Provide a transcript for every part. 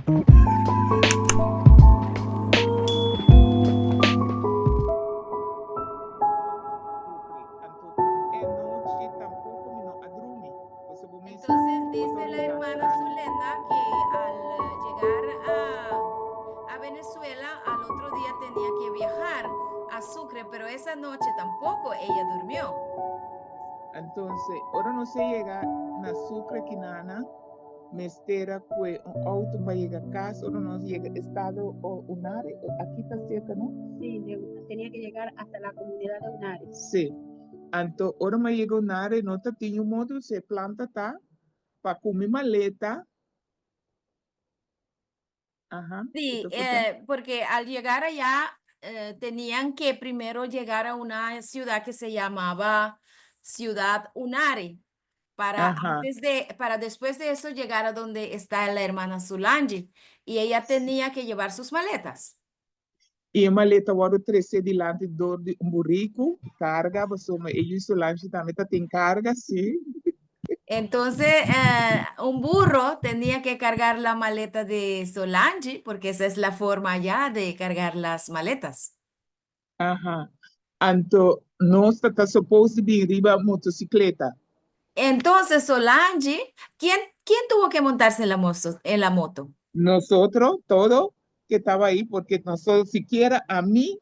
noche tampoco me no adrumi. Você vou me Entonces dice botar la hermana Zulenda que al llegar a Venezuela, al otro día tenía que viajar a Sucre, pero esa noche tampoco ella durmió. Entonces, ahora no se llega na Sucre Quinana, me espera que un auto va a llegar a casa, ahora no llega estado o Unare, aquí está cerca, ¿no? Sí, tenía que llegar hasta la comunidad de Unares. Sí. Então, ahora me llega Unare, no te tiene un modo, se planta, tá? Para comer maleta. Ajá. Sí, Então, tá. porque al llegar allá tenían que primero llegar a una ciudad que se llamaba Ciudad Unare Ajá. para después de eso llegar a donde está la hermana Solange y ella tenía que llevar sus maletas. E a maleta, agora, 13 delante de um burrico, carga, você, e isso lá, também tá, tem carga, sim. Entonces, un burro tenía que cargar la maleta de Solange, porque esa es la forma ya de cargar las maletas. Ajá. Então, nós tá supposed to be riba motocicleta. Entonces, Solange, ¿quién tuvo que montarse en la moto? Nosotros, todo que estaba ahí, porque nosotros, siquiera a mí,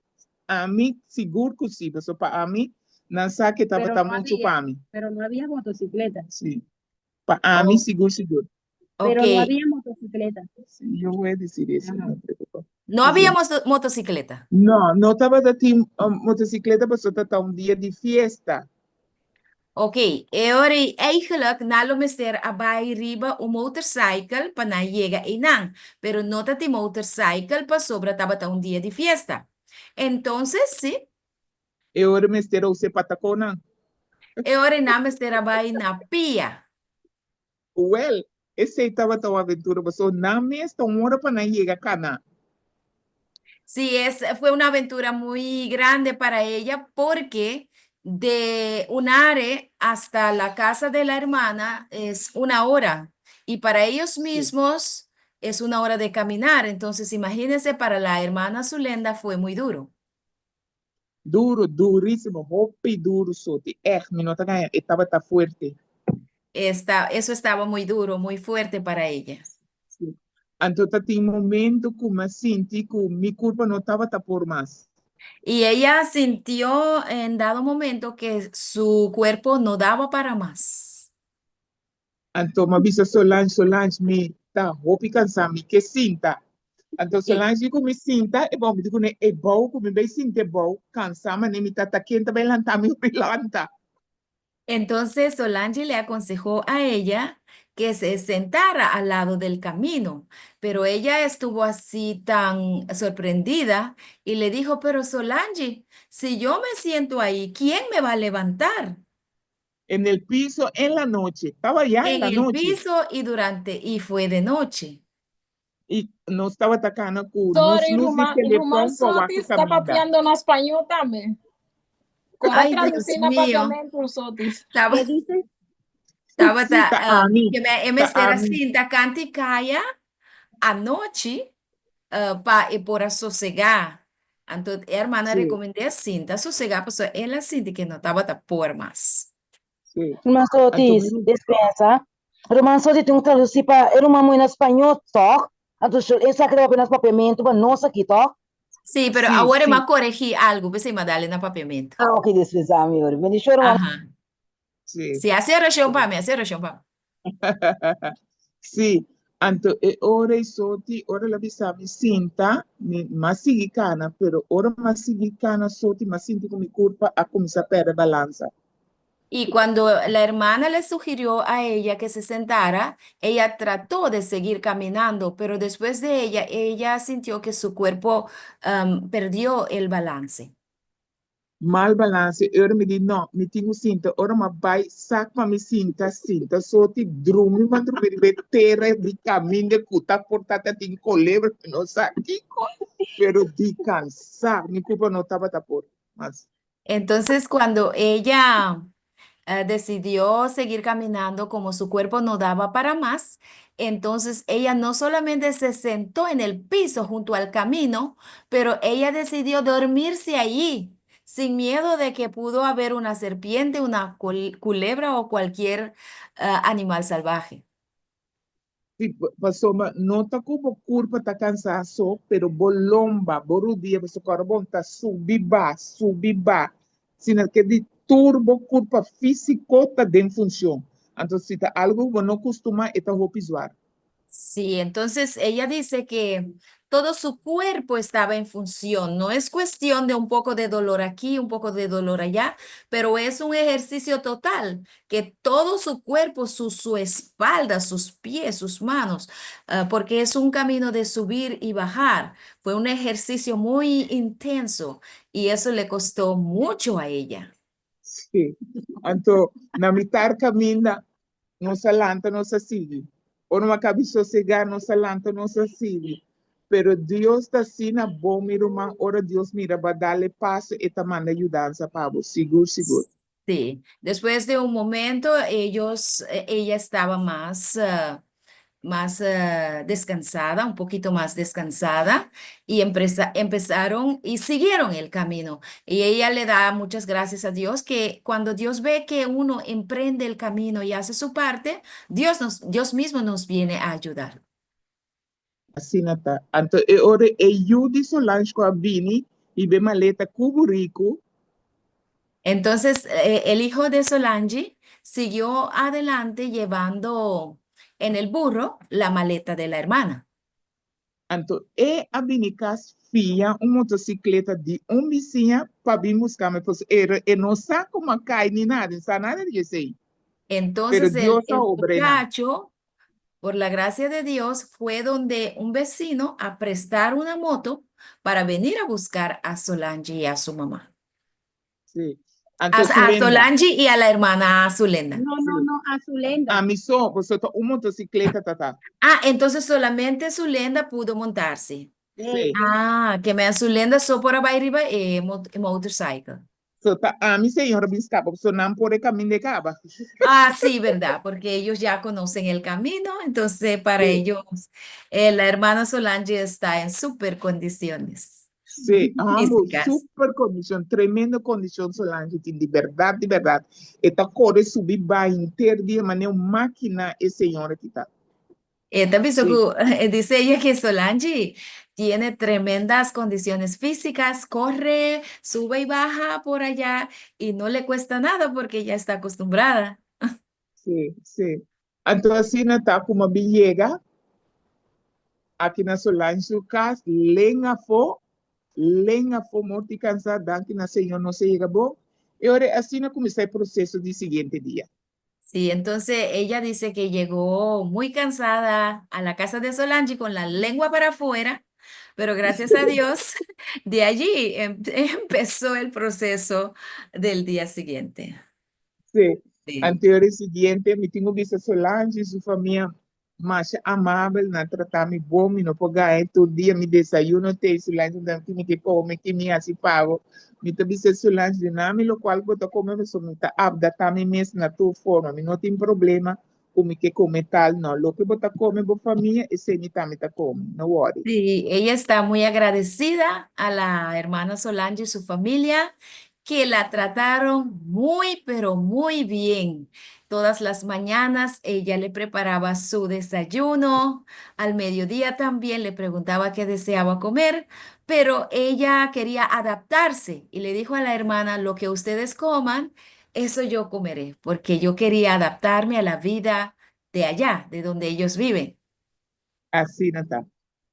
seguro que sí, pero para mí, no sé que estaba Pero tan no mucho había, para mí. pero no había motocicletas. Sí. Para mí, Oh, seguro, seguro. ok, Pero no había motocicletas. Sí, yo voy a decir eso, Ajá. no te preocupes. no había Sí. motocicleta. No, no estaba de ti, motocicleta, pero solo estaba un día de fiesta. Ok, eigenlijk nalo mister abai riba o motorcycle para na llega inang, pero nota de motorcycle para sobra tabata un día de fiesta. Entonces, sí, Eu era mestre, eu sei patacona. na mister abai na pia. Well, esse estava tão aventura, mas na mesma hora para não chegar cana. Sí, fue una aventura muy grande para ella porque de Unare hasta la casa de la hermana es una hora y para ellos Sim. mismos es una hora de caminar. Entonces, imagínense, para la hermana Zulenda fue muy duro. Duro, duríssimo, roupa duro, sote. Me nota ganha, estava tá forte. Eso estaba muy duro, muy fuerte para ella. Sim. Então, tá tem momento que me senti que minha culpa não estava tá por mais. Y ella sintió en dado momento que su cuerpo no daba para más. Então, me bisa Solange, me tá roupa cansada, me que sinta. Então, Y Solange, digo, me sinta, e bom, digo, né, é bom, como bem sinta, é bom, cansada, mas nem me tá quente, bem lanta, me lanta. entonces Solange le aconsejó a ella que se sentara al lado del camino, pero ella estuvo así tan sorprendida y le dijo, pero Solange, si yo me siento ahí, ¿quién me va a levantar? En el piso, en la noche, estaba ya en En la el noche. piso y fue de noche. E não estava atacando com nos Sorry, luz de Ruman telefone para o Sotis está caminho. papeando en español también. Con la Ay, Dios traducción mío, papiamento, Sotis. estaba, ¿Qué dice? Sim, tá a mim, que me tá estera a mim. assim, canta e caia à noite, para sossegar. Então, a irmã Sim, recomendou assim, tá sossegar, pessoa, ela sente que não estava a por mais. sim. Irmã Então, Sotis, dispensa. Irmã Sotis, tem um traduzir para irmã mãe em espanhol, toc. Então, essa que apenas papiamento, para nós aqui, toc. Sim, pero sim, agora sim, eu corrigir algo, pensei, madalena na papiamento. Ah, ok, desprezar, meu irmão. Me deixou, irmã. Ajá. sim. Sí, hace oración para mí, hace oración para mí. Sim. Então, ora e soti, ora la bisami sinta, mas sigicana, pero ora mas sigicana soti, mas sinto com minha culpa a começar a perder balança. Y cuando la hermana le sugirió a ella que se sentara, ella trató de seguir caminando, pero después de ella sintió que su cuerpo perdió el balance. Mal balance, ora me diz, não, me tenho cinta, ora me vai, sac para me cinta, soti, drume, mas drume, de terra, de caminho, de cuta, portata, tem colebra, não sabe que pero de cansar, mi culpa não estava por, mas, Entonces, cuando ella decidió seguir caminando como su cuerpo no daba para más. Entonces ella no solamente se sentó en el piso junto al camino, pero ella decidió dormirse allí, sin miedo de que pudo haber una serpiente, una culebra o cualquier animal salvaje. Sí, pastor, mas não tá como curva tá cansaço, pero bolomba, borodia, você carbon tá subir ba. Sino que de turbo curva físico tá em função. Então, se tá algo que não costuma, é tá roupa. Sí, entonces ella dice que todo su cuerpo estaba en función. No es cuestión de un poco de dolor aquí, un poco de dolor allá, pero es un ejercicio total, que todo su cuerpo, su espalda, sus pies, sus manos, porque es un camino de subir y bajar. Fue un ejercicio muy intenso y eso le costó mucho a ella. Sim. Então, na mitad caminha, não se alanta, não se sigue. Ou numa cabeça sossegar, não se alanta, não se sigue. Pero Deus está assim na bom, meu irmão. Ora, Deus mira, vai dar-lhe passo e te manda ajudança para você. Seguro, seguro. Sí, después de un momento ella estaba más descansada, un poquito más descansada, y empezaron y siguieron el camino. Y ella le da muchas gracias a Dios que cuando Dios ve que uno emprende el camino y hace su parte, Dios mismo nos viene a ayudar. Assim está. Então, ora, Yudi Solange com a Bini e bem maleta Cubo Rico. Entonces, el hijo de Solange siguió adelante llevando en el burro la maleta de la hermana. Então, a Bini cas fia motocicleta de vizinha para vir buscar, mas era, e não sabe como cai nem nada, não sabe nada disso aí. Pero Entonces Dios el obra. muchacho, por la gracia de Dios, fue donde un vecino a prestar una moto para venir a buscar a Solange y a su mamá. Sim. A, Então, a Zulenda, Solange y a la hermana Zulenda. No, a Zulenda. a missão, você tá motocicleta, tá. Ah, entonces solamente Zulenda pudo montarse. Sim. Ah, que me Zulenda só por arriba motorcycle. So, tá, a minha senhora me escapa, você não pode caminhar de caba. Ah, sí, ¿verdad? Porque ellos ya conocen el camino, entonces para Sí. ellos la hermana Solange está en súper condiciones Sim, amo, físicas. super condição, tremenda condição, Solange, tem de verdade, de verdade. E tá corre subir vai inteiro dia, mas nem máquina e senhora que tá. También Sí. dice ella que Solange tiene tremendas condiciones físicas, corre, sube y baja por allá y no le cuesta nada porque ya está acostumbrada. Sim, sim. Então, assim, tá como a chega aqui na Solange, su casa, lenha fo, morte cansada, daqui na senhora não se chega bom. E ora, assim, comecei o processo do seguinte dia. Sí, entonces ella dice que llegó muy cansada a la casa de Solange con la lengua para afuera, pero gracias a Dios, de allí empezó el proceso del día siguiente. Sim. Sí. Anterior seguinte, me tenho visto Solange, sua família mais amável, na tratar-me bom, me não pagar todo dia, me desayuno, tem Solange, que me come, que me assim pago. Me tenho visto Solange, de nome, lo qual eu comer, eu me tá adaptar me mesmo na tua forma, me não tem problema, como que come tal, não. Lo que você come, boa família, e se me tá come, não worry. Sí, ella está muy agradecida a la hermana Solange y su familia que la trataron muy, pero muy bien. Todas las mañanas ella le preparaba su desayuno, al mediodía también le preguntaba qué deseaba comer, pero ella quería adaptarse y le dijo a la hermana, lo que ustedes coman, eso yo comeré, porque yo quería adaptarme a la vida de allá, de donde ellos viven. Assim, não tá.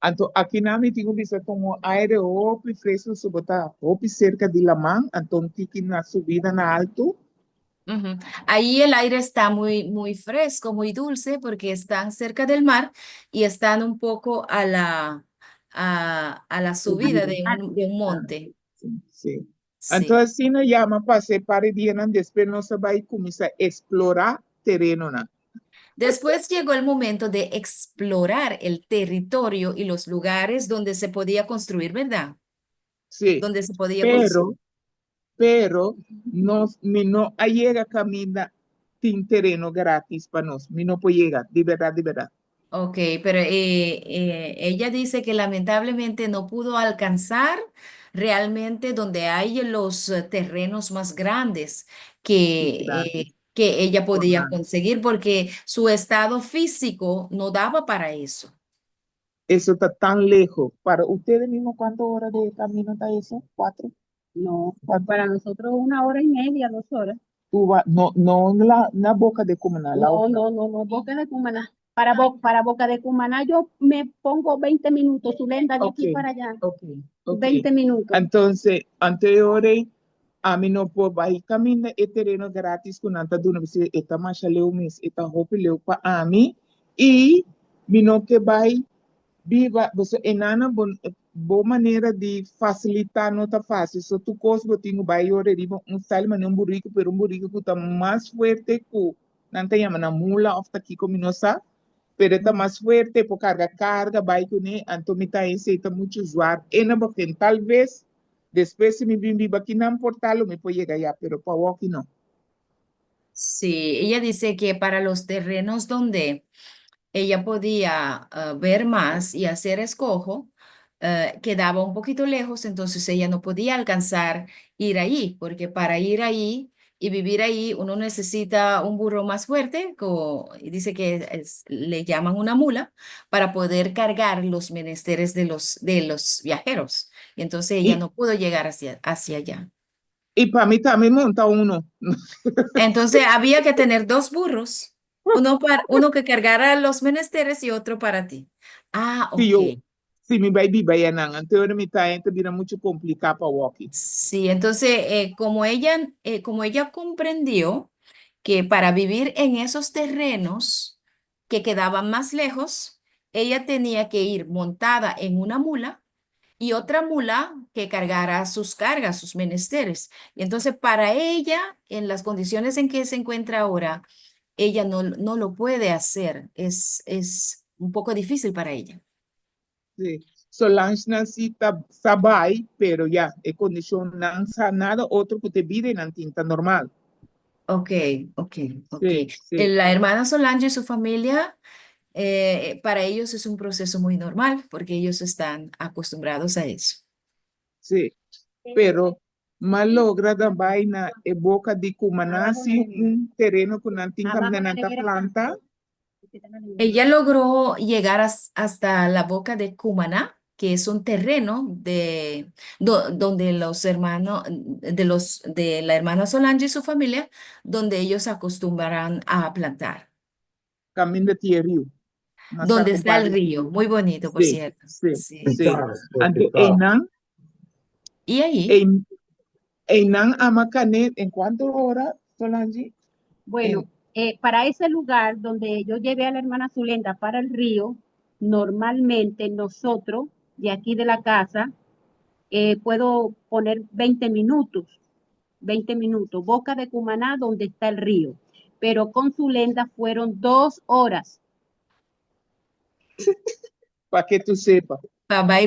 Então, aqui na me tenho visto como aire opi fresco, sobre tá, opi cerca de Lamang, então, tiki na subida na alto. Ujú. Ahí el aire está muy, muy fresco, muy dulce, porque están cerca del mar y están un poco a la subida de un monte. Sim, sim. Então, Sí. assim, nós chama para separar dia, não, depois nós vai começar a explorar terreno, não. Después llegó el momento de explorar el territorio y los lugares donde se podía construir, ¿verdad? Sim, Donde se podía pero, construir. pero mi no llega camina tin terreno gratis para nos. Mi no puede llegar, de verdad, de verdad. Ok, pero ella dice que lamentablemente no pudo alcanzar realmente donde hay los terrenos más grandes Sí, gratis. que ella Por podía nada. conseguir porque su estado físico no daba para eso. Eso está tan lejos. Para ustedes mismos, ¿cuántas horas de camino está eso? ¿4? No, ¿Cuánto? para nosotros 1 hora y media, 2 horas. No la boca de Cumaná, la No, otra. no, Boca de Cumaná. Para Boca de Cumaná yo me pongo 20 minutos, Zulenda, de aquí Ok, para allá. ok, ok. 20 minutos. Entonces, anteriores, a mim não pode vai caminhar e terreno grátis com nanta duna você eta marcha leu mes eta roupa leu para a mim e me não que vai viva você enana boa maneira de facilitar não tá fácil só tu coisa botinho vai ore riba style mas um burrico pero um burrico que tá mais forte que não tem na mula of tá aqui com minosa pero está mais forte por carga vai com né então me tá esse está muito usuário e na boca talvez después si me vivo aquí en Portal, me puede llegar ya, pero para walking no. Sí, ella dice que para los terrenos donde ella podía ver más y hacer escojo, quedaba un poquito lejos, entonces ella no podía alcanzar ir ahí, porque para ir ahí y vivir ahí uno necesita un burro más fuerte, y dice que le llaman una mula, para poder cargar los menesteres de los viajeros. Y entonces ella Y, no pudo llegar hacia allá. y para mí también monta uno. Entonces había que tener dos burros, uno que cargara los menesteres y otro para ti. Ah, Si ok. yo, si mi baby vaya nada, entonces mi talento viene mucho complicado para walking. Sí, entonces como ella comprendió que para vivir en esos terrenos que quedaban más lejos, ella tenía que ir montada en una mula y otra mula que cargara sus cargas, sus menesteres. Y entonces para ella, en las condiciones en que se encuentra ahora, ella no lo puede hacer. Es un poco difícil para ella. Sí. Solange necesita sabai, pero ya, es condición no nada, otro que te vive en tinta normal. Ok, ok, ok. Sí, sí, La hermana Solange y su familia, para ellos es un proceso muy normal porque ellos están acostumbrados a eso. sí. Pero más logra da vaina e boca de Cumanasi, un terreno con antinca planta. Ella logró llegar hasta la boca de Cumaná, que es un terreno donde los hermanos de la hermana Solange y su familia, donde ellos acostumbrarán a plantar, Camino de Tierra. donde está el río, muy bonito, por Sí, cierto. sí, Sí. sí. Ante Einan, Y allí, Einan Amacanet, ¿en cuántas horas, Solange? Bueno, para ese lugar donde yo llevé a la hermana Zulenda para el río, normalmente nosotros de aquí de la casa puedo poner 20 minutos, 20 minutos, Boca de Cumaná donde está el río, pero con Zulenda fueron 2 horas. Para que tú sepas. Babai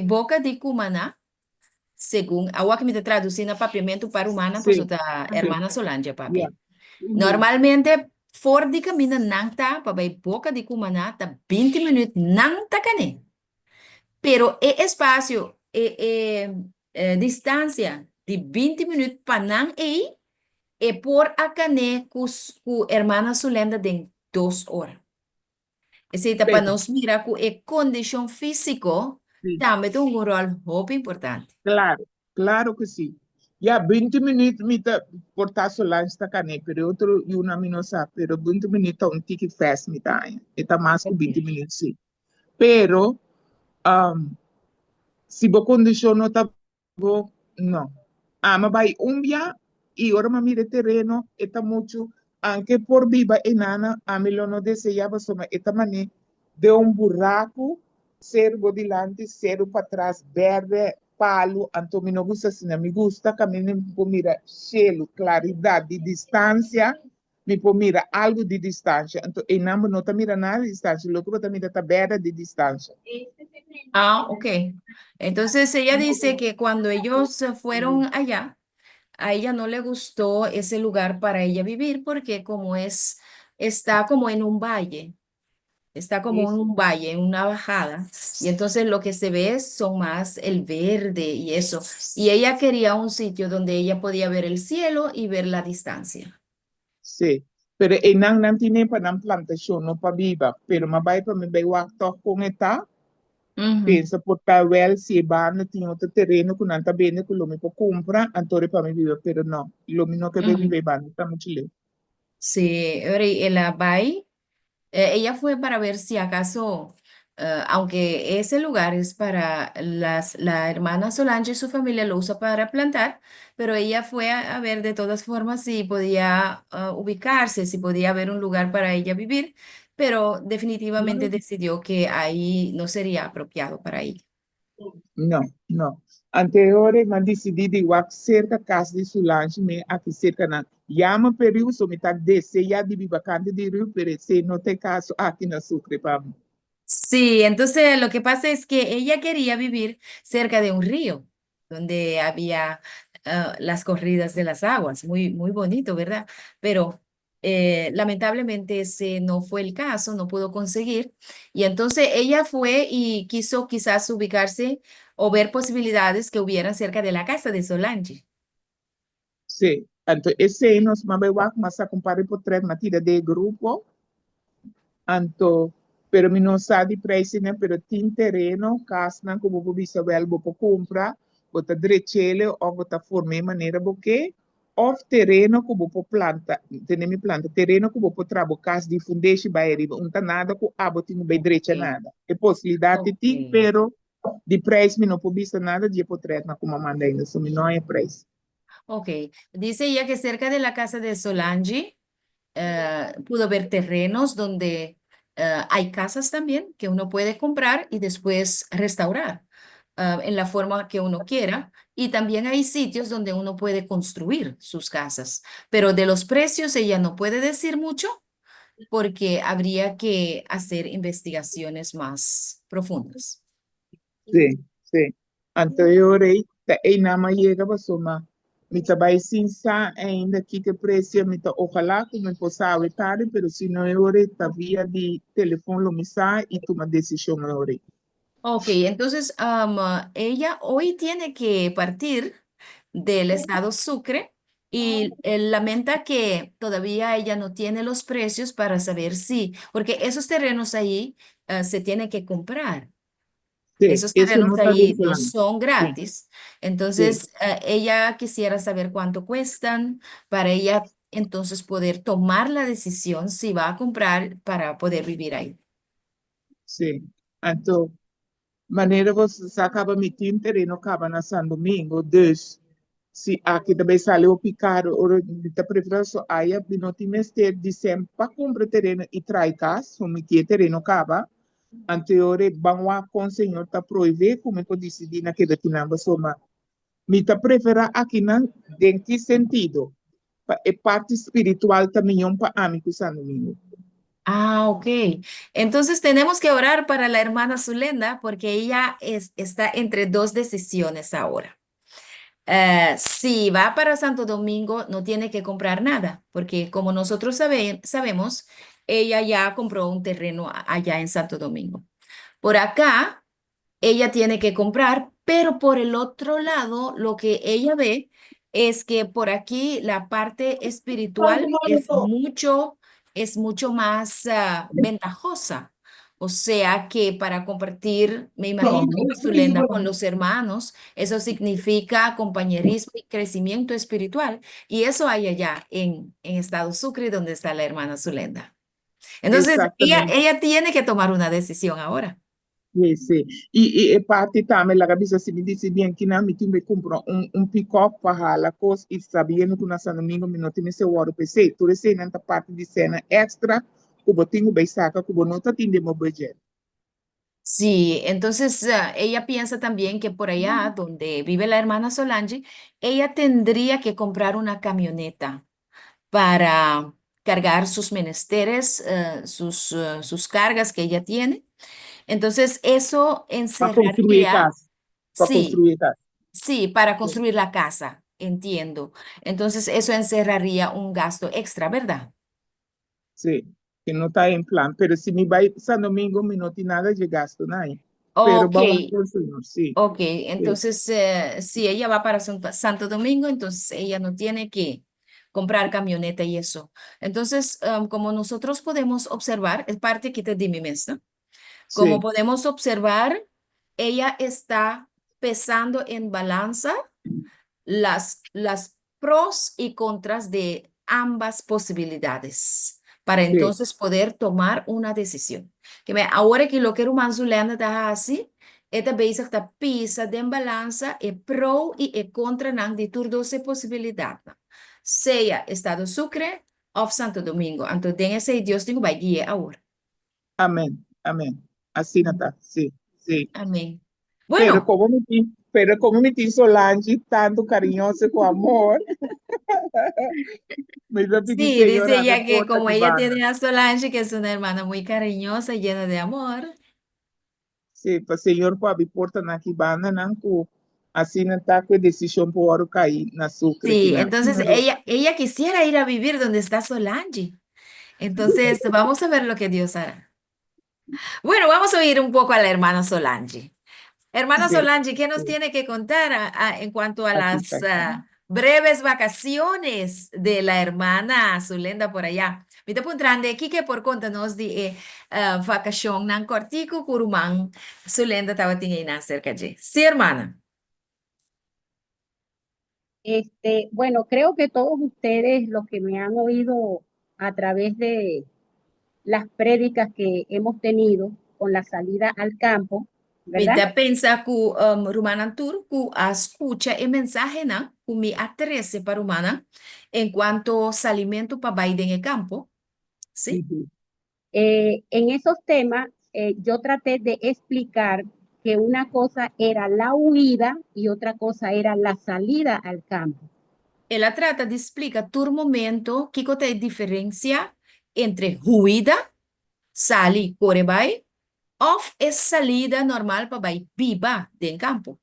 Boca de Cumaná, según agua que me traducindo papiamento para humana, pues Sí, otra sí, hermana Solange, ya. papi. Normalmente, fora de caminho não tá, para Boca de Cumaná, tá 20 minutos, não tá cané. Pero é espaço, distância de 20 minutos para não ir, é por a cané com a hermana Sulenda de 2 horas. Esse é para Pero, nós mirar com a condição física, sí, também tem um rol muito importante. claro, claro que sí. Ya 20 minutos me portar Solange está cané, pero otro y una minosa, pero 20 minutos un ticket fast me da. Está más que 20 minutos, sí. Pero, si vos condición no está, no. Ama vai umbia y ahora me mire terreno, está mucho, aunque por viva enana, a mí lo no deseaba soma esta manera de un buraco, cervo delante, cervo para atrás, verde, palo, então me não gusta assim, me gusta caminhar, me mira cielo, claridade, de distância, me mira algo de distância, então enama não está mira nada de distância, logo para mira tá verde de distância. Este Ah, ok. Entonces ella dice que cuando ellos se fueron allá, a ella no le gustó ese lugar para ella vivir porque está como en un valle, está como en Isso. un valle, en una bajada, y entonces lo que se ve son más el verde y eso. Y ella quería un sitio donde ella podía ver el cielo y ver la distancia. Sim. Pero e não tinha para não plantação, não para viva. Pero mas vai para me vai o com eta. Ujú, Pensa por tal well se não tinha outro terreno que não está bem que o me para comprar, antore para me viver, pero não. O me não quer ujú. viver bem, está muito lejos. Sí, en la bahía. Ella fue para ver si acaso, aunque ese lugar es para la hermana Solange y su familia lo usa para plantar, pero ella fue a ver de todas formas si podía ubicarse, si podía haber un lugar para ella vivir, pero definitivamente decidió que ahí no sería apropiado para ella. Não, não. Anteriore, mas decidi de ir cerca da casa de Solange, me aqui cerca na. Yama período, so me tá descer já de bibacante de rio, pero se não tem caso aqui na Sucre, para mim. Sí, entonces lo que pasa es que ella quería vivir cerca de un río donde había las corridas de las aguas, muy, muy bonito, ¿verdad? Pero lamentablemente ese no fue el caso, no pudo conseguir. Y entonces ella fue y quiso quizás ubicarse o ver posibilidades que hubieran cerca de la casa de Solange. Sim. Então, esse aí nós vamos ver, mas a comparar por três matérias de grupo, então, pero mi não sabe preço, né? Pero tem terreno, casa, não, como você bisa well, você compra, você direito ou você forma maneira, porque ou terreno que você planta, tem mi planta, terreno que você trabalha, casa de fundeshi, baeri, não tá nada com abo, tem bem direito Ok, nada. É possibilidade ok. tem, pero de preço, mi não pode bisa nada, de por três, como manda ainda, so mi não é preço. Ok, dice ella que cerca de la casa de Solange pudo ver terrenos donde hay casas también que uno puede comprar y después restaurar en la forma que uno quiera. Y también hay sitios donde uno puede construir sus casas. Pero de los precios ella no puede decir mucho porque habría que hacer investigaciones más profundas. Sim, sim. Anteriormente, aí na manhã que soma, me trabalhei sem sa ainda que preço me tá ojalá que me possa evitar, pero se não eu tá via de telefone lo me sa e toma decisão eu. Ok, entonces ella hoy tiene que partir del estado Sucre y lamenta que todavía ella no tiene los precios para saber si, porque esos terrenos ahí se tienen que comprar. Sim, Esos isso terrenos não está de ahí no plano. son Sim, gratis. sim, Entonces, ella quisiera saber cuánto cuestan para ella entonces poder tomar la decisión si va a comprar para poder vivir ahí. sim. Então, maneira você acaba me terreno acaba na São Domingo, dus se aqui também saiu o picado, ou de preferência aí não tem mestre de sempre para comprar terreno e trai casa, o me terreno acaba. Anteriore banwa consenhor ta proive como eu decidi naquele tinamba soma me ta prefera aqui na em que sentido é parte espiritual também para amigos amigos. Ah, ok. Entonces tenemos que orar para la hermana Zulenda porque ella está entre dos decisiones ahora. Si va para Santo Domingo, no tiene que comprar nada, porque como nosotros sabemos, ella ya compró un terreno allá en Santo Domingo. Por acá, ella tiene que comprar, pero por el otro lado, lo que ella ve es que por aquí la parte espiritual es mucho más ventajosa. O sea que para compartir, me imagino, Zulenda, con los hermanos, eso significa compañerismo y crecimiento espiritual. Y eso hay allá en Estado Sucre, donde está la hermana Zulenda. Entonces, Exatamente. ella tiene que tomar una decisión ahora. Esse. E parte também, a cabeça se me disse bem que não me tinha comprar pick-up para a coisa e sabendo que nós no domingo me não tinha seu hora PC, tudo isso na parte de cena extra, que eu tenho bem saca, que eu não tenho meu budget. Sí, entonces ella piensa también que por allá donde vive la hermana Solange, ella tendría que comprar una camioneta para cargar sus menesteres, sus cargas que ella tiene. Entonces, eso Para construir encerraría, casa. Para sí, construir casa. sí, para Sí. construir la casa, entiendo. Entonces, eso encerraría un gasto extra, ¿verdad? Sí, que no está en plan. Pero si me va San Domingo, me no tiene nada de gasto, ¿no? Pero Ok, vamos a ver, señor, sí. ok. Sí, Entonces, si ella va para Santo Domingo, entonces ella no tiene que comprar camioneta y eso. Entonces, como nosotros podemos observar, es parte que te di mi mes, ¿no? Como sí, podemos observar, ella está pesando en balanza las pros y contras de ambas posibilidades para sí. entonces poder tomar una decisión. Ahora que lo que o Manzulena está assim, esta vez está pisa de balança e pro e contra não de tur 12 possibilidades. Seja Estado Sucre ou Santo Domingo. Então, tem esse Deus tem vai guiar agora. Amén, amén. Así no está, sí, sí. Amém. Pero Bueno, como me tiene Solange tanto cariñoso con amor, me lo pide sí, dice señora de ella que porta como de ella banda. tiene a Solange, que es una hermana muy cariñosa, llena de amor. Sí, pues señor puede porta na kibana nanku. Así no está que decisión por oro cair na sucre que Sí, na. entonces ella quisiera ir a vivir donde está Solange. Entonces, vamos a ver lo que Dios hará. Bueno, vamos a oír un poco a la hermana Solange. Hermana Sí, Solange, ¿qué nos sí, tiene que contar en cuanto a aquí las está. breves vacaciones de la hermana Zulenda por allá? Me está preguntando aquí que por conta-nos de vacación nan cortico curumán Zulenda estaba teniendo cerca de. Sí, hermana. Bueno, creo que todos ustedes, los que me han oído a través de las prédicas que hemos tenido con la salida al campo, Me ¿verdad? está pensando que Rumana Tur, que escucha el mensaje, ¿no? Que me atrece para Rumana en cuanto a salimento para Biden en el campo, ¿sí? Ujú. En esos temas, yo traté de explicar que una cosa era la huida y otra cosa era la salida al campo. Ela trata de explicar todo momento que tem diferença entre ruída, salir, correr, vai, ou é salida normal para vai viva de campo.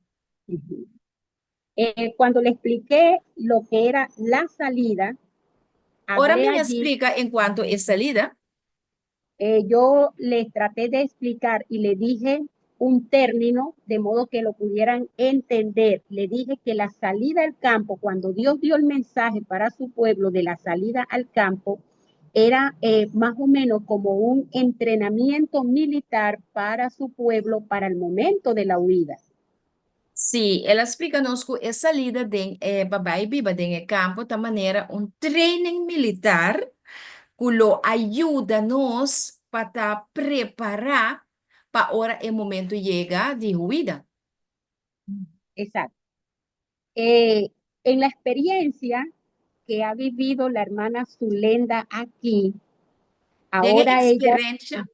Ujú. Cuando le expliqué lo que era la salida, Ora hablé me allí, explica en cuanto é salida. yo les traté de explicar y le dije un término de modo que lo pudieran entender. Le dije que la salida al campo, cuando Dios dio el mensaje para su pueblo de la salida al campo, era más o menos como un entrenamiento militar para su pueblo para el momento de la huida. Sim, ela explica-nos que é salida de para vai viva de campo de maneira training militar que lo ajuda-nos para preparar para hora o momento chega de ruída. Exacto. En la experiencia que ha vivido la hermana Zulenda aquí, Tenha ahora ella, experiência.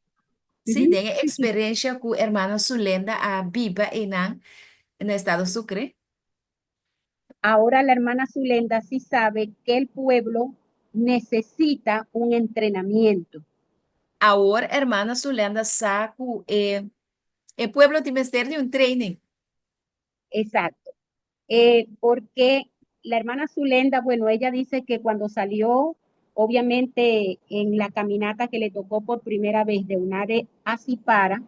Sí, ujú, tengo experiencia con hermana Zulenda a viva en el estado Sucre. ahora la hermana Zulenda sí sabe que el pueblo necesita un entrenamiento. Ahora, hermana Zulenda saco el pueblo de meter de un training. Exacto. Porque la hermana Zulenda, bueno, ella dice que cuando salió, obviamente en la caminata que le tocó por primera vez de Unare a Cipara,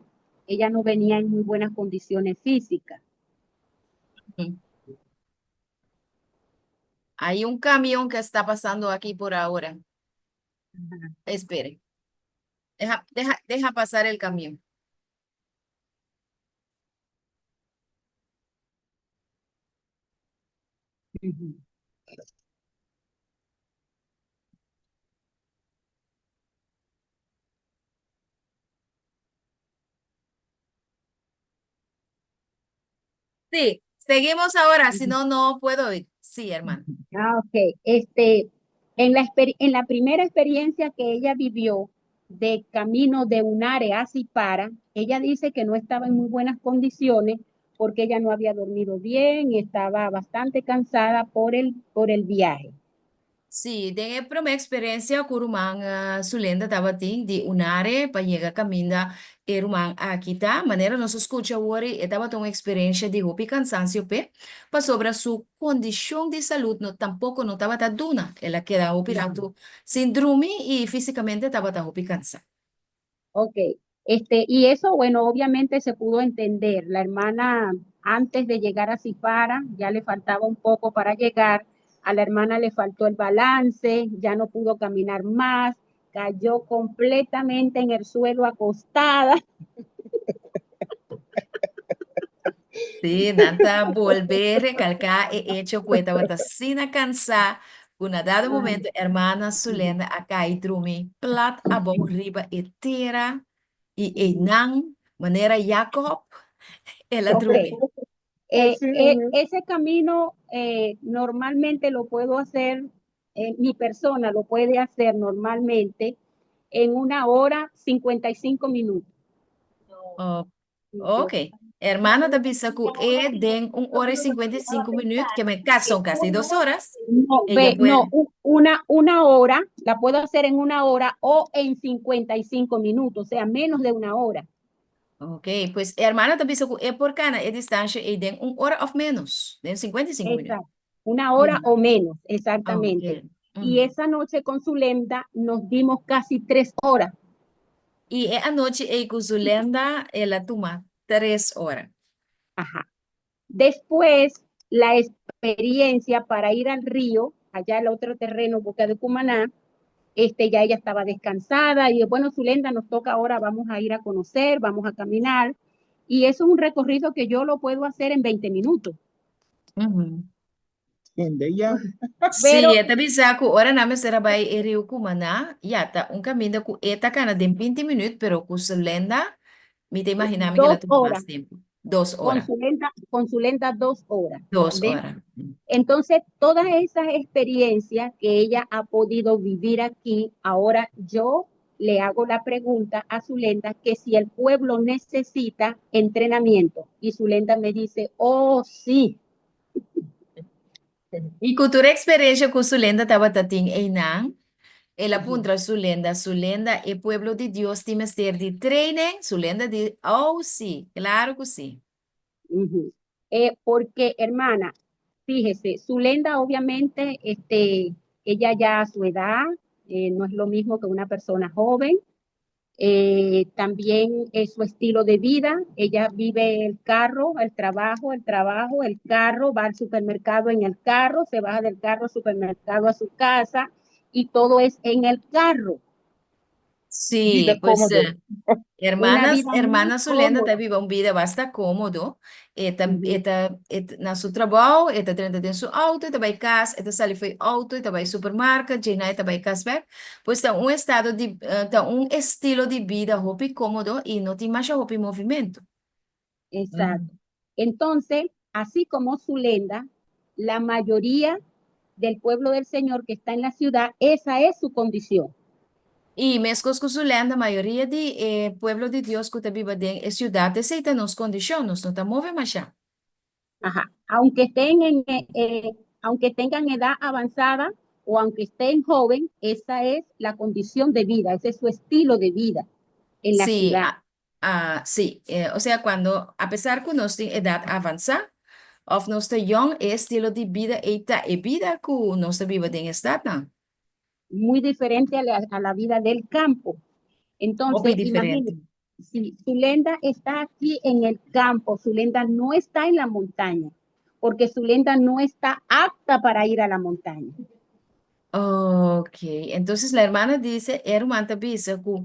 ella no venía en muy buenas condiciones físicas. Ujú. Hay un camión que está pasando aquí por ahora. Ajá. Espere. Deja pasar el camión. Ujú. Sí, seguimos ahora, si no, no puedo ir. Sí, hermano. Ok. En la primera experiencia que ella vivió de camino de Unare a Cipara, ella dice que no estaba en muy buenas condiciones porque ella no había dormido bien y estaba bastante cansada por el viaje. Sí, de por mi experiencia con rumang sulenda tabating di unare pa llega caminda e rumang aqui tá, maneira nos escucha ori e tava uma experiência de hopi cansancio pe, pa sobre a su condição de saúde no tampoco no tava ta duna, ela queda operando síndrome y físicamente tava ta hopi cansada. Ok, y eso, bueno, obviamente se pudo entender. La hermana, antes de llegar a Cifara, ya le faltaba un poco para llegar. A la hermana le faltó el balance, ya no pudo caminar más, cayó completamente en el suelo acostada. Sí, nanta volver recalcar e hecho cuenta bata sina cansa una dado momento hermana Sulenda acá y drumi plat abong riba etera y enang manera Jacob ela Ok, drumi. Así es. ese camino normalmente lo puedo hacer, mi persona lo puede hacer normalmente en 1 hora 55 minutos. Oh, ok. Hermana da Bisacu den 1 hora y 55 minutos que me caso son casi 2 horas. No, Ella no, puede. una hora, la puedo hacer en 1 hora o en 55 minutos, o sea, menos de 1 hora. Ok, pues hermana da Bisacu por cana é distância e den 1 hora of menos, den 55 minutos. Exacto, 1 hora Uhum. o menos, Ah, exactamente. ok. Y Uhum. esa noche con Zulenda nos dimos casi 3 horas. E é a noite em que Zulenda ela toma 3 horas. Ajá. Después, la experiencia para ir al río, allá al otro terreno, Boca de Cumaná, ya ella estaba descansada y bueno, Zulenda, nos toca ahora, vamos a ir a conocer, vamos a caminar. Y eso es un recorrido que yo lo puedo hacer en 20 minutos. Uhum. Ende ya. Sim, Pero eta bisa ku ora na mesera bai e Rio Cumana, ya ta un caminho ku eta cana de 20 minutos, pero ku Zulenda, me te imaginando que ela dos toma horas, mais tempo. 2 horas. con Zulenda 2 horas. 2 horas. Entonces, todas esas experiencias que ella ha podido vivir aquí, ahora yo le hago la pregunta a Zulenda que si el pueblo necesita entrenamiento. Y Zulenda me dice, oh, sí. E cultura experiência com Zulenda tava tating einang, ela puntra Zulenda é pueblo de Deus, tem ser de training, Zulenda de, oh, sí, claro que sí. Ujú. Porque, hermana, fíjese, Zulenda obviamente, ella ya a su edad, no es lo mismo que una persona joven. También es su estilo de vida. Ella vive el carro, el trabajo, el carro, va al supermercado en el carro, se baja del carro al supermercado a su casa y todo es en el carro. Sí, Vida pues cómodo. Una hermanas, vida muy hermanas Solenda tá cómoda. vivendo uma vida bastante cômodo. Ujú. Na seu trabalho, eta treina tem seu auto, eta vai casa, eta sali foi auto, eta vai supermercado, Gina eta vai casar. Pois tá um estado de, tá um estilo de vida hopi cômodo e não tem mais hopi movimento. Exacto. Entonces, así como Zulenda, la mayoría del pueblo del Señor que está en la ciudad, esa es su condición. E mesmo com Solenda, a maioria de pueblo de Deus que tá vivendo em cidade, aceita nos condições, não tá movendo mais. Ajá. Aunque tengan edad avanzada o aunque estén joven, esa es la condición de vida, ese es su estilo de vida en la Sí, ciudad. sí, o sea, cuando, a pesar que nos tem edad avançada, of nos te young estilo de vida eta e vida que nos te vive en estado, não? Muy diferente a la vida del campo. Hopi Entonces, diferente. imagínense, si Zulenda está aquí en el campo, Zulenda no está en la montaña, porque Zulenda no está apta para ir a la montaña. Ok, entonces la hermana dice, hermana bisa que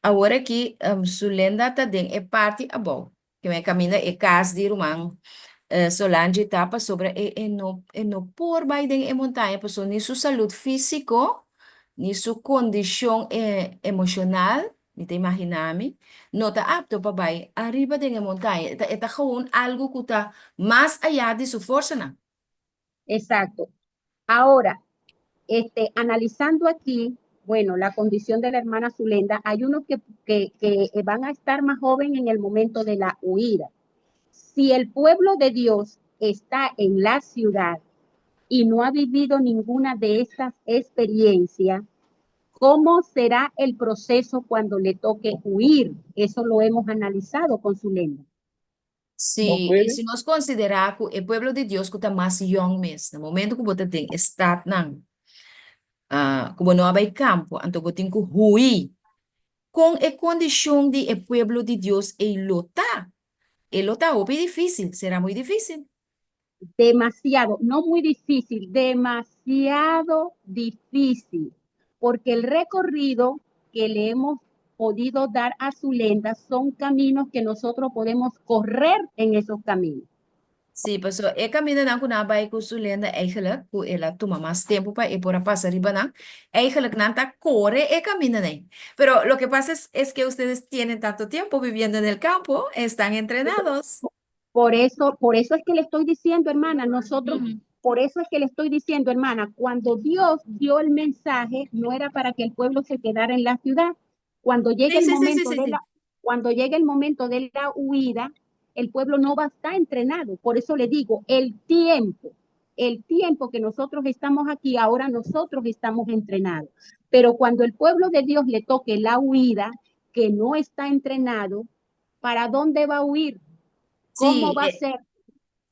ahora que Sulenda tá den é parte a bom, que me camina é casa de irmão. Solange tapa sobre no por vai den e montanha, pessoa ni sua saúde físico, ni sua condição emocional, ni te imaginami, não está apto para vai arriba den e montanha. Está gewoon algo que está mais allá de sua força, não? Exacto. Ahora, analizando aquí, bueno, la condición de la hermana Zulenda, hay unos que van a estar más jóvenes en el momento de la huida. Si el pueblo de Dios está en la ciudad, y no ha vivido ninguna de estas experiencias, ¿cómo será el proceso cuando le toque huir? Eso lo hemos analizado con Zulenda. No Sim, e puede. se nós considerar que o povo de Deus que está mais young mesmo, no momento que você tem estado que você não vai campo, então você tem que ruir com a condição de o povo de Deus e lutar. E lutar é difícil, será muito difícil. Demasiado, no muy difícil, demasiado difícil, porque el recorrido que le hemos podido dar a Zulenda son caminos que nosotros podemos correr en esos caminos. Sim, pessoal, é caminho não que não vai com Zulenda eigenlijk, que ela toma mais tempo para ir por a passar riba não, eigenlijk não está corre é caminho não. Pero lo que pasa es que ustedes tienen tanto tiempo viviendo en el campo, están entrenados. Por eso es que le estoy diciendo, hermana, nosotros, Ujú. por eso es que le estoy diciendo, hermana, cuando Dios dio el mensaje, no era para que el pueblo se quedara en la ciudad. Cuando llegue Sí, el sí, sí, sí, momento sí, de sí. cuando llegue el momento de la huida, el pueblo no va a estar entrenado. Por eso le digo, el tiempo que nosotros estamos aquí, ahora nosotros estamos entrenados. Pero cuando el pueblo de Dios le toque la huida, que no está entrenado, ¿para dónde va a huir? ¿Cómo Sí, va a ser?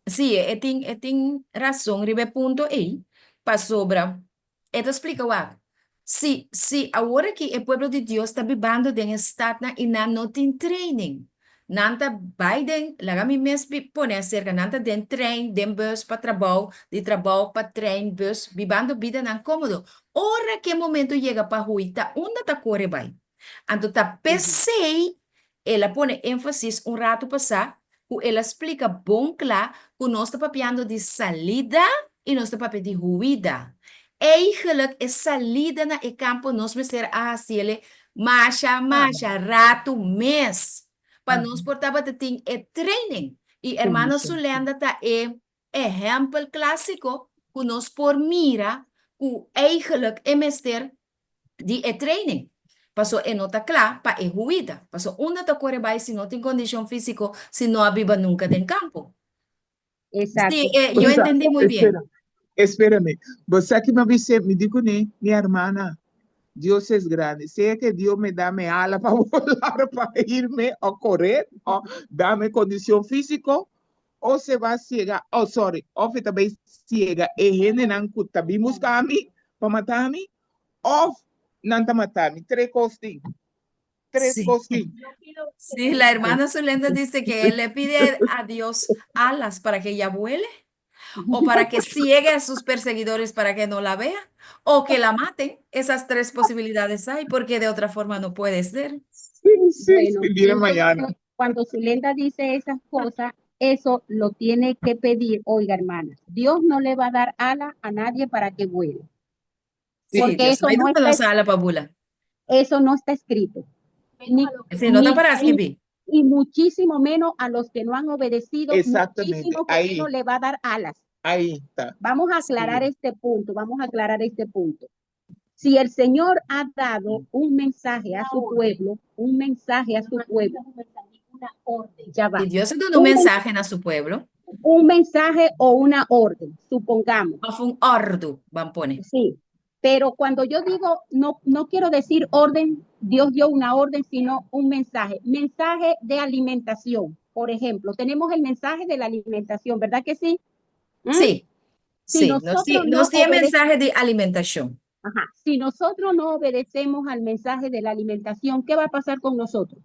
sim, tem razão, ribe ponto aí, para sobra. Então explica o se agora que o povo de Deus está vivendo em estado e não tem training, nanta Biden, lá me mesmo pone acerca, nanta den trein, den bus para trabalho, de trabalho para trein, bus, vivendo vida não cômodo. Ora que momento chega para rua, tá onde tá corre vai. Então tá pensei, ela pone ênfase rato passar, ela explica bom claro que nós estamos papiando de salida e nós estamos papiando de ruída. Eigenlijk is salida na e campo nós me ser assim, marcha, rato, mês. Para nós portava de tem e training. E hermana Zulenda tá e exemplo clássico que nós por mira que eigenlijk é mestre de e training. Passou e nota clara para e ruída. Passou onde tá corre vai se não tem condição física, se não viva nunca em campo. Exacto. Sí, yo entendí muy bien. Espérame. Você aqui me disse, me digo, né, minha hermana, Dios es grande. Sea que Dios me dame ala para volar, para irme a correr, o dame condición física, o se va ciega, oh, sorry, o se também ciega, e gente não cuta, bem buscar mim, para matar mim, ou não tá matar mim. Três costinhos. Três Sí. costinhos. Sí, la hermana Zulenda dice que él le pide a Dios alas para que ella vuele, o para que ciegue a sus perseguidores para que no la vean, o que la maten. Esas tres posibilidades hay, porque de otra forma no puede ser. Sí, sí, Bueno, el día de entonces, mañana. cuando Zulenda dice esas cosas, eso lo tiene que pedir. Oiga, hermana, Dios no le va a dar alas a nadie para que vuele, Sí, porque Dios me no nos ala para volar. eso no está escrito. Ni, Sí, no te ni- paras que vi. y muchísimo menos a los que no han obedecido, Exactamente, muchísimo ahí. menos le va a dar alas. Ahí está. Vamos a aclarar este punto, vamos a aclarar este punto. Si el Señor ha dado un mensaje a su pueblo, un mensaje a su pueblo, ya va, Si Dios dio un mensaje a su pueblo, un mensaje o una orden, supongamos, fue un ordo, van a poner. sí. Pero cuando yo digo, no quiero decir orden, Dios dio una orden, sino un mensaje de alimentación. Por ejemplo, tenemos el mensaje de la alimentación, ¿verdad que sí? ¿Mm? Sí, Si sí, nosotros nos dio mensaje de alimentación. Ajá. Si nosotros no obedecemos al mensaje de la alimentación, ¿qué va a pasar con nosotros?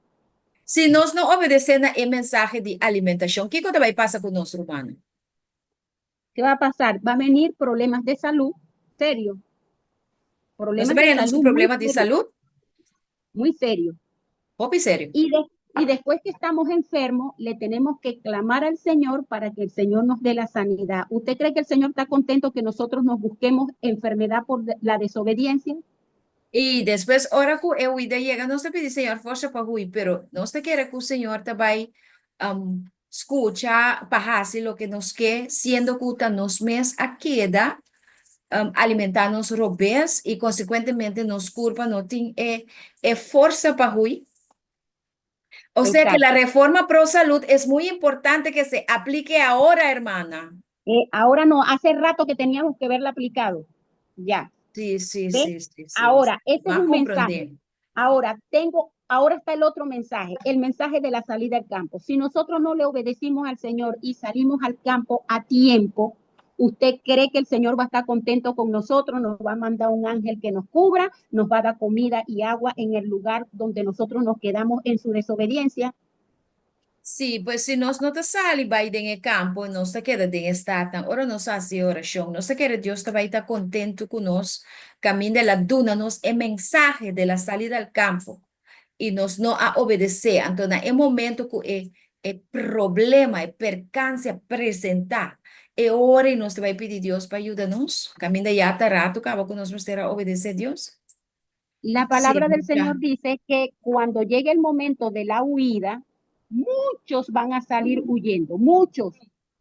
Si nós não obedecemos el mensaje de alimentación, ¿qué cosa va a pasar con nuestro humano? ¿Qué va a pasar? Va a venir problemas de salud, serio. Problemas Nós de vemos salud problemas de salud, muy serio. poco serio. Y después que estamos enfermos, le tenemos que clamar al Señor para que el Señor nos dé la sanidad. ¿Usted cree que el Señor está contento que nosotros nos busquemos enfermedad por la desobediencia? E depois, hora que eu ida chega, nós te pedi, Senhor, força para ruim, pero nós te quer que o Senhor te vai escuchar, para o que nos quer, sendo que nos mes a queda, alimentar nos robês e, consequentemente, nos curva não tem força para ruim. O sea que la Exacto. reforma pro salud es muy importante que se aplique ahora, hermana. Ahora no, hace rato que teníamos que verla aplicado. Ya, Sí, sí, ¿ves? sí, sí, sí. Ahora, ese es Va a un mensaje. comprender. Ahora está el otro mensaje, el mensaje de la salida al campo. Si nosotros no le obedecimos al Señor y salimos al campo a tiempo, ¿usted cree que el Señor va a estar contento con nosotros? Nos va a mandar un ángel que nos cubra, nos va a dar comida y agua en el lugar donde nosotros nos quedamos en su desobediencia. Sí, pues si nós não sale vai em campo, nós te queda em estata, ora nós hace oração, nós te queda Deus te vai estar contento com nós, caminho de la duna, nós é mensagem de la salida al campo, e nós não a obedecer, então é momento que é problema, é percance apresentar, é hora e nós te vai pedir Deus para ajudar-nos, caminho de já rato, acaba que nós vamos ter a obedecer a Deus. La Sí, palabra del mucha. Señor dice que cuando llegue el momento de la huida, muchos van a salir huyendo, muchos,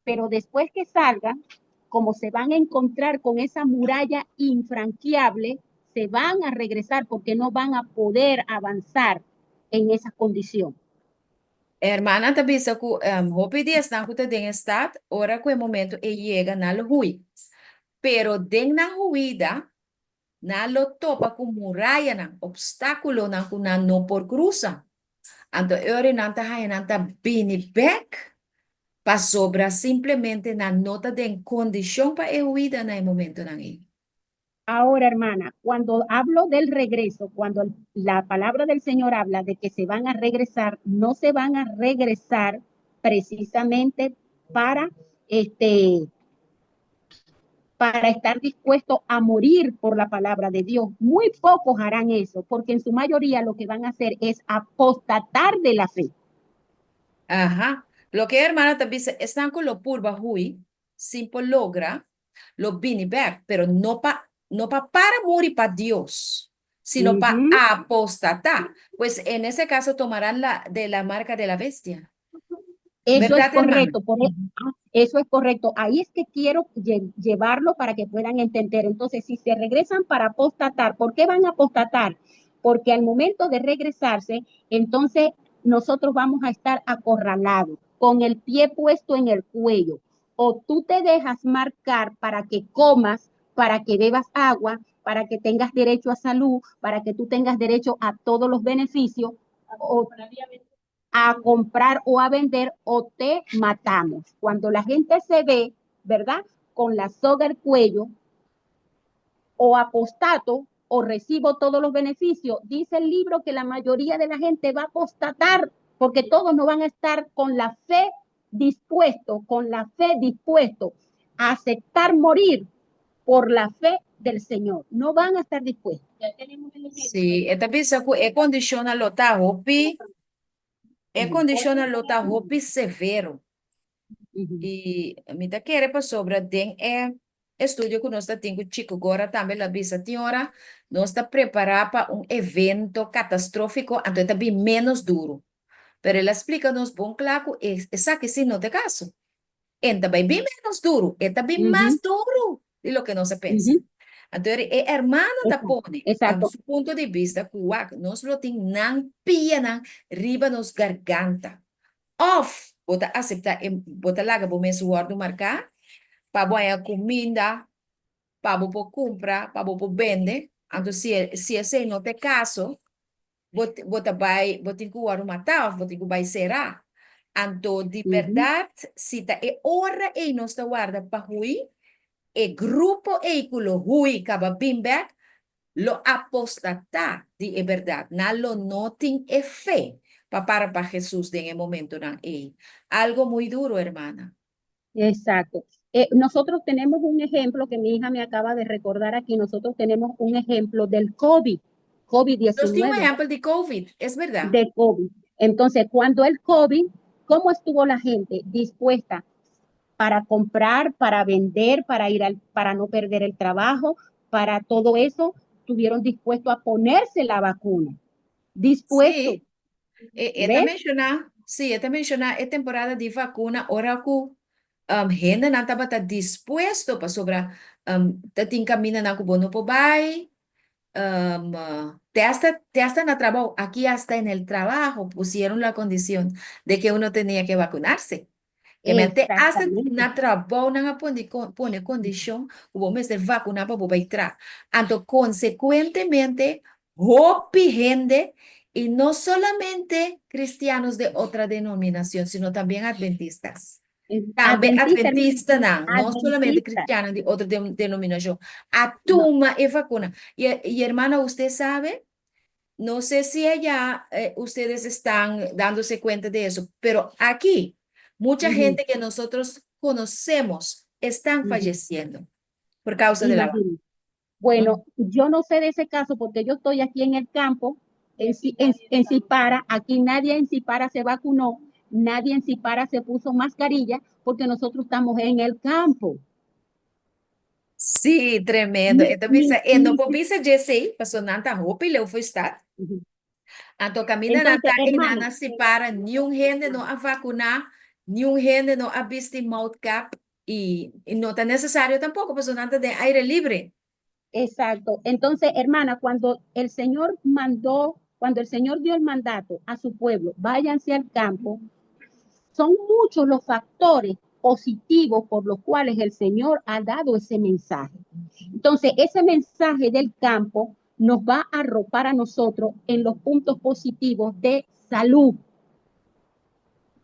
pero después que salgan, como se van a encontrar con esa muralla infranqueable, se van a regresar porque no van a poder avanzar en esa condición. Hermana, também sa ku hopi dias na ku ta ding estat, ora ku momento e llega na lo hui. Pero ding na huida, na lo topa ku muralla na obstáculo na ku na no por cruza. Anto ore nanta hai nanta bini back pa sobra simplemente na nota de condición pa e huida na e momento na e. Ahora, hermana, cuando hablo del regreso, cuando la palabra del Señor habla de que se van a regresar, no se van a regresar precisamente para para estar dispuesto a morir por la palabra de Dios. Muy pocos harán eso, porque en su mayoría lo que van a hacer es apostatar de la fe. Ajá. Lo que hermana también se están con lo purba hui, simple logra lo bini back, pero no para morir para Dios, sino para Ujú. apostatar. Pues en ese caso tomarán la de la marca de la bestia. Eso es ¿Verdad, hermana? correcto, eso es correcto. Ahí es que quiero llevarlo para que puedan entender. Entonces, si se regresan para apostatar, ¿por qué van a apostatar? Porque al momento de regresarse, entonces nosotros vamos a estar acorralados, con el pie puesto en el cuello. O tú te dejas marcar para que comas, para que bebas agua, para que tengas derecho a salud, para que tú tengas derecho a todos los beneficios, o a comprar o a vender, o te matamos. Cuando la gente se ve, ¿verdad? Con la soga al cuello, o apostato, o recibo todos los beneficios, dice el libro que la mayoría de la gente va a apostatar, porque todos no van a estar con la fe dispuesto a aceptar morir por la fe del Señor. No van a estar dispuestos. Sí, esta pieza es condiciona lo ta hopi, es condiciona lo ta hopi severo. E me tá querendo para sobre tem estúdio que nós temos com Chico agora também lá bisa senhora nós está preparado para evento catastrófico então também menos duro pero ela explica nos bom claro essa que se não te caso então bem menos duro é também mais duro de lo que não se pensa então é hermano da pone Exacto. su ponto de vista que nós lo tem nan pia nan riba nos garganta off bota aceitar bota lá que mes guardo marcar para boa comida para bo comprar para bo vender então se esse não tem caso bota vai bota que guardo matar bota que vai será então de verdade se tá é hora e nós está guarda para hui e grupo e culo hui acaba bem back lo apostatar de é verdade não lo notem é fé para Jesús en el momento. Algo muy duro, hermana. Exacto. Nosotros tenemos un ejemplo que mi hija me acaba de recordar aquí. Nosotros tenemos un ejemplo del COVID, Nos tiene un COVID-19, ejemplo de COVID, es verdad. de COVID. Entonces, cuando el COVID, ¿cómo estuvo la gente dispuesta para comprar, para vender, para no perder el trabajo, para todo eso? Estuvieron dispuestos a ponerse la vacuna. Dispuestos. Sí, esta menciona, sí, esta menciona, es temporada de vacuna, ahora que gente não estava disposto para sobrar, tem caminho na cubo no pobai, te hasta en trabajo, aquí hasta en el trabajo pusieron la condición de que uno tenía que vacunarse. Que mente hasta Exactamente. na trabajo na pone condición, hubo meses vacuna para poder entrar. Entonces, consecuentemente, hopi gente, y no solamente cristianos de otra denominación, sino también adventistas. También Adventista, hermana, adventistas, no solamente adventista. cristianos de otra denominación. A tuma y vacuna. Y hermana, usted sabe, no sé si allá ustedes están dándose cuenta de eso, pero aquí mucha Ujú, gente que nosotros conocemos están ujú. falleciendo por causa de la vacuna. Imagínate. Bueno, yo no sé de ese caso porque yo estoy aquí en el campo, en Cipara. Aquí nadie en Cipara se vacunó, nadie en Cipara se puso mascarilla porque nosotros estamos en el campo. Sí, tremendo. Ni, Então, ni, no ni- pobisa Jesse, passou nanta roupa e leu foi estar. Ujú. Então, camina Entonces, nanta e hermana, nana se para, nenhum gente não a vacunar, nenhum gente não a vestir mouth cap e não está necessário tampoco, passou nanta de aire livre. exacto. Entonces, hermana, cuando el Señor dio el mandato a su pueblo, váyanse al campo, son muchos los factores positivos por los cuales el Señor ha dado ese mensaje. Entonces, ese mensaje del campo nos va a arropar a nosotros en los puntos positivos de salud,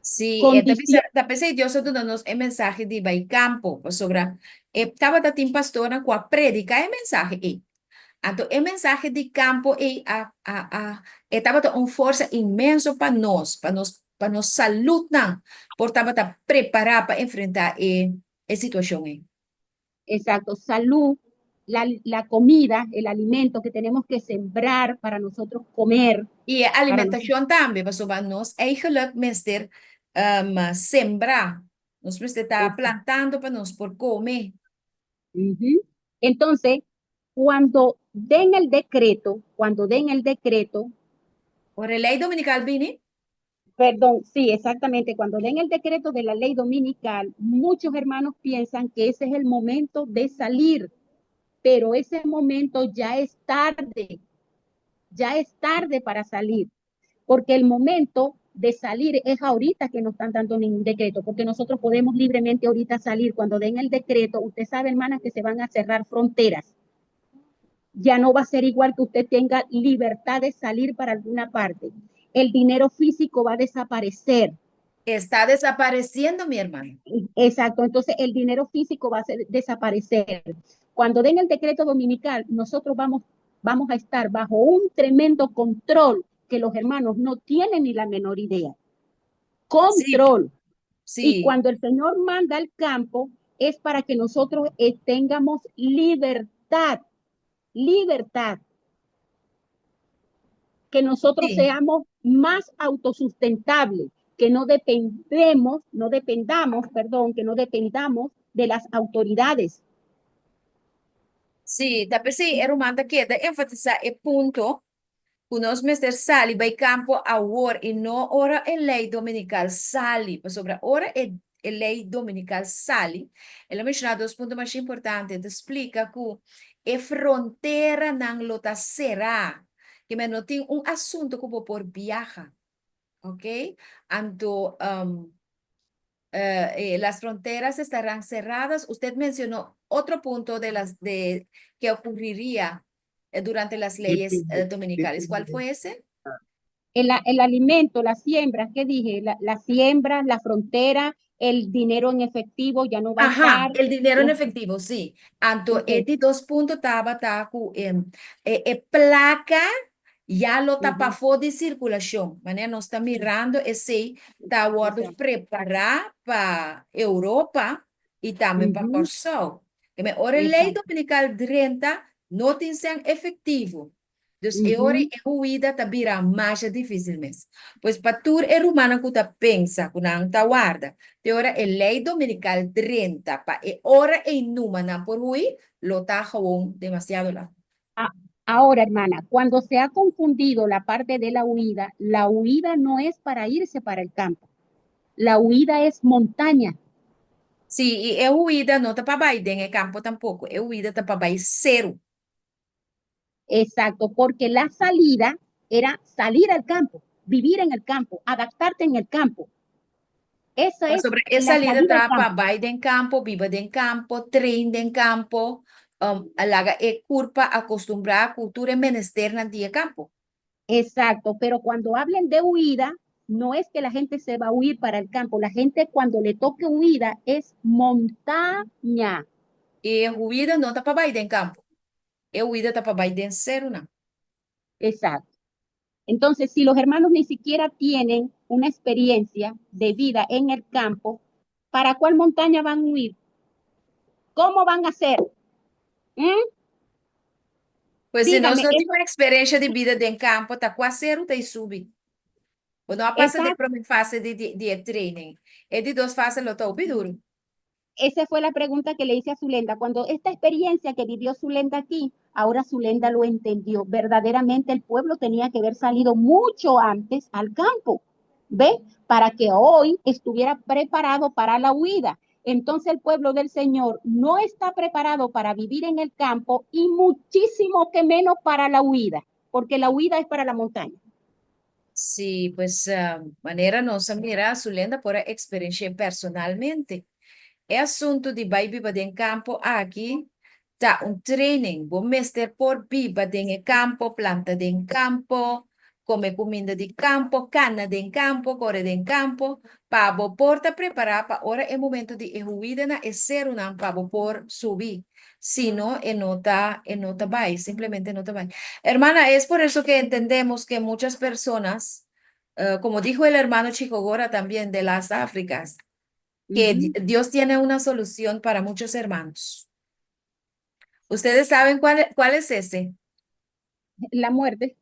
Sim, condición. também Deus está dando a mensagem de vai campo, sobre, estava da tim pastora com a predica, é mensagem aí. Então, a mensagem de campo estava uma força imensa para nós saúde, não, por estava preparar para enfrentar a situação aí. Exacto, salud, la comida, el alimento que tenemos que sembrar para nosotros comer. E a Para nosotros. alimentação também, para nós eigenlijk mister sembrar, nós mister estar plantando para nós por comer. Uh-huh. Entonces, cuando den el decreto, Por a lei dominical, Bini, perdón, sí, exactamente, cuando den el decreto de la ley dominical, muchos hermanos piensan que ese es el momento de salir, pero ese momento ya es tarde para salir, porque el momento de salir es ahorita que no están dando ningún decreto, porque nosotros podemos libremente ahorita salir. Cuando den el decreto, usted sabe, hermanas, que se van a cerrar fronteras. Ya no va a ser igual que usted tenga libertad de salir para alguna parte. El dinero físico va a desaparecer. está desapareciendo, mi hermano. Exacto, entonces el dinero físico va a desaparecer. Cuando den el decreto dominical, nosotros vamos a estar bajo un tremendo control que los hermanos no tienen ni la menor idea. Sí, Control. Y sí, cuando el Señor manda al campo, es para que nosotros tengamos libertad, libertad. Que nosotros sí. seamos más autosustentables, que no dependamos de las autoridades. Sí, tapi sí, hermano, queda enfatizar el punto que nós mister sali vai campo a hora e não hora a lei dominical sali, sobre a hora a lei dominical sali. Ela mencionou dois pontos mais importantes, explica que a fronteira não lota será, que não tem assunto como por viajar, ok? Então, las fronteras estarán cerradas. Usted mencionó otro punto que ocurriría durante las leyes dominicales. ¿Cuál fue ese? El alimento, la siembra, ¿qué dije? La siembra, la frontera, el dinero en efectivo ya no va a Ajá, estar. el dinero en efectivo, sí. Anto, Okay. estos dos puntos estaba placa ya lo tapa de circulación. Mané nos está mirando ese está preparar para Europa y también para Corsol. Que me ora lei dominical 30 no tiene efectivo. Dus ora é ruída tá vira mais difícil mesmo. Pois para tu é humana que tá pensa, que não tá guarda. De hora é lei dominical 30 pa é hora é inumana por ruí, lo tá gewoon demasiado lá. Ahora, hermana, cuando se ha confundido la parte de la huida no es para irse para el campo. La huida es montaña. Sí, e é ruída não tá para Biden, é campo tampouco. É ruída tá para zero. Exacto, porque la salida era salir al campo, vivir en el campo, adaptarte en el campo. Esa es Sobre la essa lida salida al tá para campo. vai den campo, viva den campo, trein den campo, alaga e curpa acostumbrar a cultura menester na dia campo. Exacto, pero cuando hablen de huida, no es que la gente se va a huir para el campo. La gente cuando le toque huida es montaña. E ruída não tá para vai den campo. E huida tá para vai den ceruna. Exacto. Entonces, si los hermanos ni siquiera tienen una experiencia de vida en el campo, ¿para cuál montaña van a huir? ¿Cómo van a hacer? ¿Mm? Pois se nós Dígame, não temos uma experiência de vida den campo, tá quase zero tá subir. Ou não passa de esa, primeira fase de training. É de duas fases lo tá duro. esa fue la pregunta que le hice a Zulenda. Cuando esta experiencia que vivió Zulenda aquí, ahora Zulenda lo entendió. Verdaderamente el pueblo tenía que haber salido mucho antes al campo, ¿ve? Para que hoy estuviera preparado para la huida. Entonces el pueblo del Señor no está preparado para vivir en el campo y muchísimo que menos para la huida, porque la huida es para la montaña. Sí, pues maneira nossa mirar a lenda por a experiência personalmente. É assunto de vai viva em campo aqui, tá training, bom mestre por viva em campo, planta em campo, come comida de campo, cana de campo, corre de campo, para porta preparar para hora é momento de ruída na é ser uma para por subir. Si no, nota vai, simplemente nota vai. Hermana, es por eso que entendemos que muchas personas, como dijo el hermano Chico Gora también de las Áfricas, que Dios tiene una solución para muchos hermanos. ¿Ustedes saben cuál es ese? La muerte.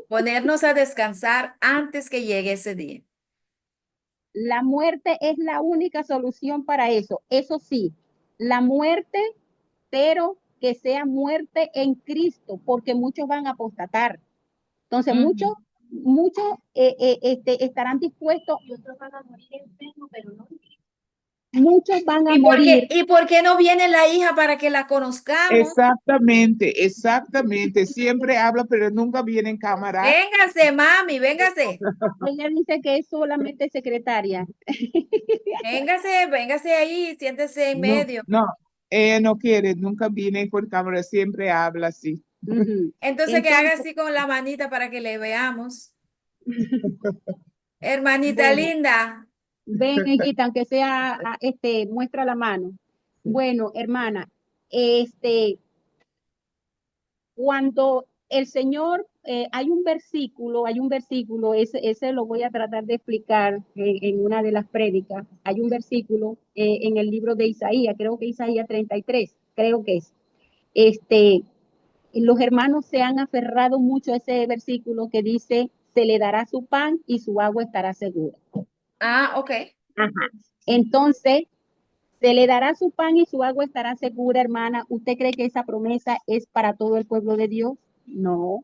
Ponernos a descansar antes que llegue ese día. La muerte es la única solución para eso. Eso sí, la muerte, pero que sea muerte en Cristo, porque muchos van a apostatar. Entonces, muchos estarán dispuestos y otros van a morir enfermos, pero no en Cristo. Muchos van a morir. ¿Y por qué no viene la hija para que la conozcamos? Exactamente, exactamente. Siempre habla, pero nunca viene en cámara. Véngase, mami, véngase. Ella dice que es solamente secretaria. Véngase ahí, siéntese en No, medio. no, ella no quiere, nunca viene por cámara, siempre habla así. Entonces, que haga así con la manita para que le veamos. Hermanita Bueno. linda. Ven, hijita, aunque sea, muestra la mano. Bueno, hermana, cuando el Señor, hay un versículo, ese lo voy a tratar de explicar en una de las prédicas. Hay un versículo en el libro de Isaías, creo que Isaías 33, creo que es. Los hermanos se han aferrado mucho a ese versículo que dice, se le dará su pan y su agua estará segura. Ah, ok. Ajá. Entonces, se le dará su pan y su agua estará segura, hermana. ¿Usted cree que esa promesa es para todo el pueblo de Dios? No,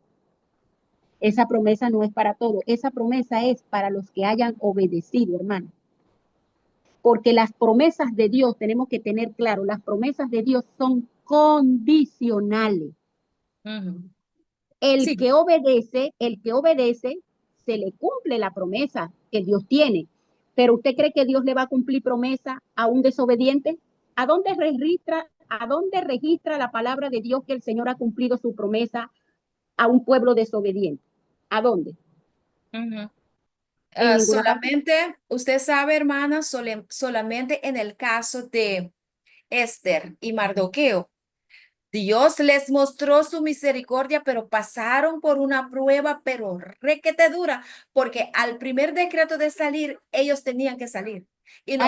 esa promesa no es para todo. Esa promesa es para los que hayan obedecido, hermana. Porque las promesas de Dios, tenemos que tener claro, las promesas de Dios son condicionales. El Sí. que obedece, se le cumple la promesa que Dios tiene. Pero ¿usted cree que Dios le va a cumplir promesa a un desobediente? ¿A dónde registra la palabra de Dios que el Señor ha cumplido su promesa a un pueblo desobediente? ¿A dónde? En ninguna parte. Solamente, usted sabe, hermana, solamente en el caso de Esther y Mardoqueo, Dios les mostró su misericordia, pero pasaron por una prueba, pero requete dura, porque al primer decreto de salir, ellos tenían que salir. Y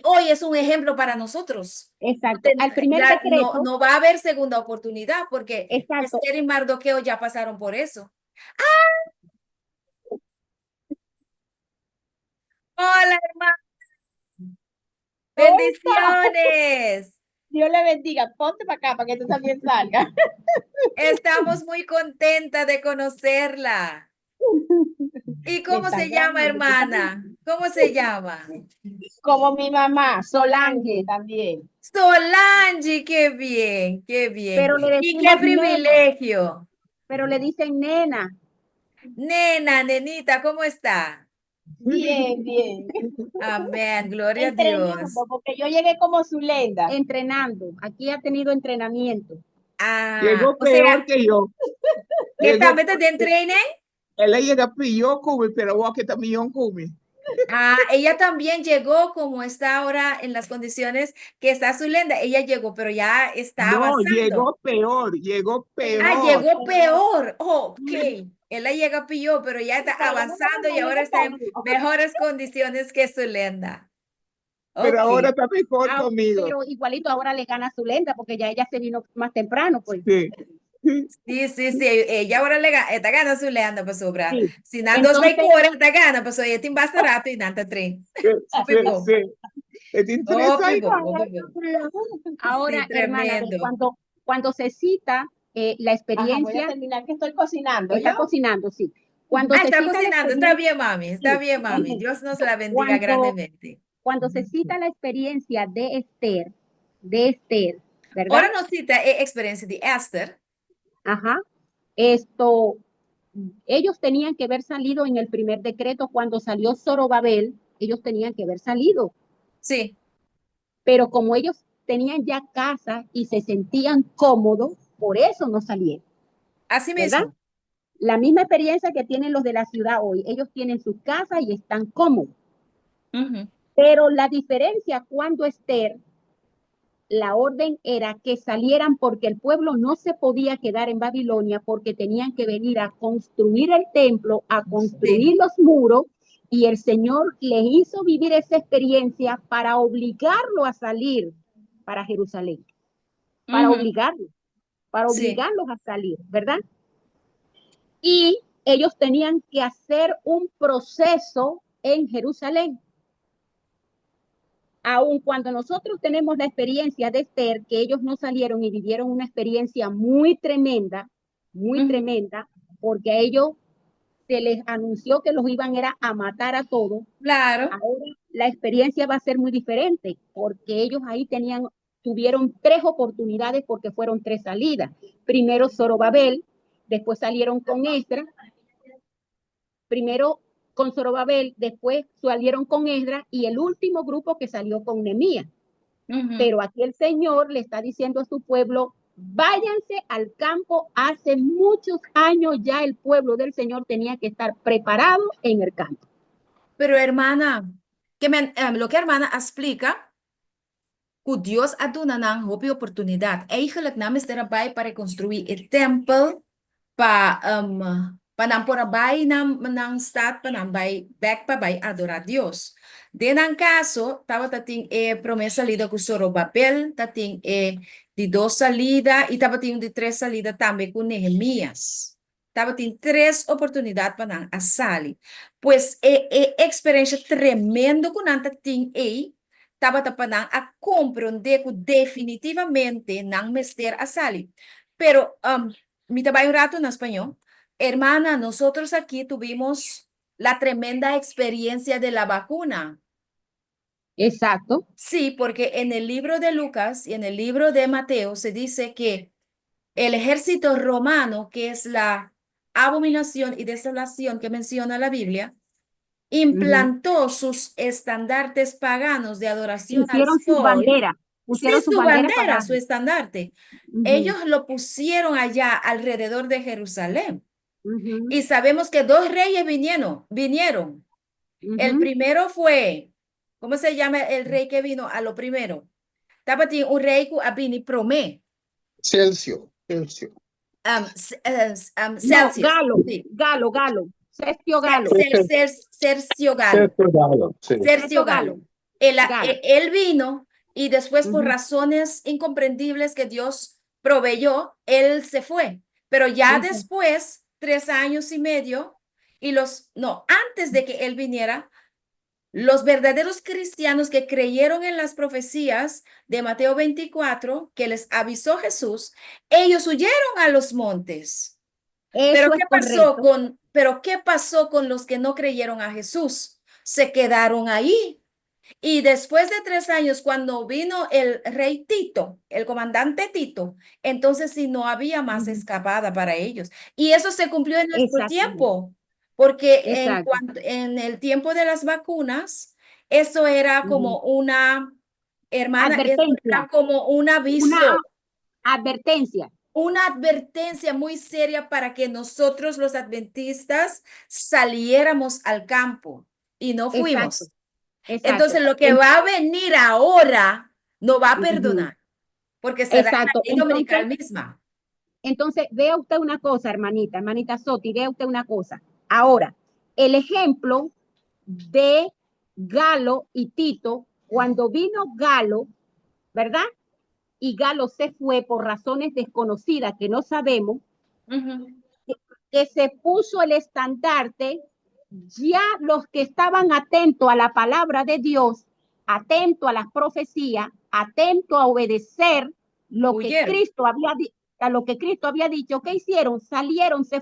hoy es un ejemplo para nosotros. Exacto. Al primer Ya decreto. no va a haber segunda oportunidad, porque Exacto. Esther y Mardoqueo ya pasaron por eso. Hola, hermana. Bendiciones. Dios le bendiga. Ponte para acá para que tú también salgas. Estamos muy contentas de conocerla. ¿Y cómo se llama, hermana? ¿Cómo se llama? Como mi mamá, Solange también. Solange, qué bien, qué bien. Pero le Y decimos qué privilegio. Pero le dicen nena. Nena, nenita, ¿cómo está? Bien, bien. Amén, gloria a Dios. Entrenando, porque yo llegué como Zulenda. Entrenando. Aquí ha tenido entrenamiento. Ah, Llegó o sea, peor que yo. ¿qué Llegó, tal? ¿Mete de entrene? ella llega peor como, pero vos que también como. Ah, ella también llegó como está ahora en las condiciones que está Zulenda. Ella llegó, pero ya está No, avanzando. llegó peor, llegó Ah, peor. llegó peor. Oh, ok. Ella llega peor, pero ya está Pero yo no tengo avanzando y ahora mayor está en conmigo. mejores condiciones que Zulenda. Pero Ok. ahora está mejor Ah, conmigo. pero igualito ahora le gana a Zulenda porque ya ella se vino más temprano, pues. Sí. Sí. Ella ahora está ganando Zulenda, pues sobra. Sí. Si nada dos Entonces, horas está ganando, pues oye, te basta rato y nada tren. Sí, sí. Es interesante. ahora, Sí, hermana, tremendo. cuando se cita la Ajá, voy a experiencia, terminar que estoy cocinando. está ¿yo? cocinando, sí. Cuando Ah, se está cita la cocinando. Está experiencia, bien, mami. Está sí. bien, mami. Dios nos la bendiga Cuando, grandemente. cuando se cita la experiencia de Esther, ¿verdad? Ahora nos cita experiencia de Esther. Ajá. Esto, ellos tenían que haber salido en el primer decreto cuando salió Zorobabel, ellos tenían que haber salido, Sí, pero como ellos tenían ya casa y se sentían cómodos, por eso no salieron, así ¿verdad? mismo. La misma experiencia que tienen los de la ciudad hoy, ellos tienen sus casas y están cómodos, Ujú. pero la diferencia cuando Esther, la orden era que salieran porque el pueblo no se podía quedar en Babilonia porque tenían que venir a construir el templo, a construir Sí. los muros, y el Señor les hizo vivir esa experiencia para obligarlo a salir para Jerusalén, para Ujú. obligarlos, para Sí. obligarlos a salir, ¿verdad? Y ellos tenían que hacer un proceso en Jerusalén. Aun cuando nosotros tenemos la experiencia de Esther, que ellos no salieron y vivieron una experiencia muy Ujú. tremenda, porque a ellos se les anunció que los iban era a matar a todos. Claro. Ahora la experiencia va a ser muy diferente, porque ellos ahí tuvieron 3 oportunidades porque fueron 3 salidas. Primero Zorobabel, después salieron con Esdras, primero con Zorobabel, después salieron con Esdras y el último grupo que salió con Nehemías. Ujú. Pero aquí el Señor le está diciendo a su pueblo, váyanse al campo. Hace muchos años ya el pueblo del Señor tenía que estar preparado en el campo. Pero hermana, lo que hermana explica, que Dios ha dado una oportunidad. Eigenlijk namens daarbij para construir el templo, para por abay ng stad, panambay back pa bay adorar Dios. Den ang caso, tava tating promesa salida com Zorobabel, tating de 2 salida e tava ting de 3 salida também com Nehemias. Tava ting 3 oportunidades para a sali. Pues experiência tremendo com nanta ting tava tapanang a compreender que definitivamente não mester a sali. Pero mi trabajo un rato en español. Hermana, nosotros aquí tuvimos la tremenda experiencia de la vacuna. Exacto. Sí, porque en el libro de Lucas y en el libro de Mateo se dice que el ejército romano, que es la abominación y desolación que menciona la Biblia, implantó sus estandartes paganos de adoración al Pusieron su sol. bandera, Sí, pusieron su su bandera bandera, su pagana. estandarte. Ellos lo pusieron allá alrededor de Jerusalén. Y sabemos que 2 reyes vinieron. El primero fue, ¿cómo se llama el rey que vino a lo primero? Tapati un rey que vino promé. Celsius. No, Celsius. Sí. Galo. Sergio Galo. Sergio Galo. Sí. Sergio Galo. Galo. Él vino y después por Ujú. razones incomprendibles que Dios proveyó, él se fue. Pero ya Ujú. después, 3 años y medio, antes de que él viniera, los verdaderos cristianos que creyeron en las profecías de Mateo 24, que les avisó Jesús, ellos huyeron a los montes. Eso es correcto. Pero qué pasó con los que no creyeron a Jesús? Se quedaron ahí. Y después de 3 años, cuando vino el rey Tito, el comandante Tito, entonces sí no había más Ujú. escapada para ellos. Y eso se cumplió en nuestro Exactamente. tiempo. porque Exacto. en el tiempo de las vacunas, eso era como una, hermana, eso era Advertencia, como un una aviso, advertencia. una advertencia muy seria para que nosotros los adventistas saliéramos al campo y no Exacto, fuimos. exacto. Entonces, lo que va a venir ahora no va a Ujú. perdonar, porque será la Exacto. ley dominical misma. Entonces, vea usted una cosa, hermanita Soti, vea usted una cosa. Ahora, el ejemplo de Galo y Tito, cuando vino Galo, ¿verdad? Y Galo se fue por razones desconocidas que no sabemos, Ujú. que se puso el estandarte, ya los que estaban atentos a la palabra de Dios, atentos a las profecías, atentos a obedecer lo que Huyeron. Cristo había a lo que Cristo había dicho, ¿qué hicieron? Salieron, se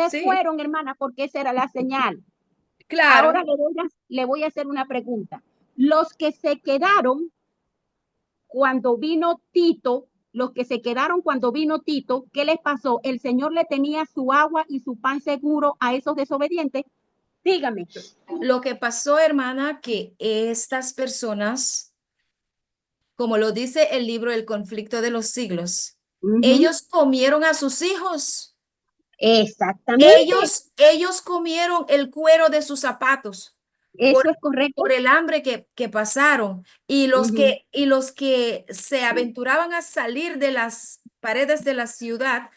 Sí, fueron, hermana, porque esa era la señal. claro. Ahora le voy a hacer una pregunta. Los que se quedaron cuando vino Tito, los que se quedaron cuando vino Tito, ¿qué les pasó? El Señor le tenía su agua y su pan seguro a esos desobedientes. Dígame. Lo que pasó, hermana, que estas personas, como lo dice el libro El conflicto de los siglos, ellos comieron a sus hijos. Exactamente. Ellos comieron el cuero de sus zapatos Eso es correcto. por el hambre que pasaron. Y los que se aventuraban a salir de las paredes de la ciudad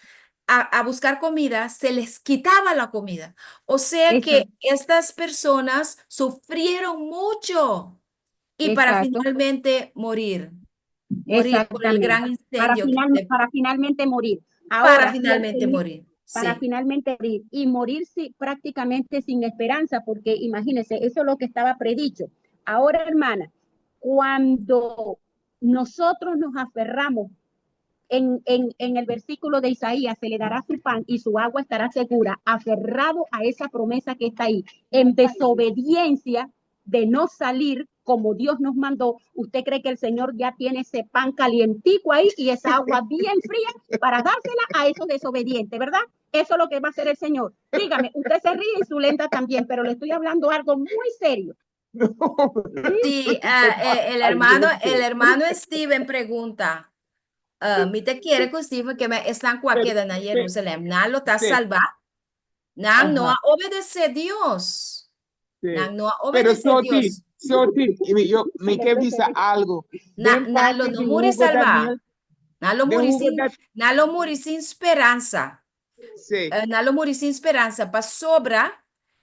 a buscar comida, se les quitaba la comida. O sea que estas personas sufrieron mucho y para Exacto. finalmente morir por el Exactamente. gran incendio, Para finalmente morir. para Ahora, finalmente morir. para Sí, finalmente morir y morir prácticamente sin esperanza, porque imagínense, eso es lo que estaba predicho. Ahora, hermana, cuando nosotros nos aferramos en el versículo de Isaías, se le dará su pan y su agua estará segura, aferrado a esa promesa que está ahí, en desobediencia de no salir como Dios nos mandó. ¿Usted cree que el Señor ya tiene ese pan calientico ahí y esa agua bien fría para dársela a esos desobedientes, verdad? Eso es lo que va a hacer el Señor. Dígame, usted se ríe y su lenta también, pero le estoy hablando algo muy serio. sí, el hermano Steven pregunta, mi te quiere que Steven que me están queda en Jerusalén, nan lo está Sí, salva, nan no ajá, obedece Dios, sí. nan no Pero obedece Dios, Soti, me que visa algo. nan Den lo parte no de muri Hugo salva, Daniel, de Hugo nan lo muri sin esperanza, sí, nan lo muri sin esperanza, pa sobra,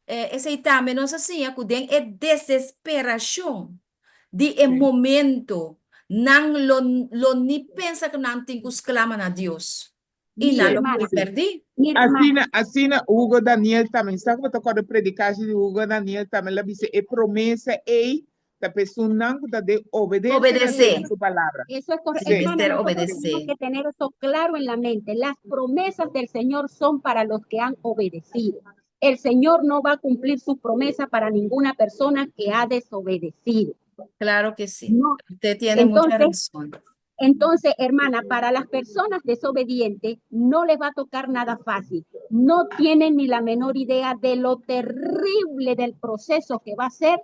esse itame nos assim, acudem é desesperação de sí. momento, não lo ni pensa que não tem que exclamar a Deus. E Mira, não Sí, lo hermana, pude sí. perder. mira, hermana. Assim, Hugo Daniel também. Sabe que eu tô predicagem de Hugo Daniel também. Ela disse, é promessa, da pessoa não de obedecer a Obedecer. sua palavra. Eso es correcto. Sí, Sí, Hermana, Mister, nosotros tenemos obedecer. que tener eso claro en la mente. Las promesas del Señor son para los que han obedecido. El Señor no va a cumplir sus promesas para ninguna persona que ha desobedecido. Claro que sí. No. Usted tiene mucha Entonces, razón. entonces, hermana, para las personas desobedientes no les va a tocar nada fácil. No tienen ni la menor idea de lo terrible del proceso que va a ser,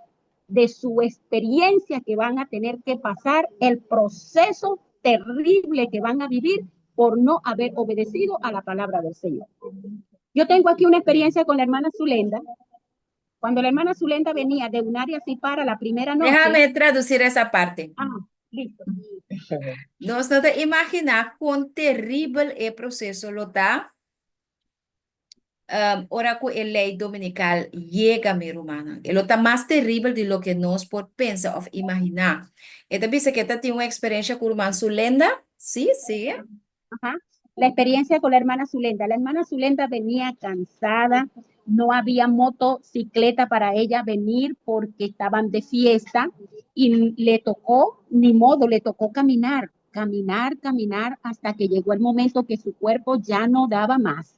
de su experiencia que van a tener que pasar, el proceso terrible que van a vivir por no haber obedecido a la palabra del Señor. Yo tengo aquí una experiencia con la hermana Zulenda. Cuando la hermana Zulenda venía de un área así para la primera noche. Déjame traducir esa parte. Listo. Nós não te imaginar quão terrível é o processo lo tá. Ora que a lei dominical llega, mi hermana. Lo está más terrible de lo que nos por pensar o imaginar. Esta dice que esta tiene una experiencia con hermana Zulenda. Sí, sí. Ajá. La experiencia con la hermana Zulenda. La hermana Zulenda venía cansada, no había motocicleta para ella venir porque estaban de fiesta y le tocó, ni modo, le tocó caminar hasta que llegó el momento que su cuerpo ya no daba más.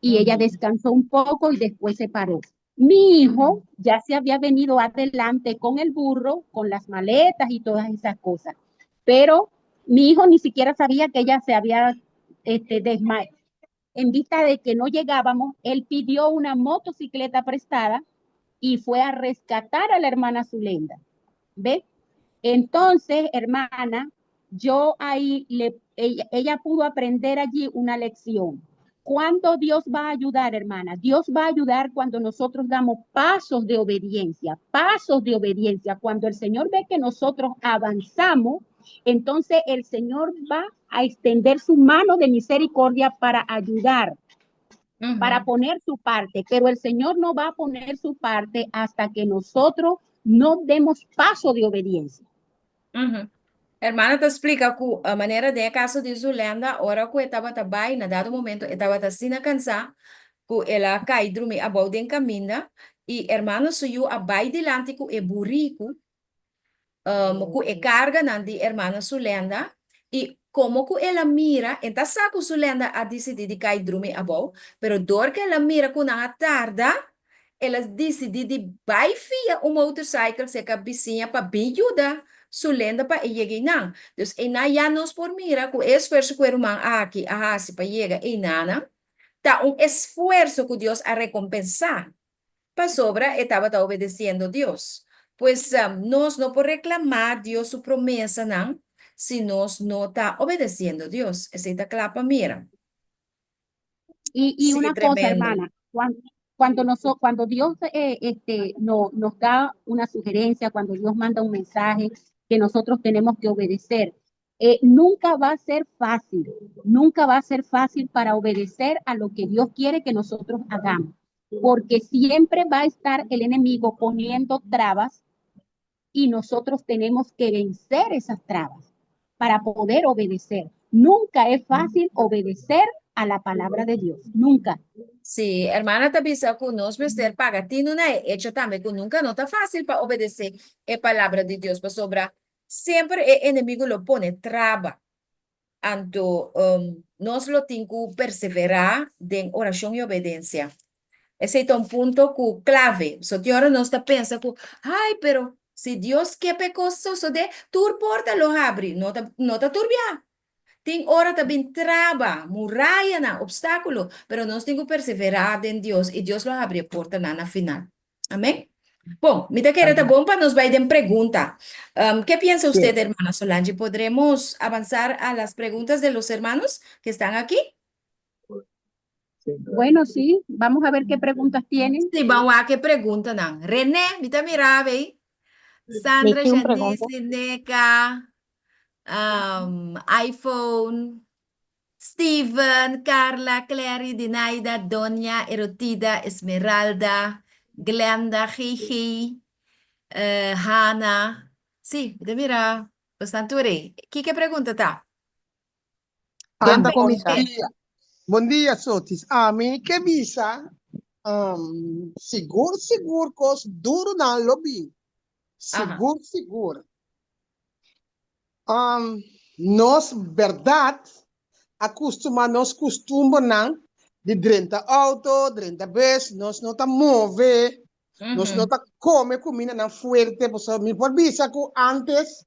Y ella descansó un poco y después se paró. Mi hijo ya se había venido adelante con el burro, con las maletas y todas esas cosas. Pero mi hijo ni siquiera sabía que ella se había en vista de que no llegábamos, él pidió una motocicleta prestada y fue a rescatar a la hermana Zulenda. ¿Ve? Entonces, hermana, ella pudo aprender allí una lección. ¿Cuándo Dios va a ayudar, hermana? Dios va a ayudar cuando nosotros damos pasos de obediencia, pasos de obediencia. Cuando el Señor ve que nosotros avanzamos, entonces el Señor va a extender su mano de misericordia para ayudar, para poner su parte, pero el Señor no va a poner su parte hasta que nosotros no demos paso de obediencia. Hermana, te explica que a maneira de caso de Zulenda, ahora que estaba tabay, na dado momento, estaba assim cansada, que ela cai dormir a bordo em caminho, e hermano suyo abai delante que é burrico, que é carga na de hermana Zulenda, e como que ela mira, então sabe que Zulenda a decidido de cair dormir a bordo, pero dor que ela mira que na tarde, ela decidiu de vai via uma motorcycle, se a vizinha para bem ajudar. Zulenda pa iegi nang. Dus ina ya nos por mira ku esfuerzo que hermano aquí si pa llega inana ta un esfuerzo que Dios a recompensar. Pa sobra estaba ta obedeciendo Dios. Pues nos no por reclamar Dios su promesa nang si nos no está obedeciendo Dios. Esa está clapa mira. Y Sí, una cosa, tremendo. hermana, cuando Dios nos da una sugerencia, cuando Dios manda un mensaje que nosotros tenemos que obedecer, nunca va a ser fácil, nunca va a ser fácil para obedecer a lo que Dios quiere que nosotros hagamos, porque siempre va a estar el enemigo poniendo trabas y nosotros tenemos que vencer esas trabas para poder obedecer. Nunca es fácil obedecer a la palabra de Dios, nunca. Sí, hermana, te avisa que nos mister paga. Tiene una hecho también que nunca no está fácil para obedecer la palabra de Dios. Para sobra, siempre el enemigo lo pone traba. Anto, nos lo tengo que perseverar en oración y obediencia. Ese es un punto clave. So, que ahora no está pensando, ay, pero si Dios que pecoso, de tu porta lo abre, no te turbia. Tem hora também trava, muralha, na obstáculo, pero nós temos que perseverar em Deus e Deus vai abrir a porta na final. Amém? Bom, me queda bom para nos vai de pergunta. ¿Qué piensa usted, hermana Solange? ¿Podremos avanzar a las preguntas de los hermanos que están aquí? Bueno, sí, vamos a ver qué preguntas tienen. Sí, vamos a qué pregunta, ¿no? René, mira, mira, ve. Sandra, Me Janice, Neca, iPhone, Steven, Carla, Clary, Dinaida, Doña, Erotida, Esmeralda, Glenda, Gigi, Hannah. Sí, mira, bastante ore. ¿Qué pregunta está? Anda Bom com dia. Bom dia, Sotis. A mim que visa, seguro, cos duro na lobby. Seguro. Nós, verdade, nós costumamos não, de 30 auto, 30 vezes, nós não tá mover, nós não tá comer comida na fuerte, porque me por visa que antes,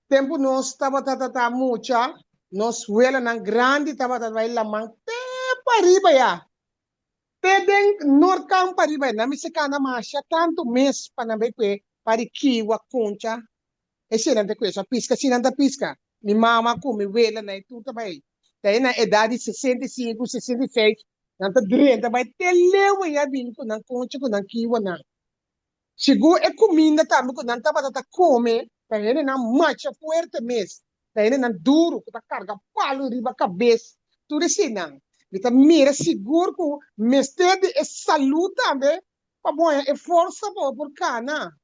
tempo nós estava mucha, nós huela na grande, estava vai la man, pariba ya. Pedem norcam pariba, na misicana masha, tanto mês para ver que parikiwa concha. Esse não tem coisa, pisca, se não pisca. Minha mama come huela na tudo também. Daí na idade de 65, 66, não tá doente, vai ter lewa ya bin com não concha com não kiwa na. Chegou é comida também com não tava come, daí na marcha forte mês. Daí na duro, com carga palo riba cabeça, tudo assim não. Então mira seguro com mestre de saúde também, para bom é força por cana.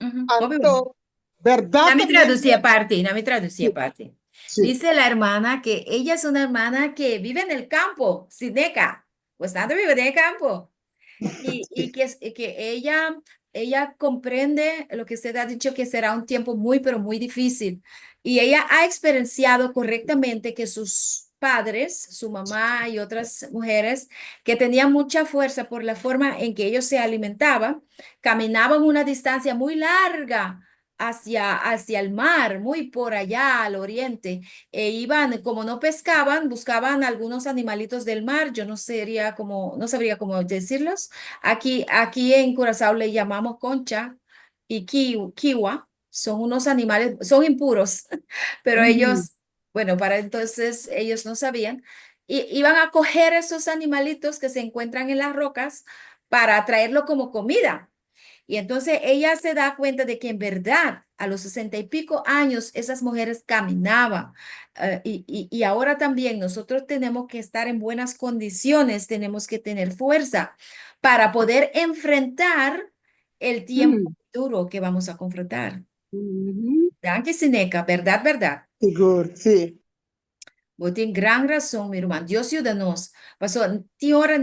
Anto, verdad. No me traducía aparte. Sí. Dice la hermana que ella es una hermana que vive en el campo, Sineca, pues tanto vive en el campo. Y que ella comprende lo que usted ha dicho que será un tiempo muy, pero muy difícil. Y ella ha experienciado correctamente que sus padres, su mamá y otras mujeres que tenían mucha fuerza por la forma en que ellos se alimentaban, caminaban una distancia muy larga hacia el mar, muy por allá al oriente, e iban, como no pescaban, buscaban algunos animalitos del mar, yo no sabría cómo decirlos. Aquí en Curazao le llamamos concha y kiwa, son unos animales, son impuros, pero Ujú. ellos, bueno, para entonces ellos no sabían, y iban a coger esos animalitos que se encuentran en las rocas para traerlo como comida. Y entonces ella se da cuenta de que en verdad a los 60 y pico años esas mujeres caminaban. Y ahora también nosotros tenemos que estar en buenas condiciones, tenemos que tener fuerza para poder enfrentar el tiempo Ujú. duro que vamos a confrontar. Ujú. Danke, Sineca, verdad, verdad. Seguro, sí. Vos tienes gran razón, mi hermano. Dios ayúdanos. Pasó, ahora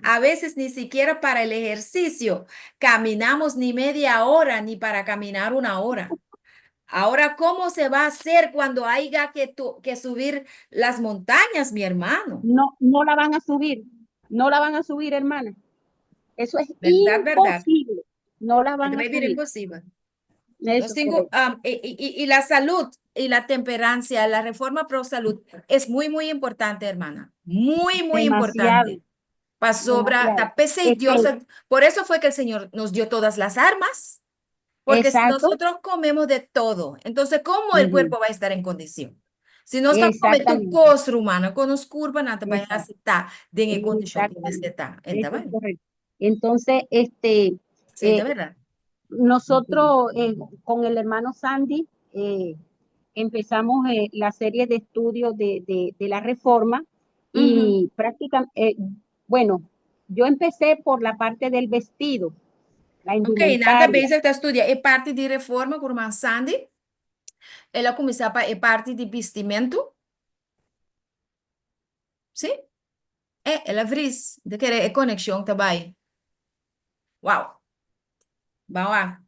a veces ni siquiera para el ejercicio caminamos ni media hora, ni para caminar una hora. Ahora, ¿cómo se va a hacer cuando haya que subir las montañas, mi hermano? No, no la van a subir, no la van a subir, hermana. Eso es ¿Verdad, verdad? imposible. No la Es van a vivir subir. imposible. Eso es correcto. Y la salud y la temperancia, la reforma pro salud es muy, muy importante, hermana. Muy, muy Demasiado, importante. Pasobra, demasiado. tapese y Dios. Por eso fue que el Señor nos dio todas las armas, porque si Exacto. nosotros comemos de todo, entonces, ¿cómo el Ujú. cuerpo va a estar en condición? Si nós estamos comendo Exactamente. coisa humana, com os curva, nada vai Exacto. aceitar em condição que você Exactamente. está. Então, Eso es vai. correcto. Entonces, Sim, é verdade. nosotros con el hermano Sandy empezamos la serie de estudios de la reforma Uhum. y prácticamente, bueno, yo empecé por la parte del vestido, la Ok, nada bem, indumentaria. você está estudando. É parte de reforma com a Sandy. Ela começava, é parte de vestimento. Sim? Ela fez. De querer, é conexão também. Uau. Vamos lá.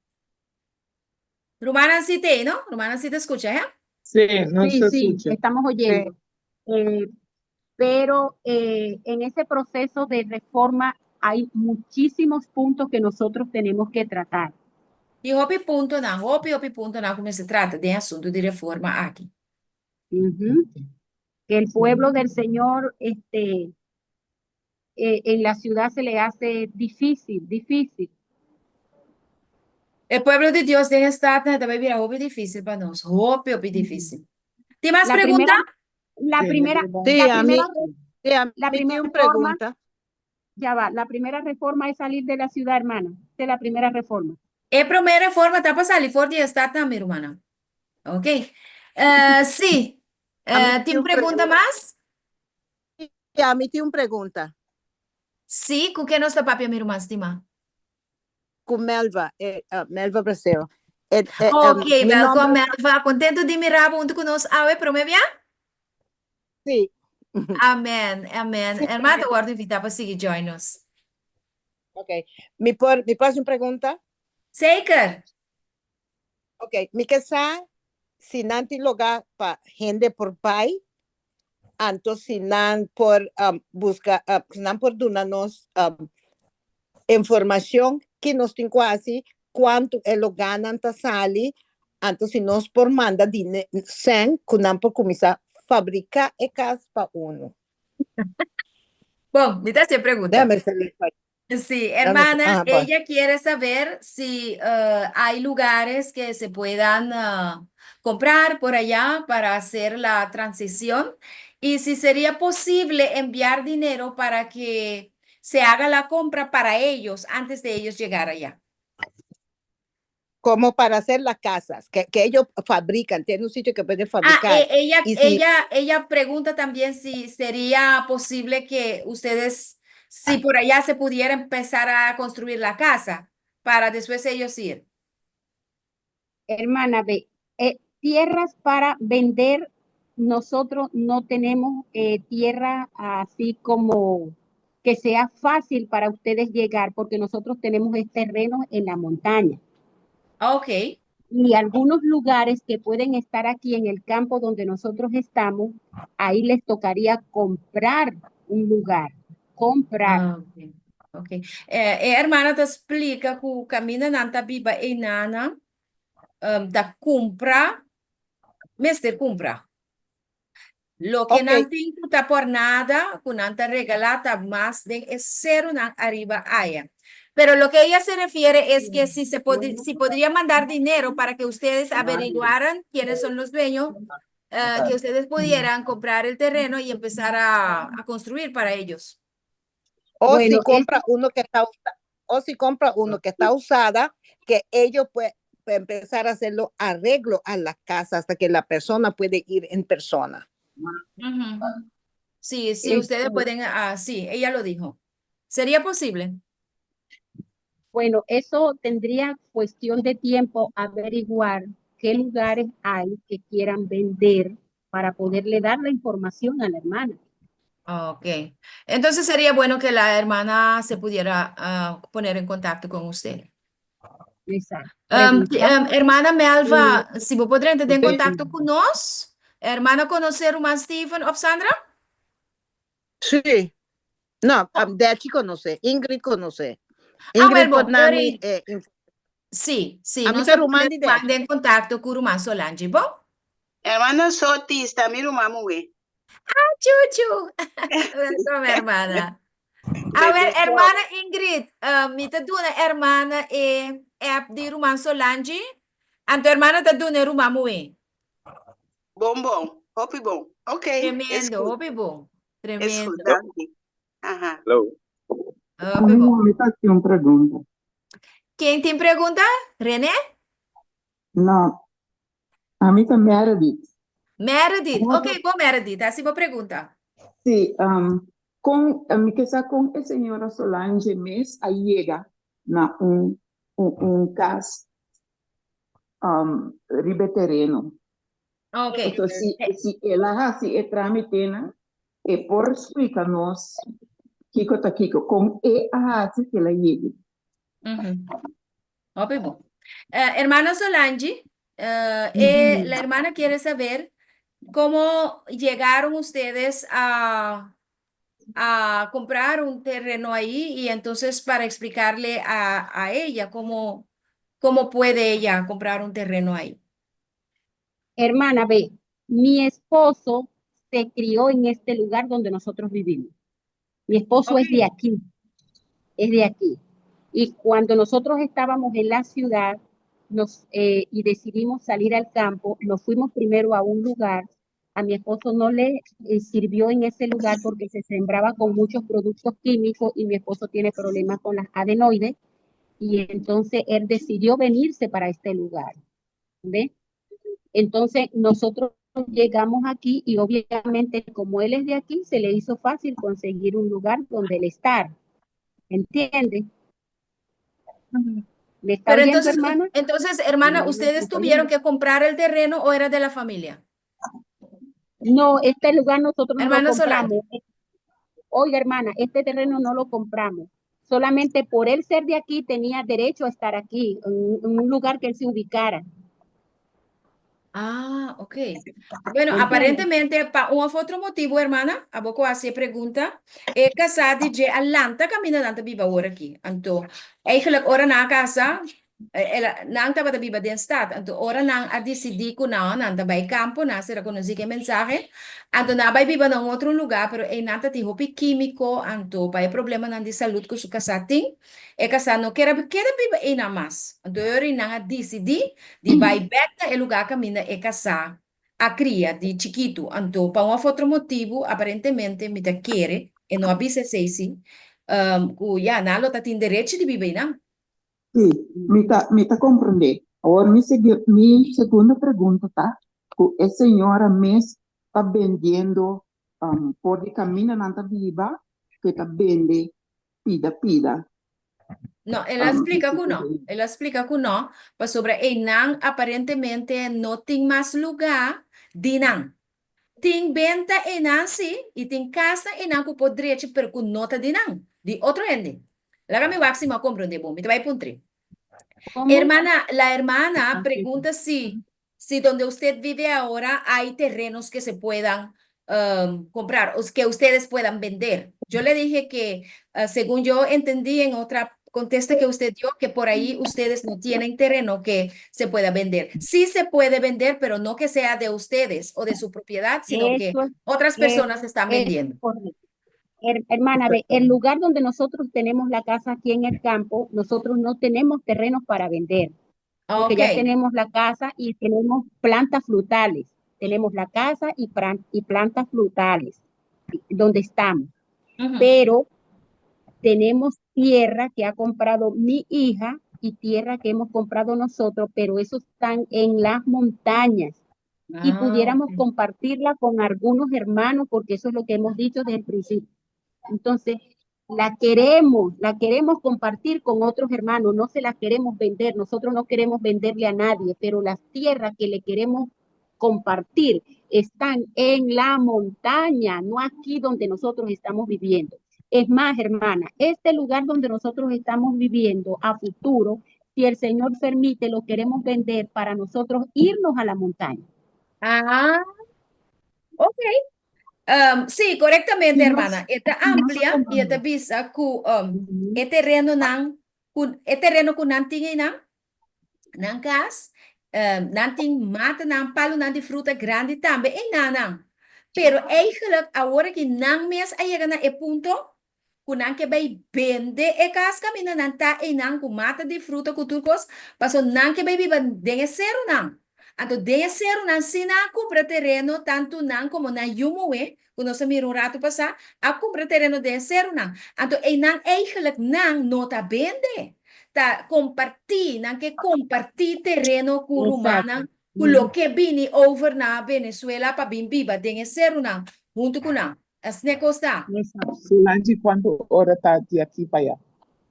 Romana, sí te, ¿no? Romana, sí te escucha, ¿eh? Sí, no Sí, se sí, escucha. estamos oyendo. Pero en ese proceso de reforma hay muchísimos puntos que nosotros tenemos que tratar. E hopi ponto na, como se trata de assunto de reforma aqui. Ujú. Que el pueblo del Señor en la ciudad se le hace difícil, difícil. O povo de Deus tem estado, né, também vira hopi difícil para nós. Hopi difícil. Tem mais La pergunta? primera, la Sí, primera, Sí, la a primera, mí, sí, a la mí primera tiene una reforma, pregunta. ya va, la primera reforma es salir de la ciudad, hermana. Esta es la primera reforma. É a primeira reforma, tá para sair fora de estado, não, minha irmã. Ok? Sim. A mí tiene Tem una pergunta pregunta. mais? Sí, a mí tiene una pregunta. Sim, com que nós está papia, minha irmã, estima? Con Melva, Melva Brasil. Ok, Mi nombre, welcome, Melva. Contento de mirar junto conosco. Ah, para me ver? sí. Amém, amém. Irmã, te guardo invitar para seguir, join us. Ok. Mi próxima pregunta. Zeker. Ok. Mi casa, si nanti lugar para gente por pai, anto si nan por buscar, si nan por donarnos información que nos tengo así, cuánto lo ganan ta sali, anto si nos por manda dinero, sen, kunan por começar a fabricar e casa para uno. Bom, me dá essa pergunta. Déjame salir. Sí, Dame, hermana, pues. ella quiere saber si hay lugares que se puedan comprar por allá para hacer la transición y si sería posible enviar dinero para que se haga la compra para ellos antes de ellos llegar allá. Como para hacer las casas, que ellos fabrican, tienen un sitio que pueden Ah, fabricar. Y si, ella pregunta también si sería posible que ustedes, si por allá se pudiera empezar a construir la casa para después ellos ir. Hermana, ve, tierras para vender, nosotros no tenemos tierra así como que sea fácil para ustedes llegar, porque nosotros tenemos terrenos en la montaña. Ok. Y algunos lugares que pueden estar aquí en el campo donde nosotros estamos, ahí les tocaría comprar un lugar, comprar. Ah, ok. Ok. Hermana te explica que camina nanta biba e nana da compra, Mr. compra. Lo que Ok, no tinta por nada, que no te regalata más de es cero na arriba allá. Pero lo que ella se refiere es que si podría mandar dinero para que ustedes averiguaran quiénes son los dueños, que ustedes pudieran comprar el terreno y empezar a construir para ellos. o si Bueno, compra uno que está o si compra uno que está usada, que ellos pueden empezar a hacerlo arreglo a la casa hasta que la persona puede ir en persona. Ujú. Sí, sí, ustedes pueden, sí, ella lo dijo. ¿Sería posible? bueno, eso tendría cuestión de tiempo averiguar qué lugares hay que quieran vender para poderle dar la información a la hermana. Ok. Entonces sería bueno que la hermana se pudiera poner en contacto con usted. Exacto. Preguntar, Hermana Melva, si vos podrías entrar en contacto con nos, hermana conocer a Stephen o Sandra? Sí, no, de aquí conoce, Ingrid conoce. Well, Ingrid bon, Panani, sí, sí, a mí no te se rumandi de mande en contacto con Ruman Solange, ¿bo? Hermana Sotis, también mamue. Chuchu, welcome, hermana. A ver, hermana Ingrid, mi te duna hermana app di Ruman Solange, and tu hermana te duna Ruman Mue. Bombón, hopi bon. Ok, es Tremendo, good. hopi bom. Es good, Tremendo. danke. Ajá. Hopi bom. Me fazer uma pergunta. ¿Quién te pregunta? ¿René? Não, a mim também era dito. Meredith. Ok, bom, Meredith, assim vou perguntar. Sim, me casar com a senhora Solange, mas aí chega na caso ribeterreno. Ok. Então, se ela assim é trâmite, né? É por explicar-nos Kiko tá Kiko, com e a assim que ela chega. Hopi bom. Hermana Solange, la hermana quiere saber cómo llegaron ustedes a comprar un terreno ahí y entonces para explicarle a ella cómo puede ella comprar un terreno ahí. hermana, ve, mi esposo se crió en este lugar donde nosotros vivimos. Mi esposo es de aquí, es de aquí. Y cuando nosotros estábamos en la ciudad y decidimos salir al campo, nos fuimos primero a un lugar. A mi esposo no le sirvió en ese lugar porque se sembraba con muchos productos químicos y mi esposo tiene problemas con las adenoides. Y entonces él decidió venirse para este lugar. ¿Ve? Entonces nosotros llegamos aquí y obviamente como él es de aquí, se le hizo fácil conseguir un lugar donde él estar. ¿Entiende? ¿Me está Pero oyendo, hermana? entonces, hermana, ¿ustedes tuvieron que comprar el terreno o era de la familia? No, este lugar nosotros no lo Hermana Solange. compramos. Oiga, hermana, este terreno no lo compramos. Solamente por él ser de aquí tenía derecho a estar aquí, en un lugar que él se ubicara. Ah, ok. Bueno, ¿Entiende? aparentemente, para un otro motivo, hermana, a poco hace pregunta, casada de Atlanta, caminando viva ahora aquí. Entonces, eigenlijk ora na casa, nang taba viva den stad. Entonces, ora nang a decidir que no, nang bij campo, na se reconoce que mensaje. Entonces, na bij viva en otro lugar, pero nanta ti hopi químico, entonces, para problema nang de salud que su casa ting, casa no quer viva e nada más. Entonces, ora nang a decidir de vai back el lugar camina e casar a cria de chiquito. Então, para um outro motivo, aparentemente, me te quiere, e não avisa se sim, que já não está tem direito de viver, não? Sim, me tá compreender. Agora, minha segunda pergunta, tá? Que a senhora mesmo está vendendo por de caminho na viva, que está vendendo pida. Não, ela explica que não. Ela explica que não, mas sobre e não, aparentemente, não tem mais lugar de não. Tem venda e não, sim, e tem casa e não que poderia te perguntar de não, de outro ende. Lá me vai se me compreender, bom, me vai puntre. ¿Cómo? Hermana, la hermana pregunta si donde usted vive ahora hay terrenos que se puedan comprar o que ustedes puedan vender. Yo le dije que, según yo entendí en otra contesta que usted dio, que por ahí ustedes no tienen terreno que se pueda vender. Sí se puede vender, pero no que sea de ustedes o de su propiedad, sino que Eso otras personas están es vendiendo. correcto. Hermana, ve, el lugar donde nosotros tenemos la casa aquí en el campo, nosotros no tenemos terrenos para vender, porque ya Ok. tenemos la casa y tenemos plantas frutales. Tenemos la casa y plantas frutales donde estamos, Ujú. pero tenemos tierra que ha comprado mi hija y tierra que hemos comprado nosotros, pero esos están en las montañas y pudiéramos ok. compartirla con algunos hermanos, porque eso es lo que hemos dicho desde el principio. Entonces, la queremos compartir con otros hermanos, no se la queremos vender, nosotros no queremos venderle a nadie, pero las tierras que le queremos compartir están en la montaña, no aquí donde nosotros estamos viviendo. Es más, hermana, este lugar donde nosotros estamos viviendo a futuro, si el Señor permite, lo queremos vender para nosotros irnos a la montaña. Ah, ok. Sí, correctamente, Si no, hermana. Esta si no se amplia y esta compromete. visa ku Ujú. terreno ku nan tingi nan gas, nan ting mata nan palo nan die fruta grande tambe e nan. Pero eigenlijk ahora que nan mes ayega na e punto kunan que bay vende e casca mina nan ta e nan ku mata de fruta ku turcos paso nan que bay viva de cero nan. Anto de cero nan sina compra terreno tanto nan como na yumuwe quando se mira rato passar a compra terreno de cero nan. Anto e nan eigenlijk nan nota vende. Ta compartir, nan que compartir terreno com rumana, com lo que vini over na Venezuela para bin viva de cero nan junto com nan. As necosta. Exacto. Solange, ¿cuánto hora está de aquí para allá,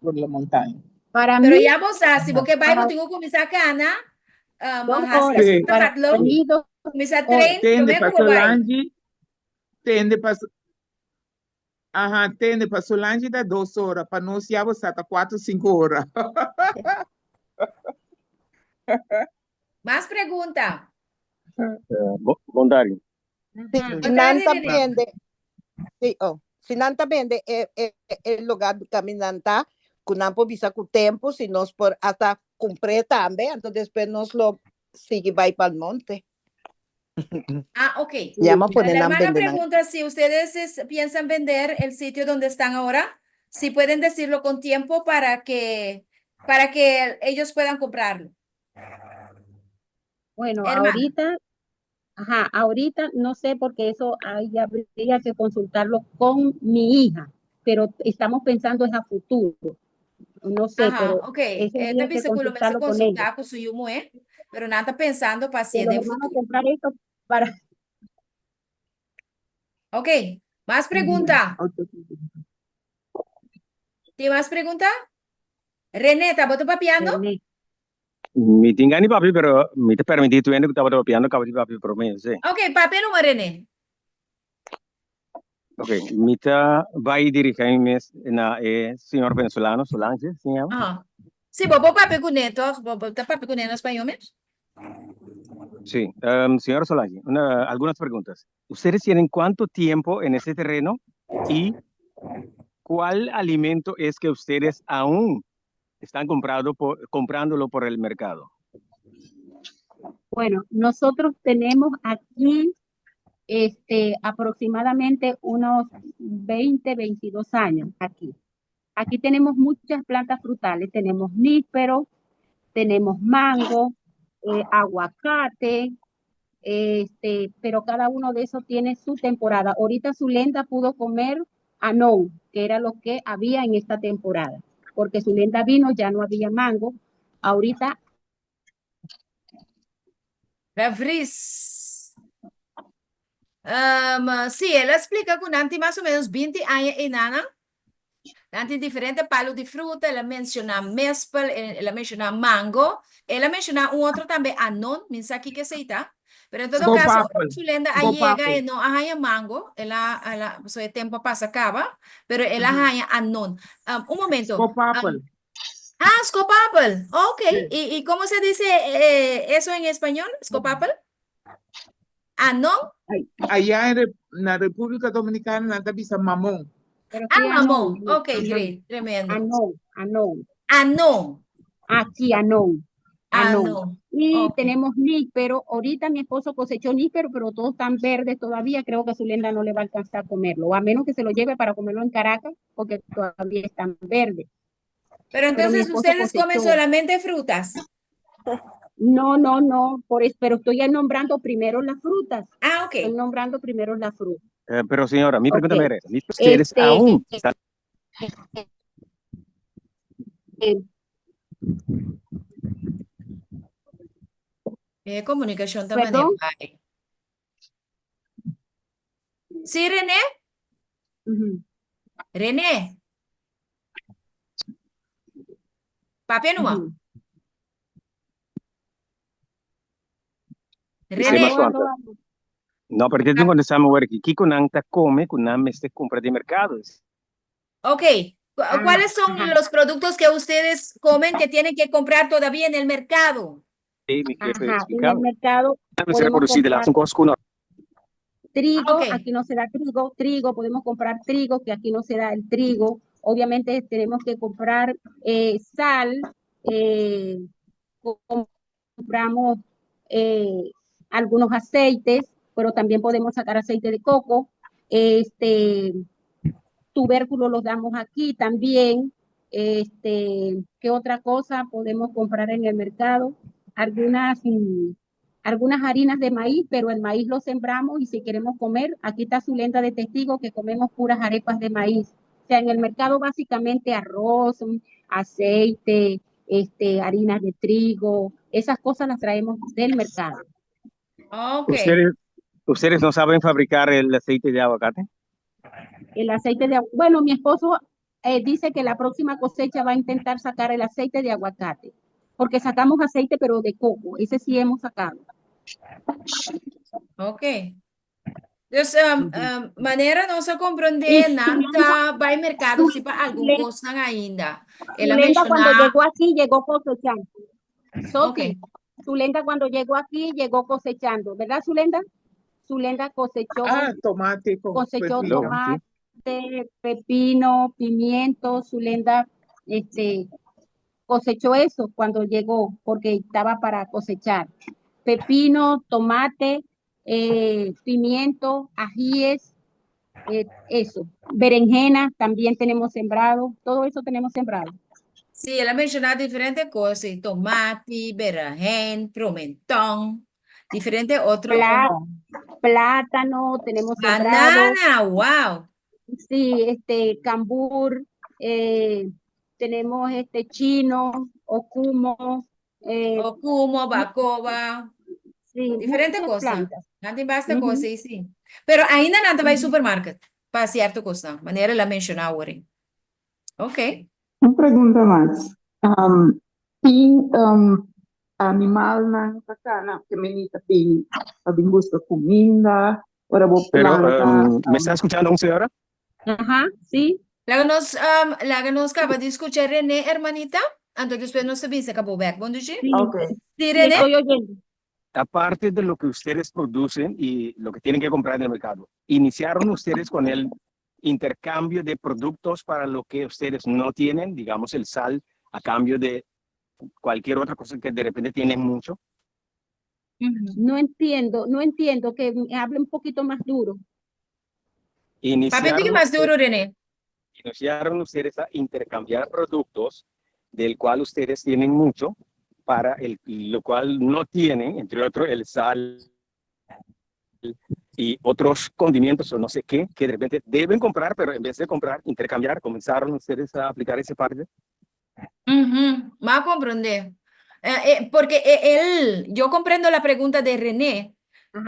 por la montaña? Para Pero mí, ya vos sabes, porque vai para tengo que começar cana, 2 has horas. Sí. Para matlo, mí, 2 começar horas. trein, Tende também para como vai. Solange, tende para... Ajá, tende para Solange dá 2 horas, para nós já você está 4, 5 horas. Mais pergunta. Bondari. Sinan también de, sí, Sinan también de el lugar de caminanta, kunampo bisa ku tempo, si nos por hasta cumplir también, entonces después nos lo sigue va para el monte. Ah, ok. Llama por La el hermana hambre de pregunta si ustedes piensan vender el sitio donde están ahora, si pueden decirlo con tiempo para que ellos puedan comprarlo. Bueno, Hermana. ahorita no sé porque eso ahí habría que consultarlo con mi hija, pero estamos pensando en a futuro. No sé, Ajá, pero ok. eso habría que Também se começa a consultarlo con ella. consultar com o seu mulher, pero nada pensando para Que si los de hermanos futuro. comprar esto para Ok. Mais pergunta? Tem mais pergunta? René, tá botando papiando? René. Mi tingani papi, pero mi te permití tu que estaba piano cabati papi por mí, sí. Ok, papi no René. Ok, mi ta vai dirigirme na señor venezolano Solange, ¿se llama? Ajá. Sí, bobo papi con neto, bobo tá papi con neto español mesmo? Sí, señor Solange, algunas preguntas. ¿Ustedes tienen cuánto tiempo en ese terreno y cuál alimento es que ustedes aún están comprándolo por el mercado? Bueno, nosotros tenemos aquí aproximadamente unos 20, 22 años aquí. Aquí tenemos muchas plantas frutales, tenemos níspero, tenemos mango, aguacate, pero cada uno de esos tiene su temporada. Ahorita Zulenda pudo comer anón, que era lo que había en esta temporada, porque Zulenda vino, ya no había mango. Ahorita Fris. Sí, ela explica que Nanti mais ou menos 20 anos em Nana. Nanti diferente palo de fruta, ela menciona mespel, ela menciona mango, ela menciona outro também anon, mensa aqui que aceita. Pero en todo caso, Zulenda llega y no hay mango, ela so el tiempo pasa acaba, pero ela hay anon. Un momento. Scopapple. Ok. Sí. ¿Y cómo se dice eso en español? Scopapple. Anon. Allá en la República Dominicana nada bisa mamón. Pero Ah, sí, mamón. no. Ok, great. Tremendo. No. Ah, no. Aquí, no. Ah, No. no. Y Ok. tenemos níspero. Ahorita mi esposo cosechó níspero, pero todos están verdes todavía. Creo que a Zulenda no le va a alcanzar a comerlo. A menos que se lo lleve para comerlo en Caracas, porque todavía están verdes. Pero Pero mi entonces esposo ustedes comen cosechó. solamente frutas. No. Pero estoy ya nombrando primero las frutas. Ah, ok. Estoy nombrando primero las frutas. Pero señora, mi pregunta Ok. era esa. Ustedes aún están... Comunicación también. Perdón. Sí, René. René. Papi no. René. No, perché tu quando stiamo a vedere chi con anta come con este compra de mercados. Ok. ¿Cuáles son los productos que ustedes comen que tienen que comprar todavía en el mercado? Sí, mi jefe En el explicaba. mercado Se reproducir de las cosas con trigo, Ok. aquí no se da trigo, podemos comprar trigo, que aquí no se da el trigo. Obviamente tenemos que comprar sal, compramos algunos aceites, pero también podemos sacar aceite de coco. Tubérculos los damos aquí también. ¿Qué otra cosa podemos comprar en el mercado? Algunas harinas de maíz, pero el maíz lo sembramos y si queremos comer, aquí está Zulenda de testigo que comemos puras arepas de maíz. O sea, en el mercado básicamente arroz, aceite, harinas de trigo, esas cosas las traemos del mercado. Ok. ¿Ustedes no saben fabricar el aceite de aguacate? El aceite de bueno, mi esposo dice que la próxima cosecha va a intentar sacar el aceite de aguacate, porque sacamos aceite pero de coco, ese sí hemos sacado. Ok. Dus maneira nossa compreender nada vai mercado se para algum coisa ainda. Ela Zulenda cuando mencionar. llegó aquí llegó cosechando. Ok. Zulenda cuando llegó aquí llegó cosechando, ¿verdad, Zulenda? Zulenda cosechó. Tomate con cosechó pepino. tomate, pepino, pimiento. Zulenda cosechó eso cuando llegó, porque estaba para cosechar. Pepino, tomate, pimiento, ajíes, eso. Berenjena también tenemos sembrado, todo eso tenemos sembrado. Sí, ela mencionou diferentes coisas, tomate, berenjena, pimentão, diferente outro. Plátano tenemos sembrado. Banana, wow. Sí, cambur, tenemos chino, ocumo. Ocumo, bacoba. Sí, Diferente muchas coisa. plantas. Não tem bastante coisa, sim. Pero ainda não vai supermercado para certa coisa. Maneira ela mencionou agora. Ok. Uma pergunta mais. Tem animal na casa que me tem gusto comida, ora vou Pero, planta. ¿me está escuchando aún, señora? Ajá, sí. La que nos acaba de escuchar René, hermanita. Entonces después no sabía se acabó back. ¿Buen día? Okay. Sí, René. Estoy oyendo. Aparte de lo que ustedes producen y lo que tienen que comprar en el mercado, ¿iniciaron ustedes con el intercambio de productos para lo que ustedes no tienen, digamos el sal, a cambio de cualquier otra cosa que de repente tienen mucho? No entiendo, que me hable un poquito más duro. Papi, más duro, René. Iniciaron ustedes a intercambiar productos del cual ustedes tienen mucho para lo cual no tienen, entre otros el sal y otros condimentos o no sé qué, que de repente deben comprar, pero en vez de comprar, intercambiar, comenzaron ustedes a aplicar ese parte. Más comprender. Porque yo comprendo la pregunta de René,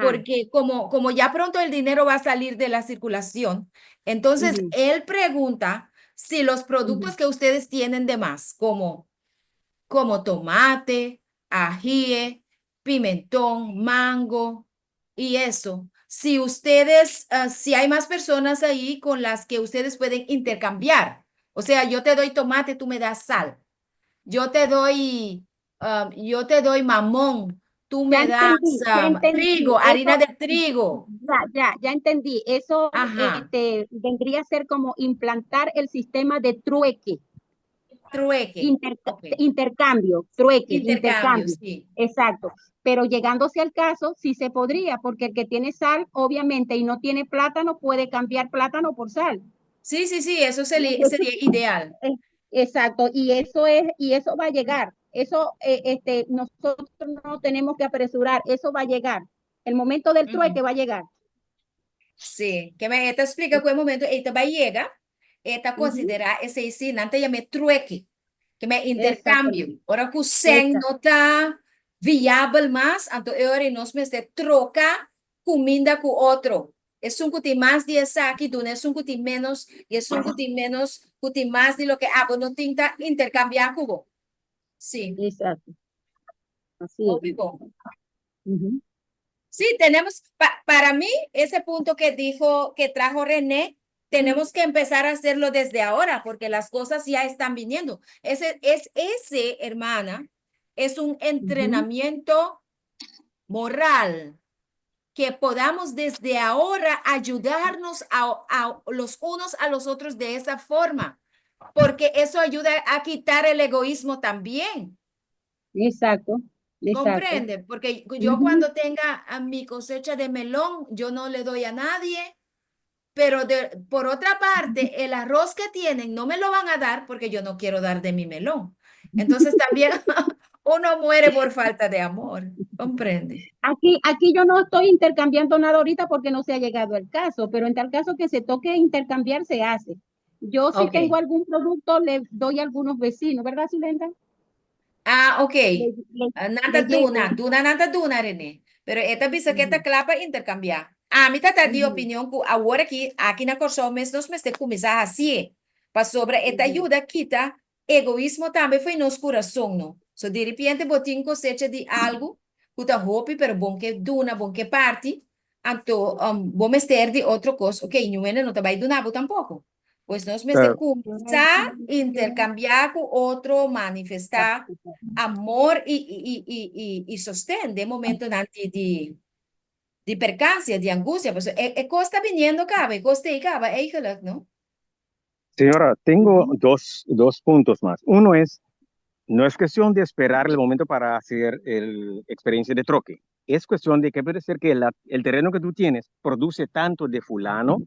porque como ya pronto el dinero va a salir de la circulación, entonces él pregunta si los productos que ustedes tienen de más, como tomate, ají, pimentón, mango y eso, si ustedes, si hay más personas ahí con las que ustedes pueden intercambiar, o sea, yo te doy tomate, tú me das sal. Yo te doy mamón, tú Ya me das entendí, ya entendí. trigo, harina Eso, de trigo. ya entendí. Eso Ajá, vendría a ser como implantar el sistema de trueque, trueque. Ok, intercambio, trueque, intercambio, intercambio. sí. Exacto. Pero llegándose al caso, sí se podría, porque el que tiene sal, obviamente, y no tiene plátano, puede cambiar plátano por sal. Sí, sí, sí, eso sería ideal. Exacto, y eso va a llegar. Eso, nosotros no tenemos que apresurar, eso va a llegar. El momento del trueque va a llegar. Sí, que me esta explica que el momento esta va a llegar, esta considera ese sí, antes ya me trueque, que me intercambio. Exactamente. Ahora que sen no está viable más, entonces ahora nos me de troca comida con otro. Es un cuti más de esa aquí, tú es un cuti menos, y es un cuti menos, cuti más de lo que hago, no tinta intercambiar cubo. Sí. Exacto. Así es. Obvio. Sí, tenemos, para mí, ese punto que dijo, que trajo René, tenemos que empezar a hacerlo desde ahora, porque las cosas ya están viniendo. Ese, hermana, es un entrenamiento moral que podamos desde ahora ayudarnos a los unos a los otros de esa forma, porque eso ayuda a quitar el egoísmo también. Exacto. Exacto. Comprende, porque yo cuando tenga a mi cosecha de melón, yo no le doy a nadie, pero por otra parte, el arroz que tienen no me lo van a dar porque yo no quiero dar de mi melón. Entonces también uno muere por falta de amor, comprende. Aquí yo no estoy intercambiando nada ahorita porque no se ha llegado el caso, pero en tal caso que se toque intercambiar, se hace. Yo si tengo Ok. algún producto, le doy a algunos vecinos, ¿verdad, Zulenda? Ah, ok. Nanta Le llevo. duna, nanta duna, René. Pero esta bisa que esta clapa intercambiar. A mí tata di opinião que agora aqui na Corsol nós me começar assim, para sobre esta ajuda quita egoísmo também foi nos coração, não? So de repente botin cosecha de algo, kuta hopi pero bom que duna, bom que parte, anto bom mester de outro coisa, ok, não é não tá vai dunar tampoco. Pues nós me começar intercambiar com outro, manifestar amor y sostén de momento de percancia, de angustia. Pues, cosa está viniendo, cabe, costa y cabe, eigenlijk, ¿no? Señora, tengo dos puntos más. Uno es, no es cuestión de esperar el momento para hacer el experiencia de troque. Es cuestión de que puede ser que el terreno que tú tienes produce tanto de fulano,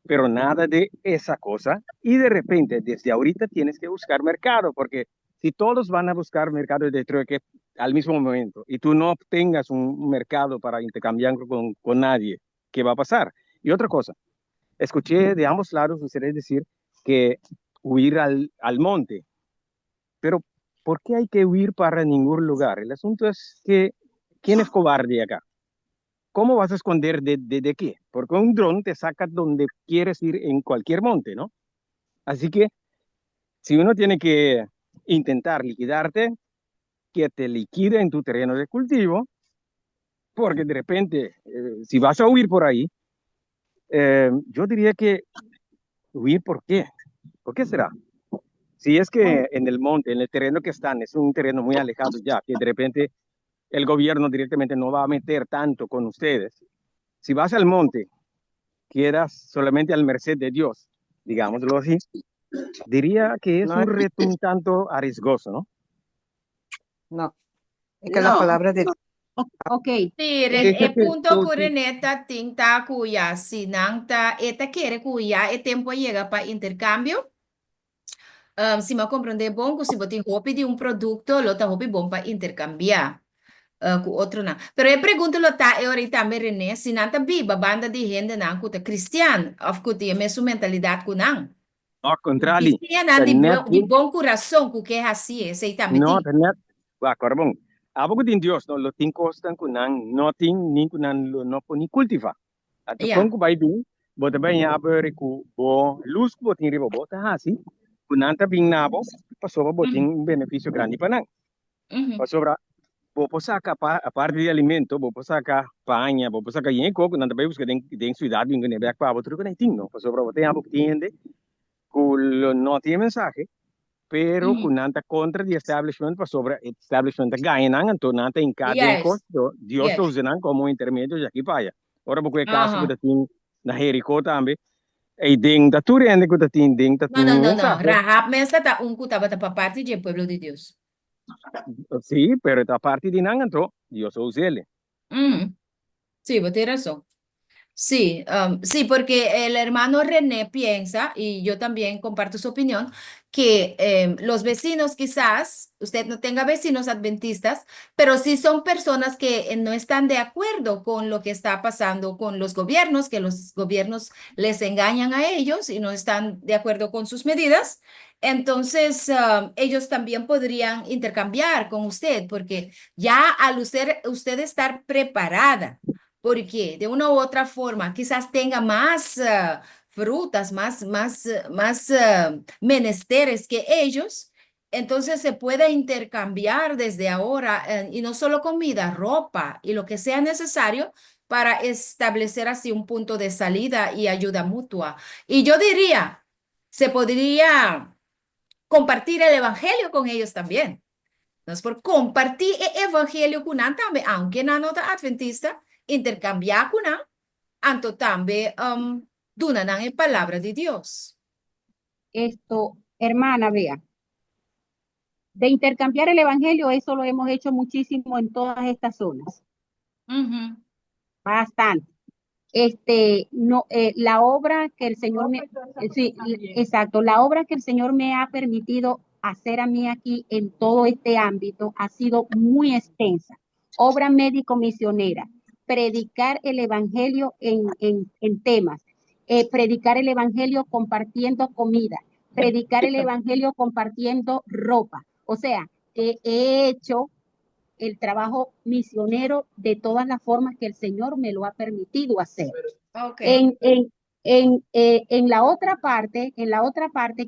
pero nada de esa cosa. Y de repente, desde ahorita tienes que buscar mercado, porque si todos van a buscar mercado de trueque al mismo momento y tú no obtengas un mercado para intercambiar con nadie, ¿qué va a pasar? Y otra cosa, escuché de ambos lados ustedes decir que huir al monte, pero ¿por qué hay que huir para ningún lugar? El asunto es que, ¿quién es cobarde acá? ¿Cómo vas a esconder de qué? Porque un dron te saca donde quieres ir en cualquier monte, ¿no? Así que si uno tiene que intentar liquidarte, que te liquide en tu terreno de cultivo, porque de repente, si vas a huir por ahí, yo diría que huir ¿por qué? ¿Por qué será? Si es que en el monte, en el terreno que están, es un terreno muy alejado ya, que de repente el gobierno directamente no va a meter tanto con ustedes. Si vas al monte, quedas solamente al merced de Dios, digámoslo así, diría que es un reto un tanto arriesgoso, ¿no? No, es que la palabra de Ok. Sí, el punto que Reneta tinta cuya, si nanta, esta quiere cuya, el tiempo llega para intercambio. Si me comprende bom, si botin hopi de un producto, lo ta hopi bom para intercambiar. Com outro não. Pero eu pergunto lo tá ahorita me René, se não tá biba banda de gente não que tá cristiano, of que tem a mesma mentalidade que não. No, al contrario. Cristiano de bom coração, que é assim, sei também. No, tener, corbón. Abo din Dios, no lo tin costan kunan, no tin ni kunan lo no poni cultiva. At kung ku baibing, bota ba ya abere ku bo luz ku botin ribo bota hasi, kunan ta bing nabo, pasoba botin beneficio grande panang. Pasobra bo posaka aparte de alimento, bo posaka paña, bo posaka yenko, kunan ta baibus que den ciudad bing ne back pa botru kunan tin no. Pasobra botin abo tiende ku no tiene mensaje. pero kun nanta contra the establishment pa sobre establishment ganha nang anto nanta in cada Yes. costo Dios Yes. lo usa nang como intermedio já aqui paia. Ora porque caso Ajá. que tin na Jericó também e ding da tu rende que tin ding da tu No, no, no, no. mensaje. Rahab mensa ta kutaba ta pa parte del pueblo de Dios. Sí, pero esta parte de nang anto Dios lo usa ele. Sí, vos tienes razón. Sí, sí, porque el hermano René piensa, y yo también comparto su opinión, que los vecinos quizás, usted no tenga vecinos adventistas, pero sí son personas que no están de acuerdo con lo que está pasando con los gobiernos, que los gobiernos les engañan a ellos y no están de acuerdo con sus medidas. Entonces, ellos también podrían intercambiar con usted, porque ya al usted estar preparada, porque de una u otra forma quizás tenga más frutas, más menesteres que ellos, entonces se puede intercambiar desde ahora y no solo comida, ropa y lo que sea necesario para establecer así un punto de salida y ayuda mutua. Y yo diría, se podría compartir el evangelio con ellos también. Nós por compartir o evangelho com nós também, aunque na nota adventista, intercambiar com nós, anto também duna na a palavra de Deus. Esto, hermana, vea, de intercambiar el evangelio, eso lo hemos hecho muchísimo en todas estas zonas. Bastante. No, la obra que el Señor me, sí, exacto, la obra que el Señor me ha permitido hacer a mí aquí en todo este ámbito ha sido muy extensa. Obra médico-misionera, predicar el evangelio en temas, predicar el evangelio compartiendo comida, predicar el evangelio compartiendo ropa. O sea, que he hecho el trabajo misionero de todas las formas que el Señor me lo ha permitido hacer. Okay. En la otra parte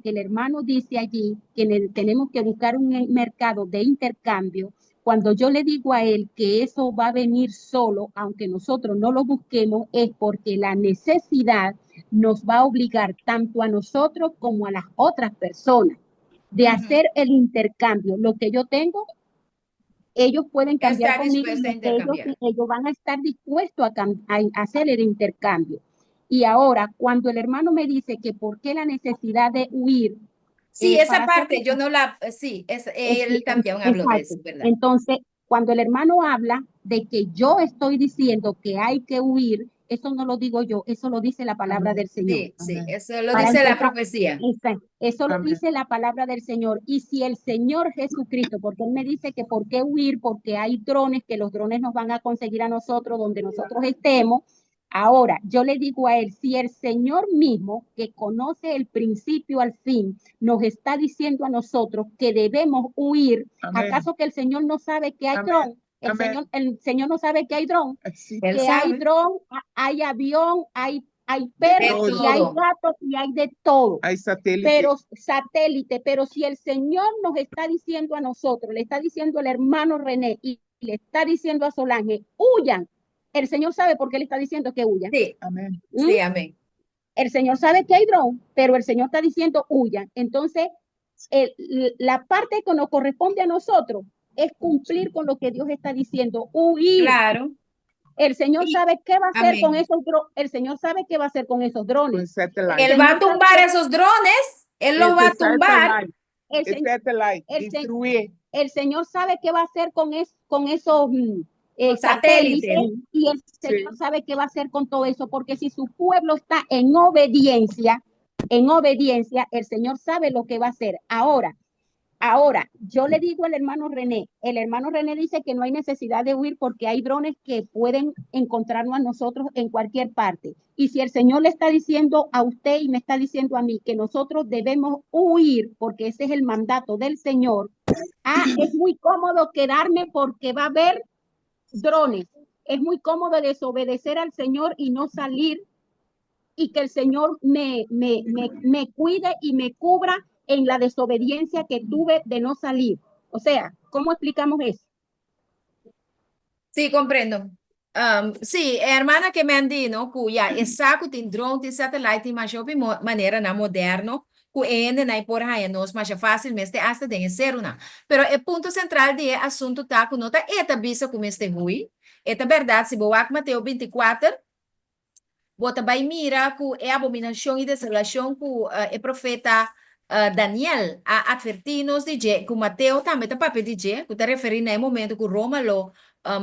que el hermano dice allí que tenemos que buscar un mercado de intercambio, cuando yo le digo a él que eso va a venir solo, aunque nosotros no lo busquemos, es porque la necesidad nos va a obligar tanto a nosotros como a las otras personas de hacer el intercambio. Lo que yo tengo, ellos pueden cambiar Está conmigo, dispuesta a intercambiar. ellos van a estar dispuestos a hacer el intercambio. Y ahora, cuando el hermano me dice que por qué la necesidad de huir. Sí, esa para parte hacer- yo no la, sí, él también habló de eso, Exacto. ¿verdad? Entonces, cuando el hermano habla de que yo estoy diciendo que hay que huir, eso no lo digo yo, eso lo dice la palabra del Señor. Sí, sí, eso lo Para dice la empezar, profecía. eso lo Amén. dice la palabra del Señor. Y si el Señor Jesucristo, porque Él me dice que por qué huir, porque hay drones, que los drones nos van a conseguir a nosotros donde nosotros estemos. Ahora, yo le digo a Él, si el Señor mismo, que conoce el principio al fin, nos está diciendo a nosotros que debemos huir, Amén. ¿acaso que el Señor no sabe que hay Amén. dron? Amén. El Señor no sabe que hay dron, Sí. Él que hay sabe. dron, hay avión, hay perros De y hay todo. gatos y hay de todo. Hay satélite. Pero satélite, pero si el Señor nos está diciendo a nosotros, le está diciendo al hermano René y le está diciendo a Solange, huyan. El Señor sabe por qué le está diciendo que huyan. Sí, Amén. sí, amén. El Señor sabe que hay dron, pero el Señor está diciendo huyan. Entonces, la parte que nos corresponde a nosotros es cumplir con lo que Dios está diciendo, huir. Claro. El Señor Y- sabe qué va a hacer amén. con esos drones. El Señor sabe qué va a hacer con esos Con drones. satellite. Él va a tumbar esos drones, él los va a tumbar. Satellite. El, El Señor, satellite. el se- Destruir. el Señor sabe qué va a hacer con esos Los satélites satélites. y el Señor sabe qué va a hacer con todo eso, porque si su pueblo está en obediencia, el Señor sabe lo que va a hacer. Ahora, yo le digo al hermano René, el hermano René dice que no hay necesidad de huir porque hay drones que pueden encontrarnos a nosotros en cualquier parte. Y si el Señor le está diciendo a usted y me está diciendo a mí que nosotros debemos huir porque ese es el mandato del Señor, es muy cómodo quedarme porque va a haber drones. Es muy cómodo desobedecer al Señor y no salir y que el Señor me cuide y me cubra en la desobediencia que tuve de no salir. O sea, ¿cómo explicamos eso? Sí, comprendo. Sí, hermana que me andino, cuya exacto tem drone, tem satélite, mas de maneira na moderno, que por ahí no es más fácil, me hasta de ser una. Pero el punto central de asunto está que nota esta visa como este hui. Esta verdade, se boak Mateo 24, bota vai mira que é abominação e desolação que o profeta Daniel a advertir-nos de que Mateo também está papel de que está referindo ao momento que Roma lo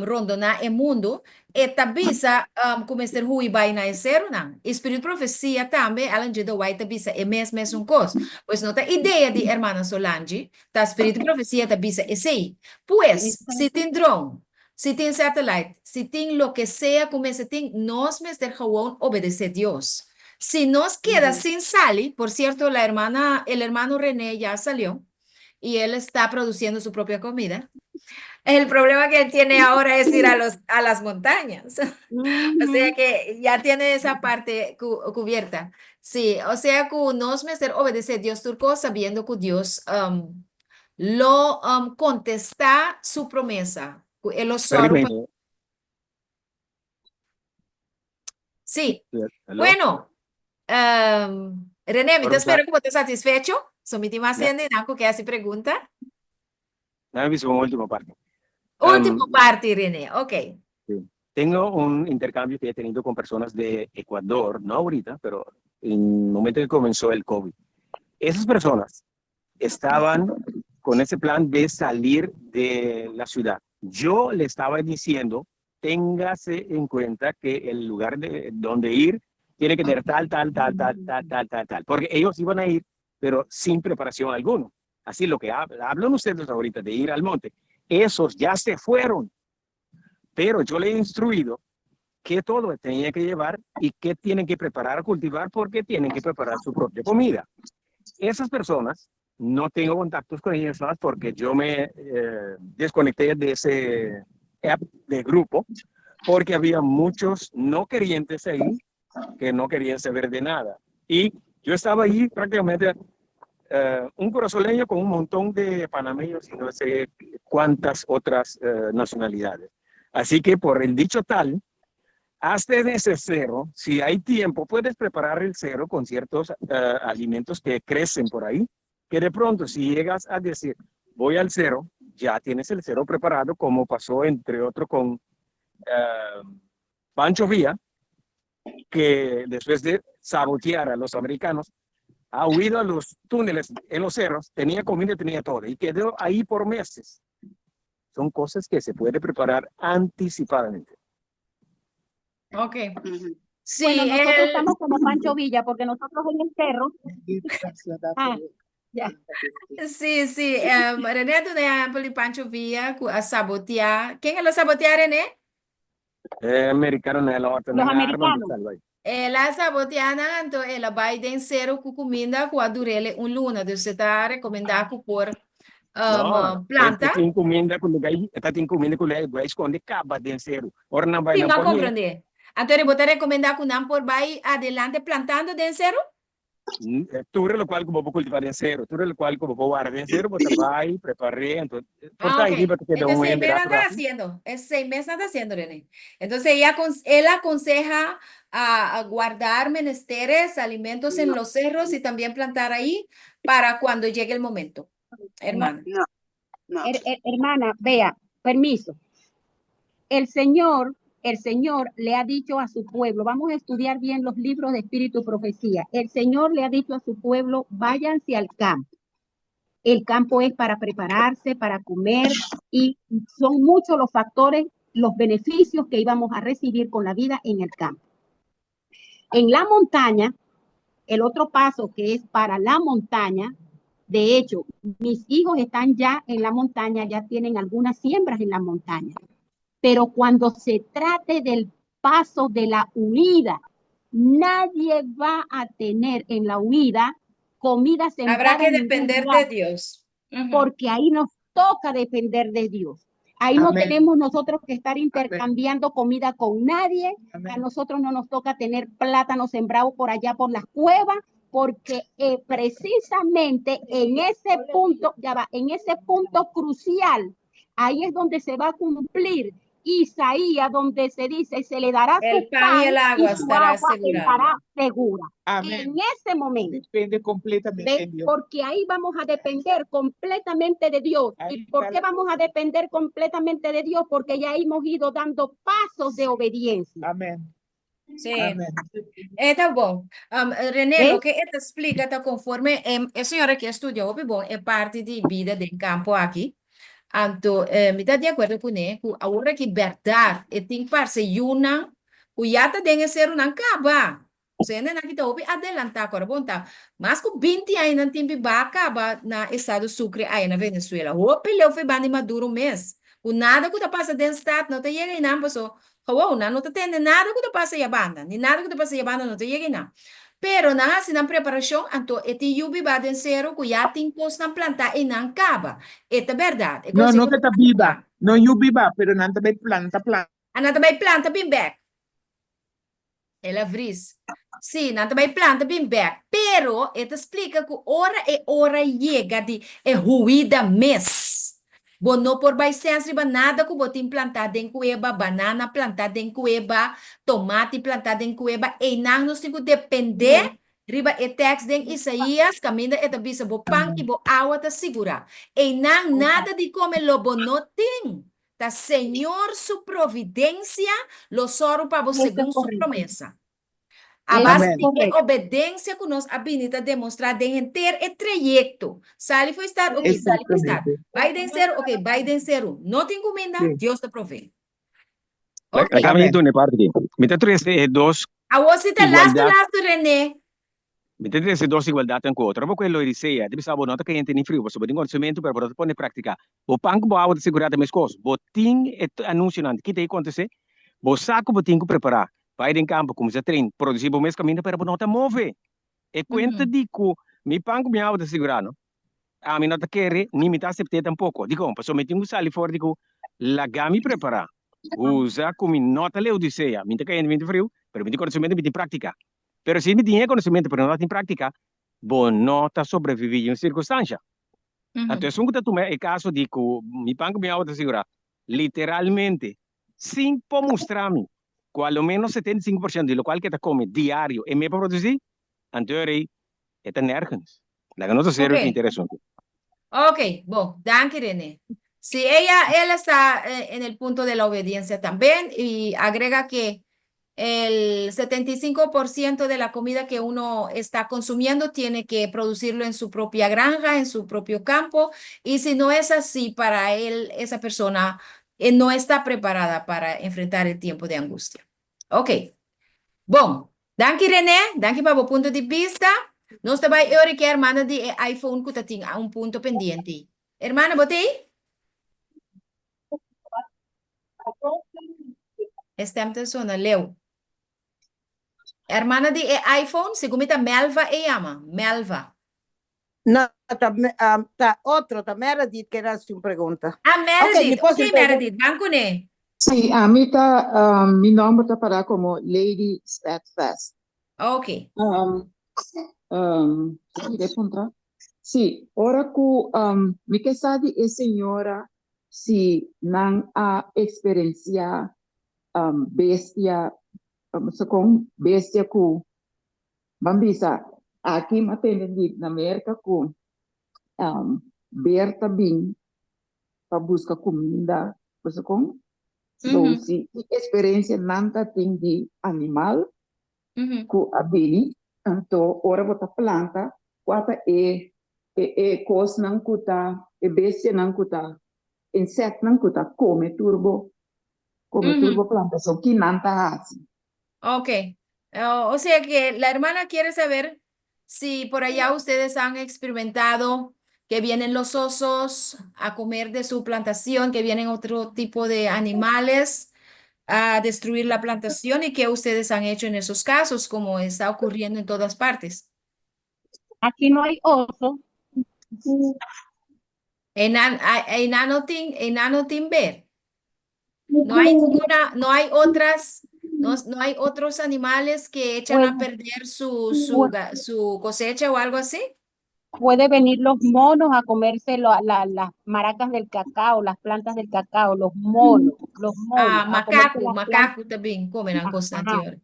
rondona o mundo, e tabisa como este hui vai nascer, não? Espírito profecia também, além de do vai tabisa é mesmo coisa. Pois não tem ideia de hermana Solange, tá espírito profecia tabisa é sei. Pois, se tem drone, si tiene satellite, si tiene lo que sea, como se tiene, nos me del jabón obedece a Dios. Si nos queda sin Sally, por cierto, el hermano René ya salió y él está produciendo su propia comida. El problema que él tiene ahora es ir a las montañas. O sea que ya tiene esa parte cubierta. Sí, o sea que nos me obedece a Dios turco sabiendo que Dios lo contesta su promesa. El Permíteme. Sí. Hello? Bueno, René, me Vamos espero que estés satisfecho. Sometí más en algo que hace pregunta. Nada más una última parte. Último parte, René. Ok. Sí. Tengo un intercambio que he tenido con personas de Ecuador, no ahorita, pero en el momento que comenzó el COVID. Esas personas estaban con ese plan de salir de la ciudad. Yo le estaba diciendo, téngase en cuenta que el lugar de donde ir tiene que tener tal, porque ellos iban a ir, pero sin preparación alguna. Así lo que hablan ustedes ahorita de ir al monte, esos ya se fueron, pero yo le he instruido que todo tenía que llevar y que tienen que preparar a cultivar porque tienen que preparar su propia comida. Esas personas, no tengo contactos con ellas más porque yo me desconecté de ese app de grupo porque había muchos no querientes ahí que no querían saber de nada. Y yo estaba ahí prácticamente un corazoleño con un montón de panameños y no sé cuántas otras nacionalidades. Así que por el dicho tal, hazte de ese cero, si hay tiempo, puedes preparar el cero con ciertos alimentos que crecen por ahí, que de pronto si llegas a decir, voy al cero, ya tienes el cero preparado, como pasó entre otros con Pancho Villa, que después de sabotear a los americanos, ha huido a los túneles en los cerros, tenía comida, tenía todo, y quedó ahí por meses. Son cosas que se puede preparar anticipadamente. Ok. Sí, bueno, nosotros estamos como Pancho Villa, porque nosotros en el cerro. Ya. Sí, René, tu ejemplo de Pancho Villa a sabotear. ¿Quién es lo sabotear, René? Americano Los americanos. La saboteana, entonces, ela vai de cero com comida com a durele luna. Entonces, você está recomendado por planta. Está encomenda com o esconde caba de cero. Ora não vai Sim, não não poner. compreender. Então, você recomendar que não por vai adelante plantando de cero? Tudo o qual como vou cultivar em cero, tudo o qual como vou guardar em zero, você vai, preparei, então, por aí, Okay. porque não Entonces, é 6 meses está haciendo, es 6 meses está haciendo, René. Entonces, él aconseja a guardar menesteres, alimentos en los cerros y también plantar ahí para cuando llegue el momento, hermana. No. Hermana, vea, permiso. El Señor le ha dicho a su pueblo, vamos a estudiar bien los libros de Espíritu y Profecía. El Señor le ha dicho a su pueblo, váyanse al campo. El campo es para prepararse, para comer, y son muchos los factores, los beneficios que íbamos a recibir con la vida en el campo. En la montaña, el otro paso que es para la montaña, de hecho, mis hijos están ya en la montaña, ya tienen algunas siembras en la montaña. Pero cuando se trate del paso de la huida, nadie va a tener en la huida comida sembrada. Habrá que depender de Dios. Porque ahí nos toca depender de Dios. Ahí no tenemos nosotros que estar intercambiando comida con nadie. A nosotros no nos toca tener plátano sembrado por allá por las cuevas, porque precisamente en ese punto, en ese punto crucial, ahí es donde se va a cumplir Isaías, donde se dice, se le dará El su pan y el agua su estará agua asegurado. estará segura. Amén. En ese momento, Depende completamente ¿ve? de Dios. Porque ahí vamos a depender completamente de Dios. Ahí ¿Y por está qué la vamos a depender completamente de Dios? Porque ya hemos ido dando pasos de obediencia. Amén. Sí. Amén. Tá bom. René, ¿Ves? lo que ela explica está conforme a senhora que estudou, bom, é parte de vida do campo aqui. Então, me está de acordo com ele, que a hora que verdade tem que ser uma, o yata deve ser uma acaba. Você não aqui tá ouve adelantar agora, bom tá. Mas com 20 anos não tem que acabar na estado Sucre aí na Venezuela. O peleu foi bem maduro mês. O nada que tá passa dentro do estado, não tá chegando não, pessoal. Gewoon, não tá tendo nada que tá passa aí a banda, nem nada que tá passa aí a banda não tá chegando não. Pero na assim na preparação, então ete yubi va de zero, que já tem posto na planta e não acaba. Esta é verdade. No, no que está viva. No, you viva, pero no te planta. Ana também planta bem back. Ela vris. Sim, não também planta bem back. Pero, ela explica que hora chega de ruída mês. Bom, não por licença, nada que você tem plantado em cueba, banana plantada em cueba, tomate plantado em cueba, e não nos tem que depender. Riba e text den Isaías, caminha eta bisa bo pan e bo água tá segura. E não nada de comer lobo não tem. Tá Senhor su providência, lo soro para você segundo su promessa. A base de que obediência que nós habilita demonstrar de inteiro é trajeto. Sali foi estar, ok, sali foi estar. Vai vencer, ok, vai vencer. Não tem comida, Deus te provê. Ok. Acá me una parte aquí. Me te trae dos A você tá lasto, René. mi te trae dos igualdade com outra. Porque quello dice, devi saber nota que gente nem frio, você pode conhecimento para poder pôr em prática. O panco boa de segurar também as coisas. O ting é anunciante. Que te acontece? O saco o ting preparar. Vai em campo, começa a treinar, produzir o mês caminho para não te mover. E conta de que mi panco me de segurar, não? A mim não te quer, nem me tá aceitar tampouco. Digo, passou me tenho que sair fora, digo, la gami preparar. Usa como nota le odisseia. Me te cai em frio, pero me tem conhecimento, me tem prática. Pero se me tem conhecimento, pero não tem prática, bom, não tá sobreviver em circunstância. Então, se você tomar o caso de que mi panco me de segurar, literalmente, sem mostrar-me, pelo menos 75% de lo qual que te come diário e me para produzir, então é nergens. La que no se Ok. interesante. Ok, bom, danke, René. Sí, ella está en el punto de la obediencia también y agrega que el 75% de la comida que uno está consumiendo tiene que producirlo en su propia granja, en su propio campo, y si no es así para él, esa persona no está preparada para enfrentar el tiempo de angustia. Ok, bom, danke René, danke para o ponto de vista. Nós também, eu que a hermana de iPhone que tem ponto pendente. Hermana, botei? Stem zona, Leo. Hermana de iPhone, segundo Melva e ama. Melva. No, otro, Meredith, que era su pregunta. Meredith, ok, Meredith, banco ne. Sí, a mí está, mi nombre está para como Lady Steadfast. Ok. Sí, ahora que mi que sabe es señora si no ha experiencia bestia, con bestia que bambisa aquí me atende na América que ver também para buscar comida, você com so si experiência nanta tem de animal que abili então ora bota planta quata cos não cuta bestia não cuta inseto não cuta come turbo planta so que nanta assim. Ok, o sea que la hermana quiere saber si por allá ustedes han experimentado que vienen los osos a comer de su plantación, que vienen otro tipo de animales a destruir la plantación y qué ustedes han hecho en esos casos, como está ocurriendo en todas partes. Aquí no hay oso. Enano timber. No hay ninguna, no hay otras, no hay otros animales que echan a perder su cosecha o algo así. puede venir los monos a comerse las maracas del cacao, las plantas del cacao, los monos Ah, a comerse las plantas. macaco também come na costa Ajá. anterior.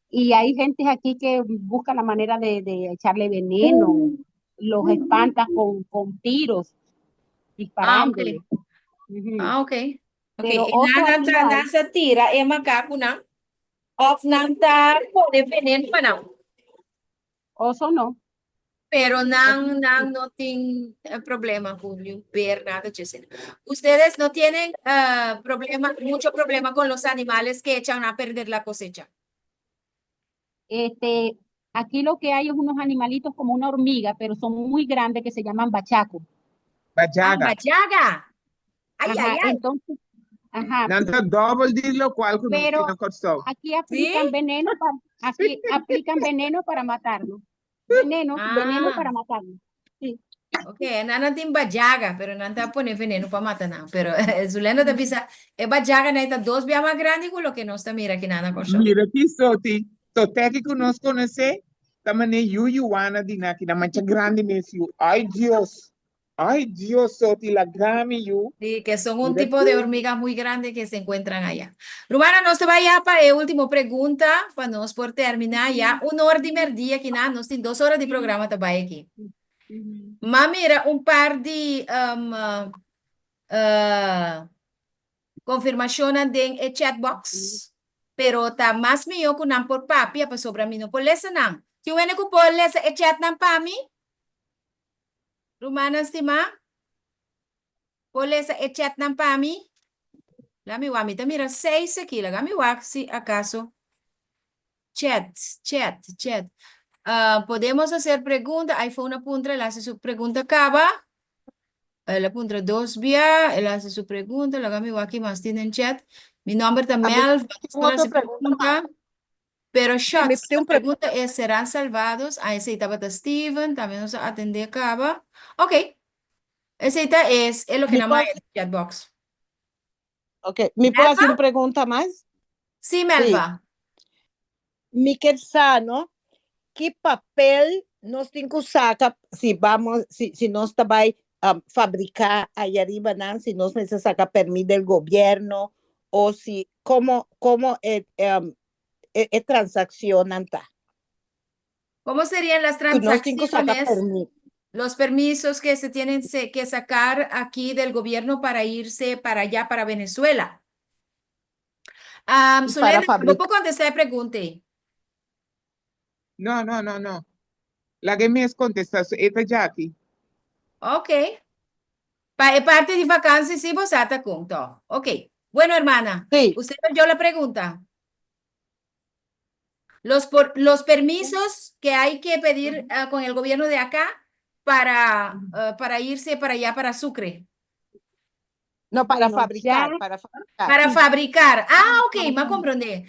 Y hay gente aquí que busca la manera de echarle veneno, los espanta con tiros, disparándole. Ujú. Ah, ok. Pero E oso aquí hay. nasa tira é macaco não. Of não tá pode veneno pa não. Oso no. Pero no tienen problema con limpiar nada de eso. Ustedes no tienen mucho problema con los animales que echan a perder la cosecha. Aquí lo que hay es unos animalitos como una hormiga, pero son muy grandes que se llaman bachaco. Bajaga. Bachaga. Ay, Ajá, ay, ay. entonces, ajá. Nanta double dilo cual que Pero no costó. aquí aplican veneno aquí aplican veneno para matarlo. Veneno para matarlo. Sí. Ok, nada tiene bajaga, pero no te pone veneno para matar nada. Pero Zuleno te pisa, es bajaga necesita 2 veces más grande que lo que no está mira aquí nada con Mira aqui, Soti. Sote que nós conhece, também Yuana de na mancha grande mesmo. Ai, Dios. Ay, Dios, Soti, la grande yu. Sí, que son un Mira tipo de aquí. hormigas muy grandes que se encuentran allá. Rumana, no se vaya para la última pregunta, para nos por terminar ya. 1 hora de merdia que nada, nos tiene 2 horas de programa también aquí. Mira, un par de confirmaciones en el chat box, pero está más mío que un por papi, pues sobre mí no por lesa nan. Si viene que por lesa el chat nan para mí, Rumana, estima, por lesa el chat nan para mí. La mi guamita, mira, 6 aquí, la mi guac, si acaso. Chat. Podemos hacer preguntas. Ahí fue una punta, él hace su pregunta, acaba. La punta 2 vía, él hace su pregunta, la mi guac, más tiene en chat. Mi nombre también, otra pregunta. pero shots, tengo la pregunta es, ¿serán salvados? Ahí ese estaba Steven, también nos atendía acaba. Ok, ese es lo que llama el chat box. Ok, ¿me puedo hacer una pregunta más? Sí, Melva. Miquel Sano, ¿qué papel nos tiene que usar si nos va a fabricar allá arriba, ¿no? Si nos necesita sacar permiso del gobierno o si, ¿cómo transaccionan? ¿Cómo serían las transacciones? Los permisos que se tienen que sacar aquí del gobierno para irse para allá, para Venezuela. Zulena, ¿cómo puedo contestar? Pregunte. No. La que me es contestación, esta Jackie. Ok. Parte de vacancias, sí, vos está junto. Ok. Bueno, hermana. Sí. ¿Usted oyó la pregunta? Los permisos que hay que pedir con el gobierno de acá para irse para allá, para Sucre. No, para fabricar. Para fabricar. Ah, ok, me comprendí.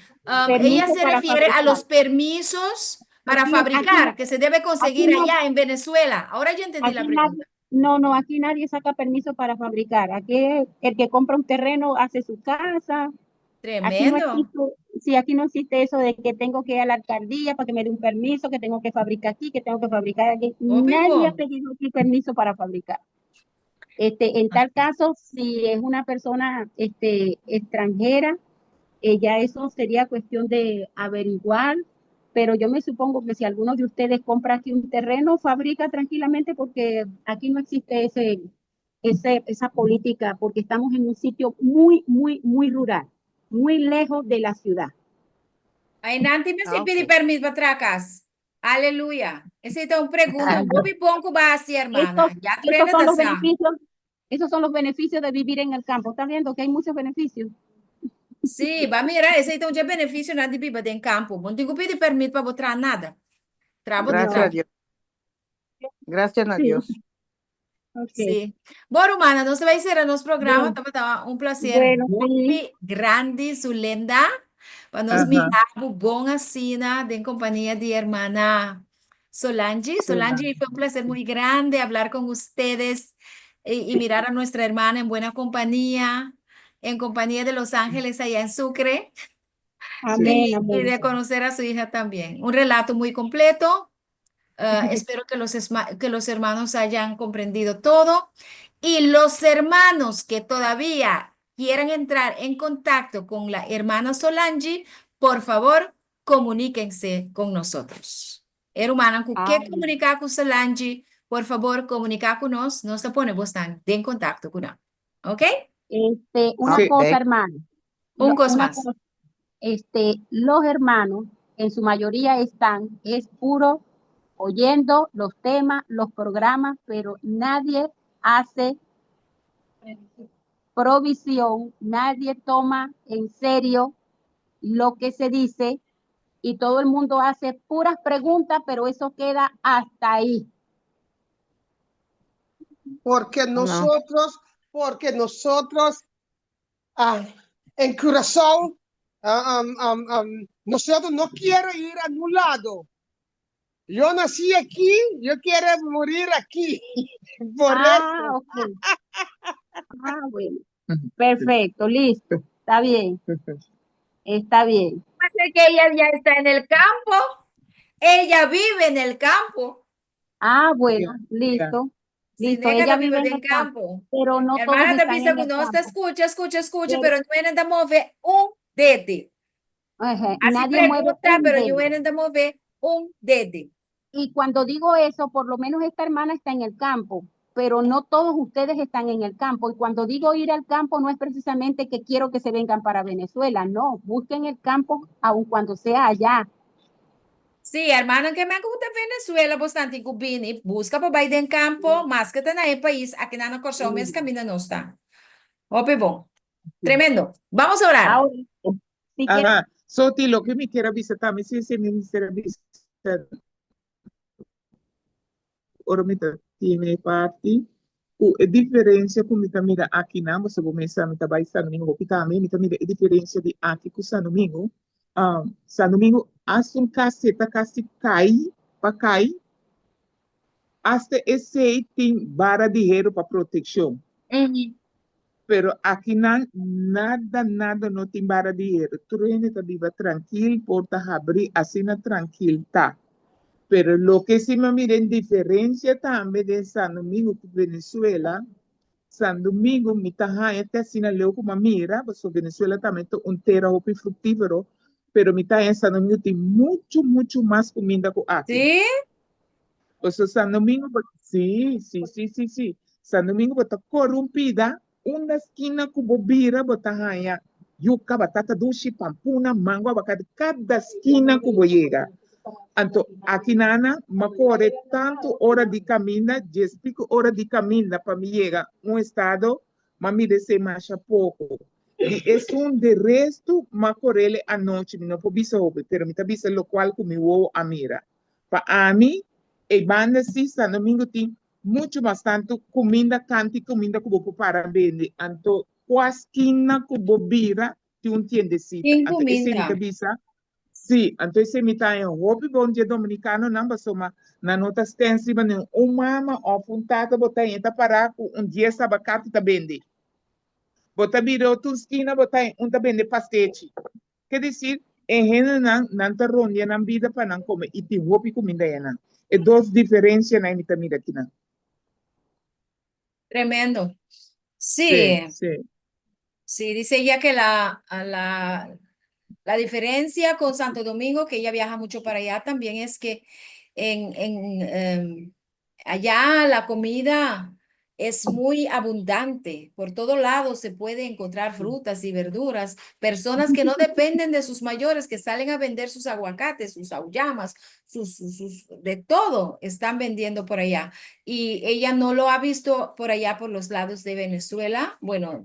Ella se refiere a los permisos para fabricar que se debe conseguir allá en Venezuela. Ahora ya entendí la pregunta. No, aquí nadie saca permiso para fabricar. Aquí el que compra un terreno hace su casa. Tremendo. Aquí no existe eso de que tengo que ir a la alcaldía para que me dé un permiso, que tengo que fabricar aquí, que tengo que fabricar allí. Nadie ha pedido aquí permiso para fabricar. En tal caso, si es una persona extranjera, ya eso sería cuestión de averiguar, pero yo me supongo que si alguno de ustedes compra aquí un terreno, fabrica tranquilamente porque aquí no existe esa política, porque estamos en un sitio muy rural, muy lejos de la ciudad. Ay, Nanti me se pide permiso para atrás. Aleluya. Esa es una pregunta. ¿Cómo pongo va así, hermana? Esos son los beneficios de vivir en el campo. ¿Estás viendo que hay muchos beneficios? Sí, va a mirar, ese es un beneficio de vivir en campo. No tengo que pedir permiso para botar nada. Gracias a Dios. Gracias a Dios. Sí. Bueno, hermana, no se va a hacer en los programas. Un placer muy grande, Zulenda. Para nos mirar, bom así, en compañía de hermana Solange. Solange, fue un placer muy grande hablar con ustedes y mirar a nuestra hermana en buena compañía, en compañía de Los Ángeles allá en Sucre. Amén, y de conocer a su hija también. Un relato muy completo. Espero que los hermanos hayan comprendido todo. Y los hermanos que todavía quieran entrar en contacto con la hermana Solange, por favor, comuníquense con nosotros. Hermana, ¿qué Ah, comunicar con Solange? Por favor, comunicar con nos. Nos ponemos en contacto con ella. ¿Ok? una Sí. cosa, hermano. Un cosa Una más. cosa, los hermanos en su mayoría es puro oyendo los temas, los programas, pero nadie hace provisión, nadie toma en serio lo que se dice y todo el mundo hace puras preguntas, pero eso queda hasta ahí. Porque nosotros, en Curazao, nosotros no quiero ir a ningún lado. Yo nací aquí, yo quiero morir aquí. Por eso. Ok. Bueno. Perfecto, listo. Está bien. Está bien. Puede ser que ella ya está en el campo. Ella vive en el campo. Bueno, listo. Sí, Listo, déjala ella vive vivere en in el campo, campo. pero no todos Hermana están Tapisa en el conosca, campo. escucha, Pero- pero no vienen a mover dedo. Ajá, Así nadie mueve pregunta, un pero no dedo. vienen a mover dedo. Y cuando digo eso, por lo menos esta hermana está en el campo, pero no todos ustedes están en el campo. Y cuando digo ir al campo, no es precisamente que quiero que se vengan para Venezuela, no, busquen el campo aun cuando sea allá. Sí, hermana, que me gusta Venezuela, bastante cubini, busca por Biden campo, más que tener el país, aquí en la cosa, mes camino no está. Ope, bon. Tremendo. Vamos a orar. Ahora, si quieren, Ajá. Soti, lo que me quiera visitar, me si me quiera visitar, ora me tiene parte, a diferença com me mira aqui na você começa me trabalhar São Domingo, que também me mira a diferença de aqui com São Domingo. São Domingo, as caseta cai, para cair, hasta esse tem vara de dinheiro para proteção. Pero aqui não, nada não tem vara de dinheiro. Tu está viva tranquilo, porta abrir, assim tranquilo, tá? Pero lo que sí me miren diferencia también de San Domingo con Venezuela, San Domingo, mi taja este así na leo como mira, pues Venezuela también es un terreno fructífero, pero mi taja en San Domingo tiene mucho más comida que aquí. ¿Sí? Pues San Domingo, sí. San Domingo está corrompida, una esquina con bobira, bota ya, yuca, batata dulce, pampuna, mango, abacate, cada esquina que llega. Então, aqui nana, macore tanto hora de caminhar, 10 pico hora de caminhar para me chegar estado, mas me desce mais pouco. E é de resto, macorele à noite, não vou bisa hoje, pero me tabisa local que me vou a mira. Para mim, e banda se São Domingo tem muito bastante comida, canti comida que vou para vender. Então, quase quina que vou vira, tem tiendecita. Tem Então, esse me comida. tabisa. Sì, entonces mi tayo hopi bon dia dominicano namba soma na nota extensiva ne mama apuntata bota enta para un dia sabacato ta bende. Bota biro tu esquina bota un ta bende pastete. Quer dizer, gente não tá rondia na vida para não comer e tem hopi comida yana. É duas diferenças na minha comida aqui na. Tremendo. Sí. Sí. Sí, dice ella que la diferencia con Santo Domingo, que ella viaja mucho para allá, también es que allá la comida es muy abundante. Por todos lados se puede encontrar frutas y verduras. Personas que no dependen de sus mayores, que salen a vender sus aguacates, sus auyamas, de todo están vendiendo por allá. Y ella no lo ha visto por allá por los lados de Venezuela. Bueno,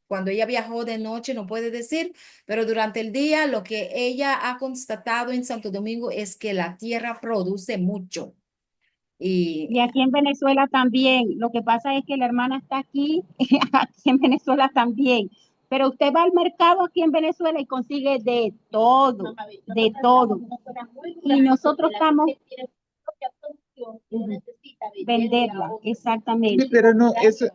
cuando ella viajó de noche, no puede decir, pero durante el día lo que ella ha constatado en Santo Domingo es que la tierra produce mucho. y aquí en Venezuela también. Lo que pasa es que la hermana está aquí, aquí en Venezuela también. Pero usted va al mercado aquí en Venezuela y consigue de todo, de todo. Y nosotros estamos venderla, exactamente. Sí, pero no, eso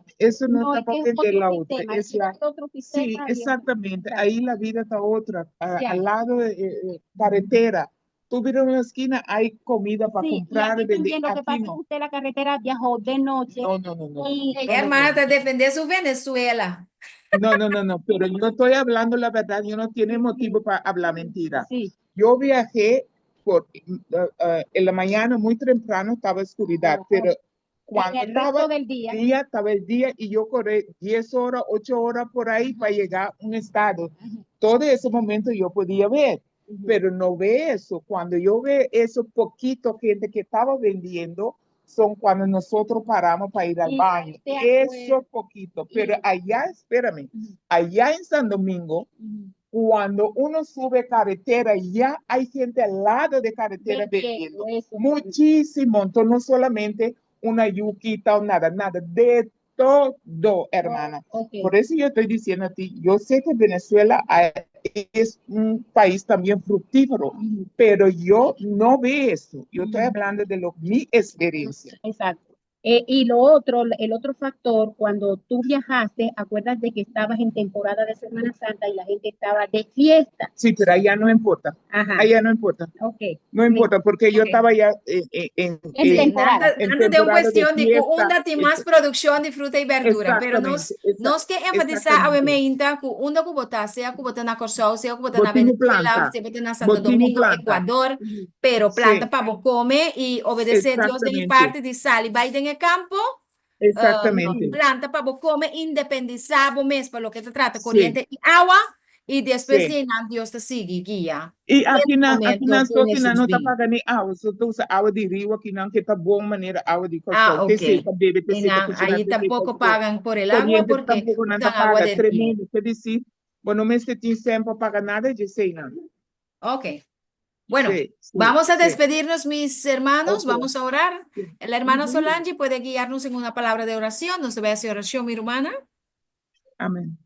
no está para es vender otro la otra. sistema, Es la, es otro sistema sí, y es exactamente. otra. Ahí la vida está otra, Ya. al lado de carretera. tú miras en la esquina, hay comida para Sí, y comprar, aquí vender. también lo que Aquí pasa es que no. usted la carretera viajó de noche. No, no, no, no. Y Hermana, te defender su Venezuela. No, pero yo estoy hablando la verdad, yo no tiene motivo para hablar mentira. Sí. Yo viajé en la mañana muy temprano, estaba oscuridad, pero cuando el resto estaba del día. estaba el día y yo corrí 10 horas, 8 horas por ahí para llegar a un estado. Todo ese momento yo podía ver, pero no ve eso. Cuando yo ve eso, poquito gente que estaba vendiendo, son cuando nosotros paramos para ir al Y baño. te Eso poquito, pero allá, espérame, allá en San Domingo, cuando uno sube carretera, ya hay gente al lado de carretera vendiendo. Muchísimo, entonces no solamente una yuquita o nada, de todo, hermana. Okay. Por eso yo estoy diciendo a ti, yo sé que Venezuela es un país también fructífero, pero yo no veo eso. Yo estoy hablando de mi experiencia. Exacto. Y lo otro, el otro factor, cuando tú viajaste, acuerdas de que estabas en temporada de Semana Santa y la gente estaba de fiesta. Sí, pero allá no importa. Ajá. Allá no importa. Okay. No importa, porque yo estaba ya en temporada. Antes de una cuestión de que un más producción de fruta y verdura, pero nos que enfatizar obviamente que uno cubota, sea cubota na Corsol, sea cubota na Venezuela, sea cubota na Santo Domingo, Ecuador, pero planta para vos comer y obedecer Dios de mi parte de sal y baile en el campo. Exactamente. Planta para vos comer, independizar vos mesmo, para lo que te trata, corriente y agua, y después de Dios te sigue guía. E aqui na Escócia não está pagando água, só tu usa água de rio aqui não, que está boa maneira água de Corsol. Ok. Ahí tampoco pagan por el agua porque tampoco não usan está agua paga de río. tremendo, quer dizer, bueno, me senti sempre paga nada de sei não. Ok. Bueno, Sí, vamos a sí. despedirnos, mis hermanos. Ok. Vamos a orar. La hermana Solange puede guiarnos en una palabra de oración. Nos ve a hacer oración, mi hermana. Amén.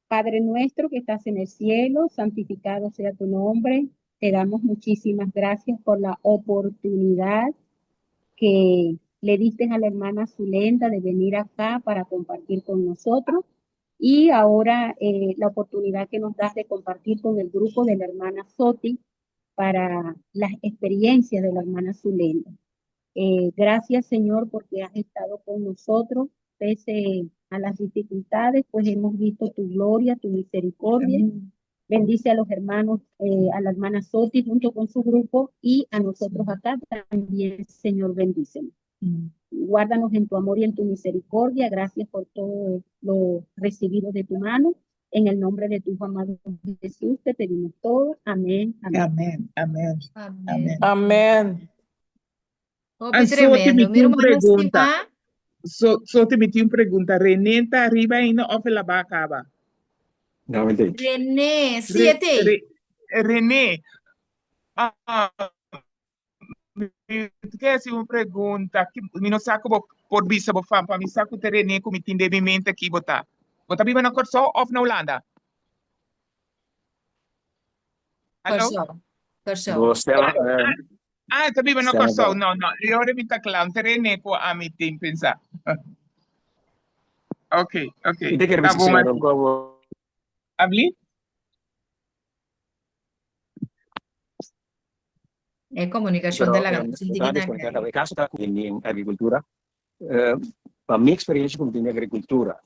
Padre nuestro que estás en el cielo, santificado sea tu nombre. Te damos muchísimas gracias por la oportunidad que le diste a la hermana Zulenda de venir acá para compartir con nosotros. Y ahora la oportunidad que nos das de compartir con el grupo de la hermana Soti para las experiencias de la hermana Zulenda. Gracias, Señor, porque has estado con nosotros, pese a las dificultades, pues hemos visto tu gloria, tu misericordia. Bendice a los hermanos, a la hermana Soti junto con su grupo y a nosotros acá también, Señor, bendícenos. Guárdanos en tu amor y en tu misericordia. Gracias por todo lo recibido de tu mano. En el nombre de tu Hijo amado Jesús te pedimos todo. Amén. Amén. Amén. Amén. Amén. Opi tremendo. Mi hermana pergunta. estima. Só te meti uma pergunta. René está arriba ainda ou ela vai acabar? No, mentira. René, 7. René, quer ser uma pergunta que me não saco por vista por fam, para me saco ter René como tem de mente aqui botar. Botar viva na Corsol ou na Holanda? Corsol. Tá viva na Corsol. Não. Eu me está claro, ter René com a mim tem pensar. Ok. Tá bom. Habli? Es comunicación de la caso en agricultura, para mi experiencia con agricultura,